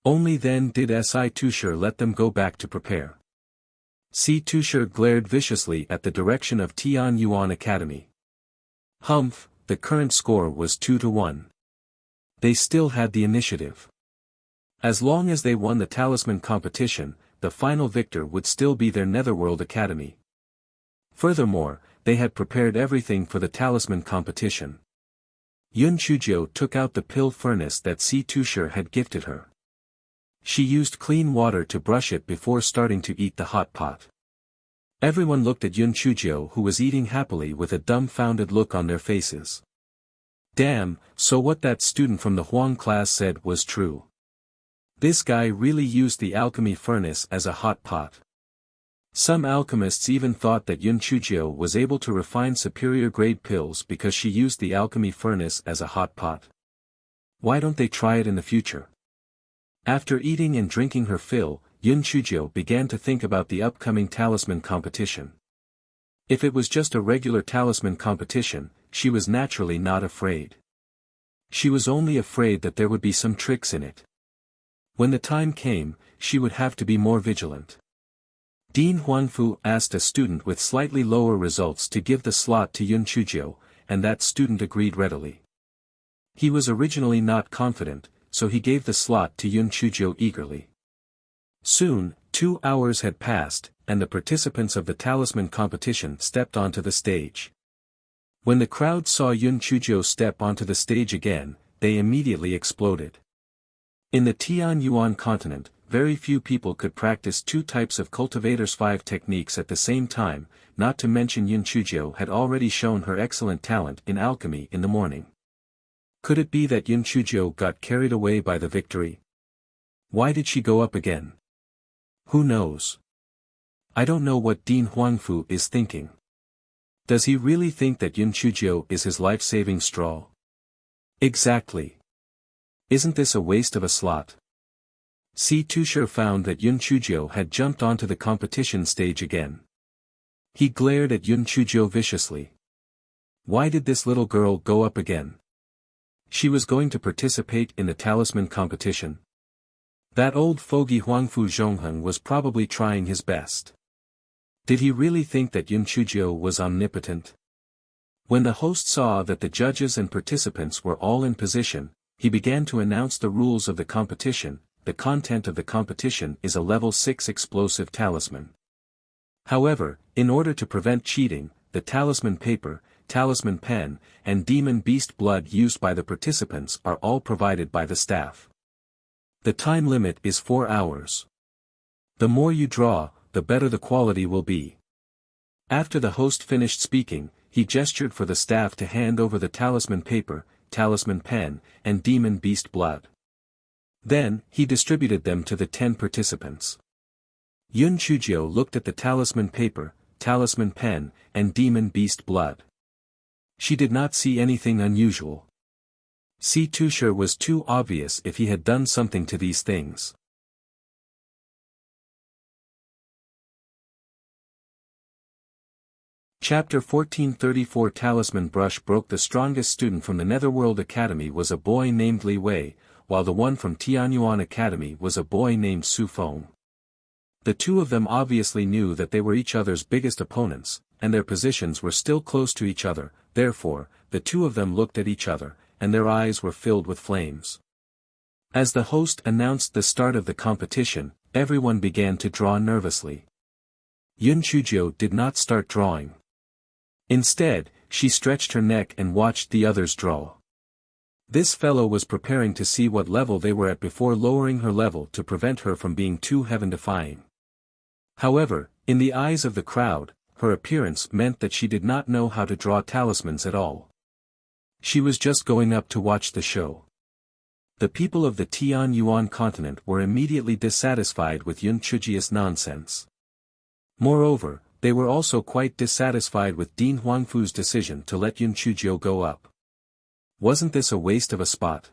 Only then did Si Tushar let them go back to prepare. Si Tushar glared viciously at the direction of Tianyuan Academy. Humph, the current score was 2-1. They still had the initiative. As long as they won the talisman competition, the final victor would still be their Netherworld Academy. Furthermore, they had prepared everything for the talisman competition. Yunchujio took out the pill furnace that Si Tushar had gifted her. She used clean water to brush it before starting to eat the hot pot. Everyone looked at Yunchujio, who was eating happily with a dumbfounded look on their faces. Damn, so what that student from the Huang class said was true. This guy really used the alchemy furnace as a hot pot. Some alchemists even thought that Yunchujio was able to refine superior grade pills because she used the alchemy furnace as a hot pot. Why don't they try it in the future? After eating and drinking her fill, Yunchujio began to think about the upcoming talisman competition. If it was just a regular talisman competition, she was naturally not afraid. She was only afraid that there would be some tricks in it. When the time came, she would have to be more vigilant. Dean Huangfu asked a student with slightly lower results to give the slot to Yunchujio, and that student agreed readily. He was originally not confident, so he gave the slot to Yun Chuzhou eagerly. Soon, 2 hours had passed, and the participants of the talisman competition stepped onto the stage. When the crowd saw Yun Chuzhou step onto the stage again, they immediately exploded. In the Tianyuan continent, very few people could practice 2 types of cultivator's 5 techniques at the same time, not to mention Yun Chuzhou had already shown her excellent talent in alchemy in the morning. Could it be that Yun Chuzhou got carried away by the victory? Why did she go up again? Who knows? I don't know what Dean Huangfu is thinking. Does he really think that Yun Chuzhou is his life-saving straw? Exactly. Isn't this a waste of a slot? Si Tushar found that Yun Chuzhou had jumped onto the competition stage again. He glared at Yun Chuzhou viciously. Why did this little girl go up again? She was going to participate in the talisman competition. That old fogey Huangfu Zhongheng was probably trying his best. Did he really think that Yun Chuzhou was omnipotent? When the host saw that the judges and participants were all in position, he began to announce the rules of the competition. The content of the competition is a level 6 explosive talisman. However, in order to prevent cheating, the talisman paper, talisman pen, and demon beast blood used by the participants are all provided by the staff. The time limit is 4 hours. The more you draw, the better the quality will be. After the host finished speaking, he gestured for the staff to hand over the talisman paper, talisman pen, and demon beast blood. Then, he distributed them to the 10 participants. Yun Chuzhou looked at the talisman paper, talisman pen, and demon beast blood. She did not see anything unusual. Si Tushar was too obvious if he had done something to these things. Chapter 1434 Talisman brush broke. The strongest student from the Netherworld Academy was a boy named Li Wei, while the one from Tianyuan Academy was a boy named Su Feng. The two of them obviously knew that they were each other's biggest opponents, and their positions were still close to each other. Therefore, the two of them looked at each other, and their eyes were filled with flames. As the host announced the start of the competition, everyone began to draw nervously. Yun Chuzhou did not start drawing. Instead, she stretched her neck and watched the others draw. This fellow was preparing to see what level they were at before lowering her level to prevent her from being too heaven-defying. However, in the eyes of the crowd, her appearance meant that she did not know how to draw talismans at all. She was just going up to watch the show. The people of the Tianyuan continent were immediately dissatisfied with Yun Chuzhou's nonsense. Moreover, they were also quite dissatisfied with Dean Huangfu's decision to let Yun Chuzhou go up. Wasn't this a waste of a spot?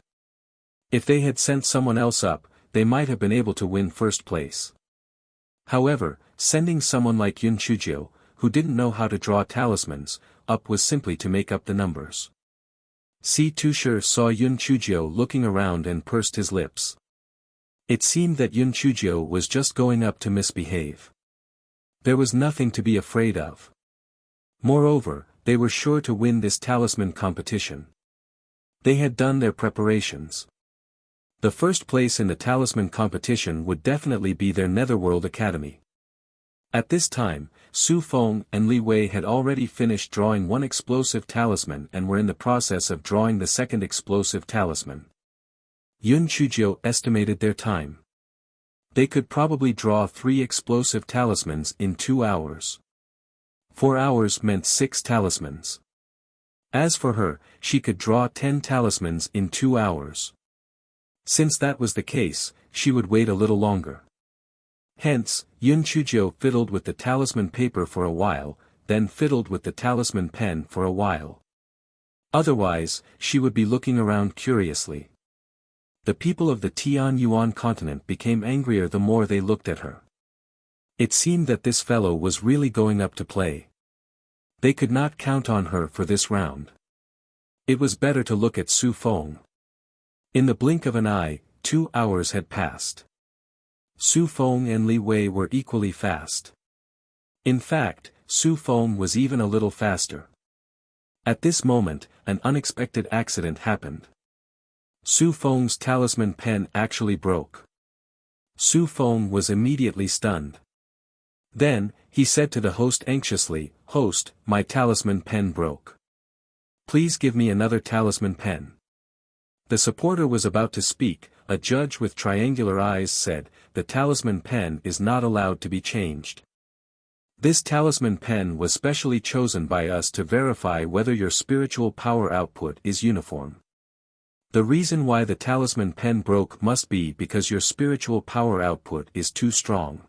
If they had sent someone else up, they might have been able to win first place. However, sending someone like Yun Chuzhou, who didn't know how to draw talismans, up was simply to make up the numbers. Si Tushar saw Yun Chuzhou looking around and pursed his lips. It seemed that Yun Chuzhou was just going up to misbehave. There was nothing to be afraid of. Moreover, they were sure to win this talisman competition. They had done their preparations. The first place in the talisman competition would definitely be their Netherworld Academy. At this time, Su Feng and Li Wei had already finished drawing one explosive talisman and were in the process of drawing the second explosive talisman. Yun Chuzhou estimated their time. They could probably draw 3 explosive talismans in 2 hours. 4 hours meant 6 talismans. As for her, she could draw 10 talismans in 2 hours. Since that was the case, she would wait a little longer. Hence, Yun Chuzhou fiddled with the talisman paper for a while, then fiddled with the talisman pen for a while. Otherwise, she would be looking around curiously. The people of the Tianyuan continent became angrier the more they looked at her. It seemed that this fellow was really going up to play. They could not count on her for this round. It was better to look at Su Feng. In the blink of an eye, 2 hours had passed. Su Feng and Li Wei were equally fast. In fact, Su Feng was even a little faster. At this moment, an unexpected accident happened. Su Feng's talisman pen actually broke. Su Feng was immediately stunned. Then, he said to the host anxiously, "Host, my talisman pen broke. Please give me another talisman pen." The supporter was about to speak. A judge with triangular eyes said, "The talisman pen is not allowed to be changed. This talisman pen was specially chosen by us to verify whether your spiritual power output is uniform. The reason why the talisman pen broke must be because your spiritual power output is too strong.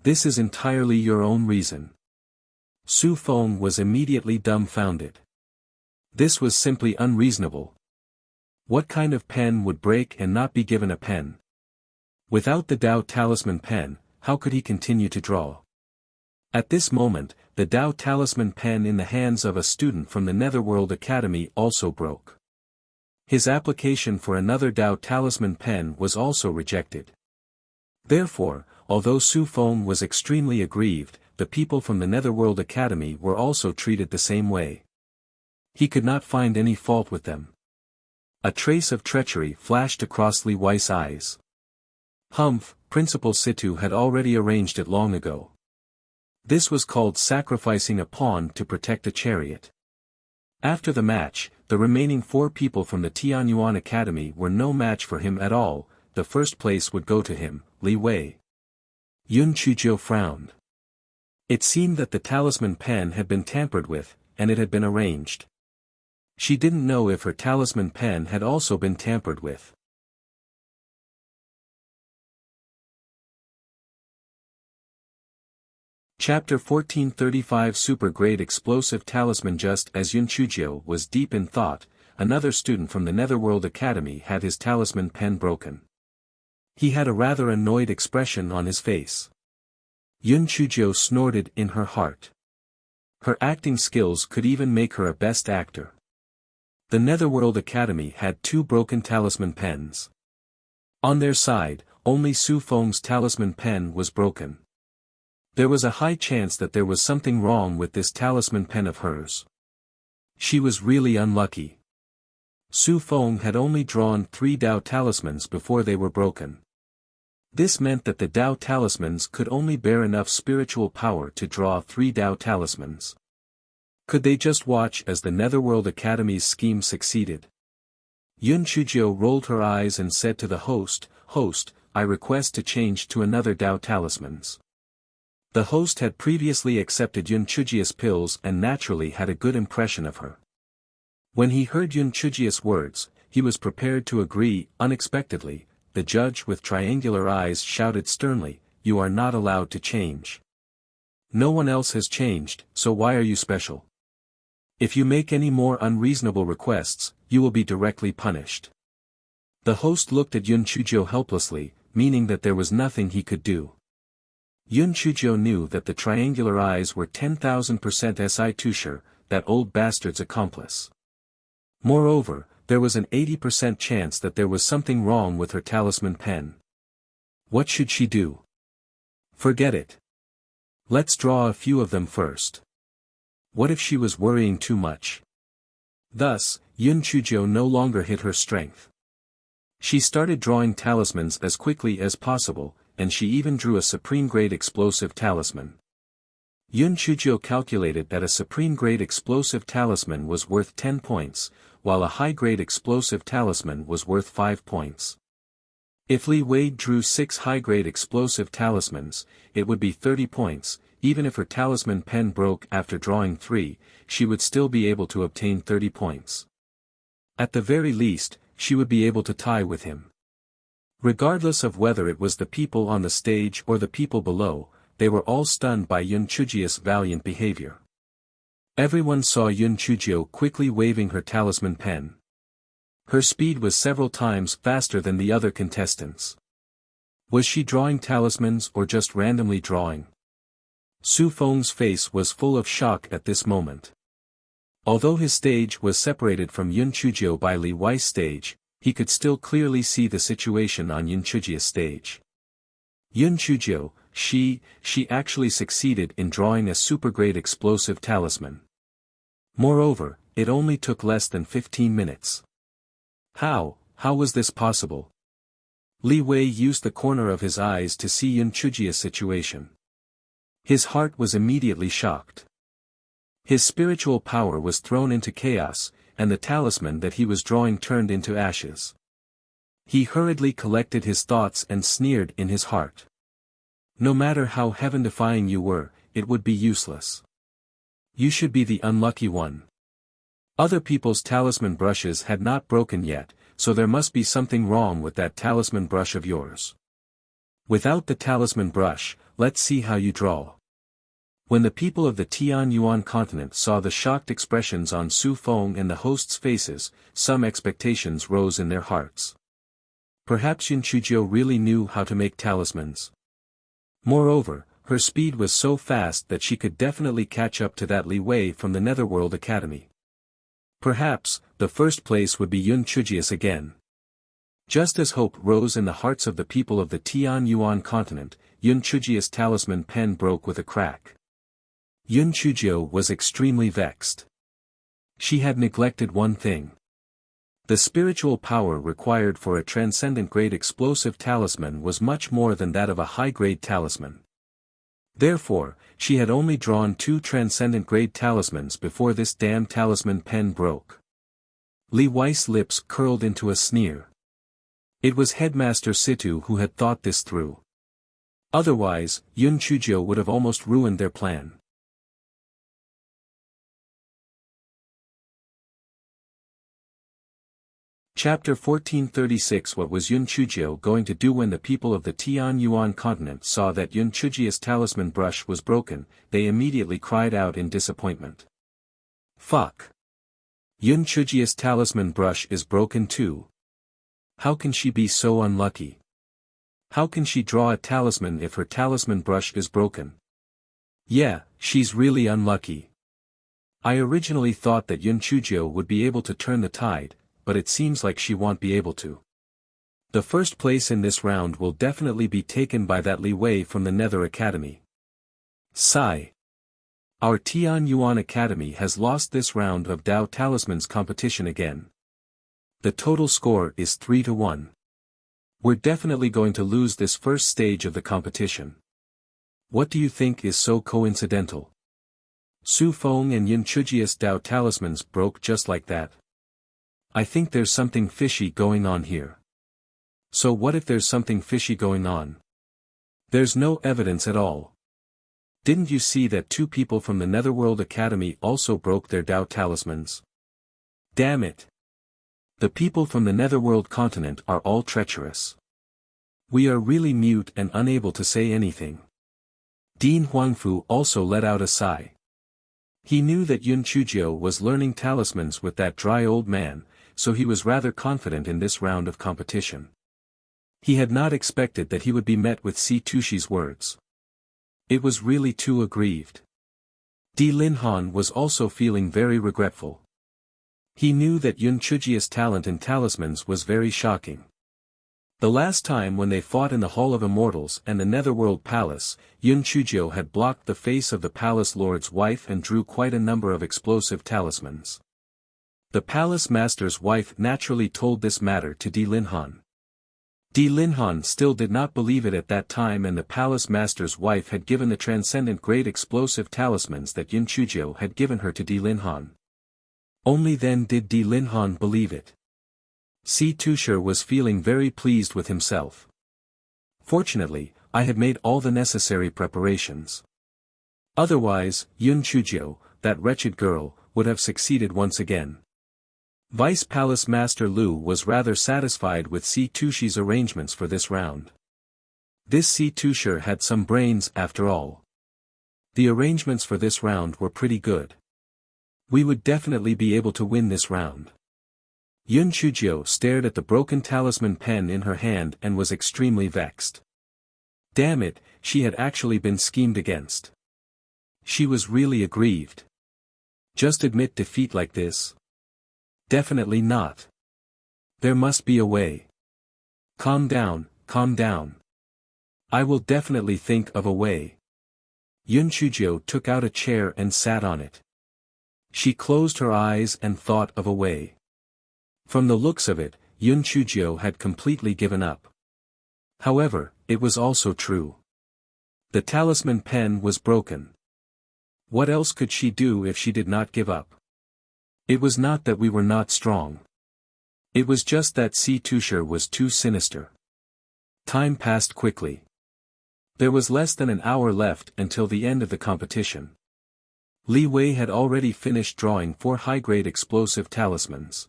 This is entirely your own reason." Su Feng was immediately dumbfounded. This was simply unreasonable. What kind of pen would break and not be given a pen? Without the Tao talisman pen, how could he continue to draw? At this moment, the Tao talisman pen in the hands of a student from the Netherworld Academy also broke. His application for another Tao talisman pen was also rejected. Therefore, although Su Feng was extremely aggrieved, the people from the Netherworld Academy were also treated the same way. He could not find any fault with them. A trace of treachery flashed across Li Wei's eyes. Humph, Principal Situ had already arranged it long ago. This was called sacrificing a pawn to protect a chariot. After the match, the remaining 4 people from the Tianyuan Academy were no match for him at all. The first place would go to him, Li Wei. Yun Chujiu frowned. It seemed that the talisman pen had been tampered with, and it had been arranged. She didn't know if her talisman pen had also been tampered with. Chapter 1435 Super-Grade Explosive Talisman. Just as Yun Chujiu was deep in thought, another student from the Netherworld Academy had his talisman pen broken. He had a rather annoyed expression on his face. Yun Chujiu snorted in her heart. Her acting skills could even make her a best actor. The Netherworld Academy had 2 broken talisman pens. On their side, only Su Feng's talisman pen was broken. There was a high chance that there was something wrong with this talisman pen of hers. She was really unlucky. Su Feng had only drawn 3 Tao talismans before they were broken. This meant that the Tao talismans could only bear enough spiritual power to draw 3 Tao talismans. Could they just watch as the Netherworld Academy's scheme succeeded? Yun Chujiu rolled her eyes and said to the host, "Host, I request to change to another Tao talismans." The host had previously accepted Yun Chujiu's pills and naturally had a good impression of her. When he heard Yun Chujiu's words, he was prepared to agree. Unexpectedly, the judge with triangular eyes shouted sternly, "You are not allowed to change. No one else has changed, so why are you special? If you make any more unreasonable requests, you will be directly punished." The host looked at Yun Chujiu helplessly, meaning that there was nothing he could do. Yun Chujiu knew that the triangular eyes were 10,000% Si Tusher, that old bastard's accomplice. Moreover, there was an 80% chance that there was something wrong with her talisman pen. What should she do? Forget it. Let's draw a few of them first. What if she was worrying too much? Thus, Yun Chujiu no longer hid her strength. She started drawing talismans as quickly as possible, and she even drew a supreme-grade explosive talisman. Yun Chujiu calculated that a supreme-grade explosive talisman was worth 10 points, while a high-grade explosive talisman was worth 5 points. If Li Wei drew 6 high-grade explosive talismans, it would be 30 points. Even if her talisman pen broke after drawing 3, she would still be able to obtain 30 points. At the very least, she would be able to tie with him. Regardless of whether it was the people on the stage or the people below, they were all stunned by Yun Chujiu's valiant behavior. Everyone saw Yun Chujiu quickly waving her talisman pen. Her speed was several times faster than the other contestants. Was she drawing talismans or just randomly drawing? Su Feng's face was full of shock at this moment. Although his stage was separated from Yun Chujiu by Li Wei's stage, he could still clearly see the situation on Yun Chujiu's stage. Yun Chujiu, she actually succeeded in drawing a super-grade explosive talisman. Moreover, it only took less than 15 minutes. How, how was this possible? Li Wei used the corner of his eyes to see Yun Chujia's situation. His heart was immediately shocked. His spiritual power was thrown into chaos, and the talisman that he was drawing turned into ashes. He hurriedly collected his thoughts and sneered in his heart. No matter how heaven-defying you were, it would be useless. You should be the unlucky one. Other people's talisman brushes had not broken yet, so there must be something wrong with that talisman brush of yours. Without the talisman brush, let's see how you draw. When the people of the Tianyuan continent saw the shocked expressions on Su Feng and the hosts' faces, some expectations rose in their hearts. Perhaps Yun Chujio really knew how to make talismans. Moreover, her speed was so fast that she could definitely catch up to that Li Wei from the Netherworld Academy. Perhaps, the first place would be Yun Chujius again. Just as hope rose in the hearts of the people of the Tianyuan continent, Yun Chujius' talisman pen broke with a crack. Yun Chujio was extremely vexed. She had neglected one thing. The spiritual power required for a transcendent-grade explosive talisman was much more than that of a high-grade talisman. Therefore, she had only drawn 2 transcendent-grade talismans before this damn talisman pen broke. Li Wei's lips curled into a sneer. It was Headmaster Situ who had thought this through. Otherwise, Yun Chujio would have almost ruined their plan. Chapter 1436 What was Yun Chujio going to do when the people of the Tianyuan continent saw that Yun Chujia's talisman brush was broken? They immediately cried out in disappointment. Fuck! Yun Chujia's talisman brush is broken too. How can she be so unlucky? How can she draw a talisman if her talisman brush is broken? Yeah, she's really unlucky. I originally thought that Yun Chujio would be able to turn the tide, but it seems like she won't be able to. The first place in this round will definitely be taken by that Li Wei from the Nether Academy. Sigh. Our Tianyuan Academy has lost this round of Dao Talismans competition again. The total score is 3-1. We're definitely going to lose this first stage of the competition. What do you think is so coincidental? Su Feng and Yun Chujia's Dao Talismans broke just like that. I think there's something fishy going on here. So what if there's something fishy going on? There's no evidence at all. Didn't you see that 2 people from the Netherworld Academy also broke their Dao Talismans? Damn it! The people from the Netherworld continent are all treacherous. We are really mute and unable to say anything. Dean Huangfu also let out a sigh. He knew that Yun Chujio was learning talismans with that dry old man, so he was rather confident in this round of competition. He had not expected that he would be met with Si Tushi's words. It was really too aggrieved. Di Linhan was also feeling very regretful. He knew that Yun Chujia's talent in talismans was very shocking. The last time when they fought in the Hall of Immortals and the Netherworld Palace, Yun Chujio had blocked the face of the palace lord's wife and drew quite a number of explosive talismans. The palace master's wife naturally told this matter to Di Linhan. Di Linhan still did not believe it at that time, and the palace master's wife had given the transcendent grade explosive talismans that Yun Chujio had given her to Di Linhan. Only then did Di Linhan believe it. Si Tusher was feeling very pleased with himself. Fortunately, I had made all the necessary preparations. Otherwise, Yun Chujio, that wretched girl, would have succeeded once again. Vice Palace Master Lu was rather satisfied with Si Tushi's arrangements for this round. This Si Tusher had some brains after all. The arrangements for this round were pretty good. We would definitely be able to win this round. Yun Chujio stared at the broken talisman pen in her hand and was extremely vexed. Damn it, she had actually been schemed against. She was really aggrieved. Just admit defeat like this? Definitely not. There must be a way. Calm down, calm down. I will definitely think of a way. Yun Chujio took out a chair and sat on it. She closed her eyes and thought of a way. From the looks of it, Yun Chujio had completely given up. However, it was also true. The talisman pen was broken. What else could she do if she did not give up? It was not that we were not strong. It was just that Si Tushar was too sinister. Time passed quickly. There was less than an hour left until the end of the competition. Li Wei had already finished drawing 4 high-grade explosive talismans.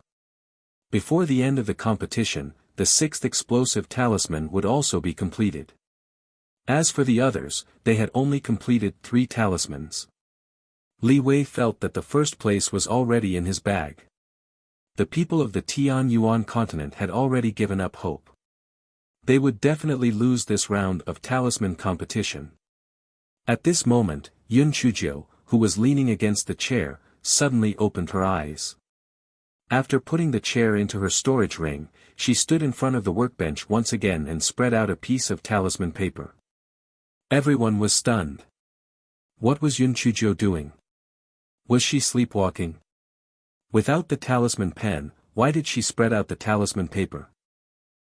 Before the end of the competition, the 6th explosive talisman would also be completed. As for the others, they had only completed 3 talismans. Li Wei felt that the first place was already in his bag. The people of the Tian Yuan continent had already given up hope. They would definitely lose this round of talisman competition. At this moment, Yun Chujio, who was leaning against the chair, suddenly opened her eyes. After putting the chair into her storage ring, she stood in front of the workbench once again and spread out a piece of talisman paper. Everyone was stunned. What was Yun Chujio doing? Was she sleepwalking? Without the talisman pen, why did she spread out the talisman paper?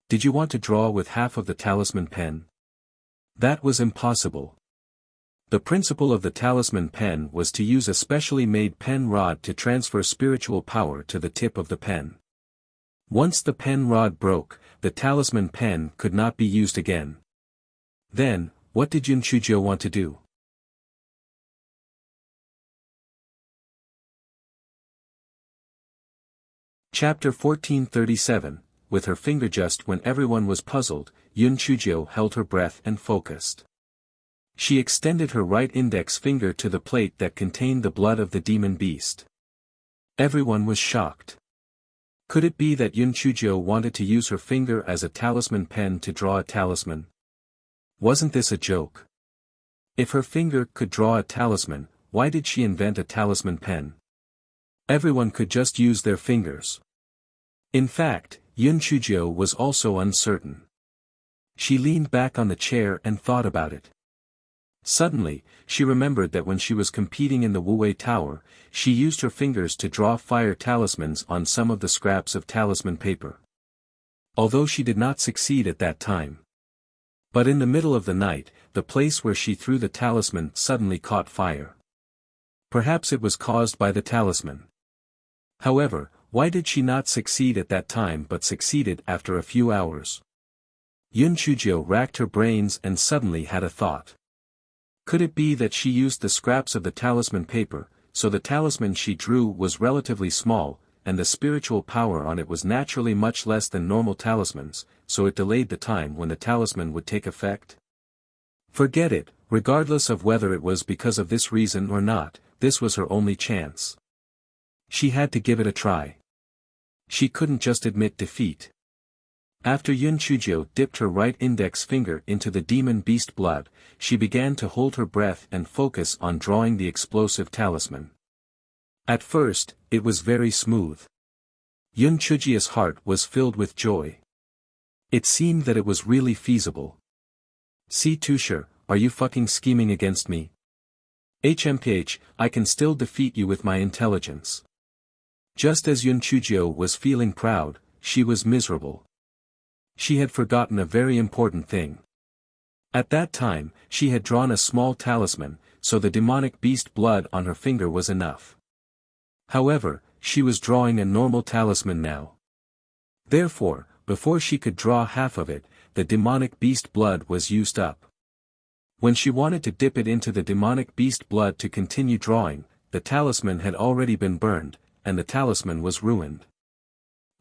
Did you want to draw with half of the talisman pen? That was impossible. The principle of the talisman pen was to use a specially made pen rod to transfer spiritual power to the tip of the pen. Once the pen rod broke, the talisman pen could not be used again. Then, what did Yun Chujio want to do? Chapter 1437, with her finger just when everyone was puzzled, Yun Chujio held her breath and focused. She extended her right index finger to the plate that contained the blood of the demon beast. Everyone was shocked. Could it be that Yun Chujio wanted to use her finger as a talisman pen to draw a talisman? Wasn't this a joke? If her finger could draw a talisman, why did she invent a talisman pen? Everyone could just use their fingers. In fact, Yun Chujio was also uncertain. She leaned back on the chair and thought about it. Suddenly, she remembered that when she was competing in the Wuwei Tower, she used her fingers to draw fire talismans on some of the scraps of talisman paper. Although she did not succeed at that time. But in the middle of the night, the place where she threw the talisman suddenly caught fire. Perhaps it was caused by the talisman. However, why did she not succeed at that time but succeeded after a few hours? Yun Chujio racked her brains and suddenly had a thought. Could it be that she used the scraps of the talisman paper, so the talisman she drew was relatively small, and the spiritual power on it was naturally much less than normal talismans, so it delayed the time when the talisman would take effect? Forget it, regardless of whether it was because of this reason or not, this was her only chance. She had to give it a try. She couldn't just admit defeat. After Yun Chujio dipped her right index finger into the demon beast blood, she began to hold her breath and focus on drawing the explosive talisman. At first, it was very smooth. Yun Chujio's heart was filled with joy. It seemed that it was really feasible. Si Tushar, are you fucking scheming against me? HMPH, I can still defeat you with my intelligence. Just as Yun Chujio was feeling proud, she was miserable. She had forgotten a very important thing. At that time, she had drawn a small talisman, so the demonic beast blood on her finger was enough. However, she was drawing a normal talisman now. Therefore, before she could draw half of it, the demonic beast blood was used up. When she wanted to dip it into the demonic beast blood to continue drawing, the talisman had already been burned, and the talisman was ruined.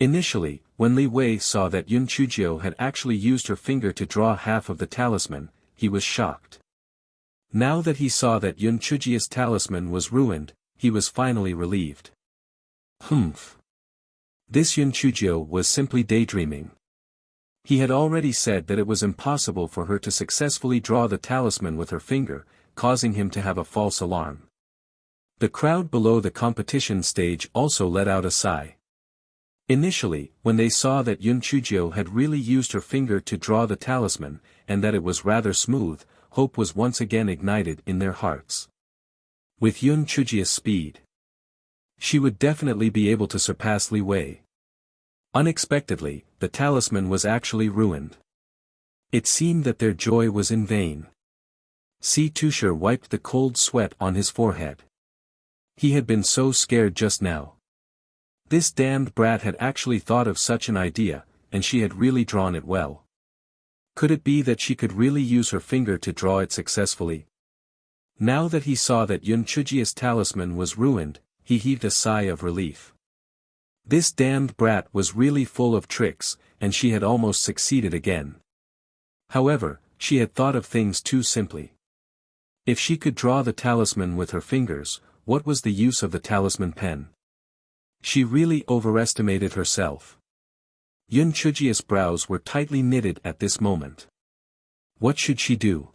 Initially, when Li Wei saw that Yun Chujio had actually used her finger to draw half of the talisman, he was shocked. Now that he saw that Yun Chujio's talisman was ruined, he was finally relieved. Humph. This Yun Chujio was simply daydreaming. He had already said that it was impossible for her to successfully draw the talisman with her finger, causing him to have a false alarm. The crowd below the competition stage also let out a sigh. Initially, when they saw that Yun Chujio had really used her finger to draw the talisman, and that it was rather smooth, hope was once again ignited in their hearts. With Yun Chujio's speed, she would definitely be able to surpass Li Wei. Unexpectedly, the talisman was actually ruined. It seemed that their joy was in vain. Tusher wiped the cold sweat on his forehead. He had been so scared just now. This damned brat had actually thought of such an idea, and she had really drawn it well. Could it be that she could really use her finger to draw it successfully? Now that he saw that Yunchujia's talisman was ruined, he heaved a sigh of relief. This damned brat was really full of tricks, and she had almost succeeded again. However, she had thought of things too simply. If she could draw the talisman with her fingers, what was the use of the talisman pen? She really overestimated herself. Yunchujia's brows were tightly knitted at this moment. What should she do?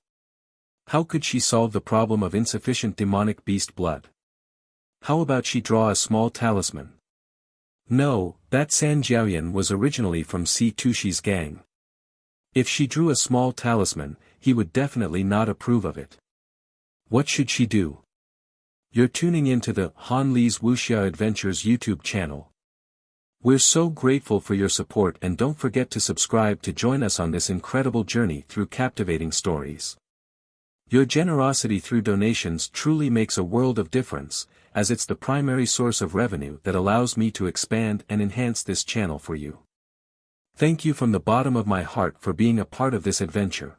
How could she solve the problem of insufficient demonic beast blood? How about she draw a small talisman? No, that San Jiaoyan was originally from Tushi's gang. If she drew a small talisman, he would definitely not approve of it. What should she do? You're tuning into the Han Li's Wuxia Adventures YouTube channel. We're so grateful for your support, and don't forget to subscribe to join us on this incredible journey through captivating stories. Your generosity through donations truly makes a world of difference, as it's the primary source of revenue that allows me to expand and enhance this channel for you. Thank you from the bottom of my heart for being a part of this adventure.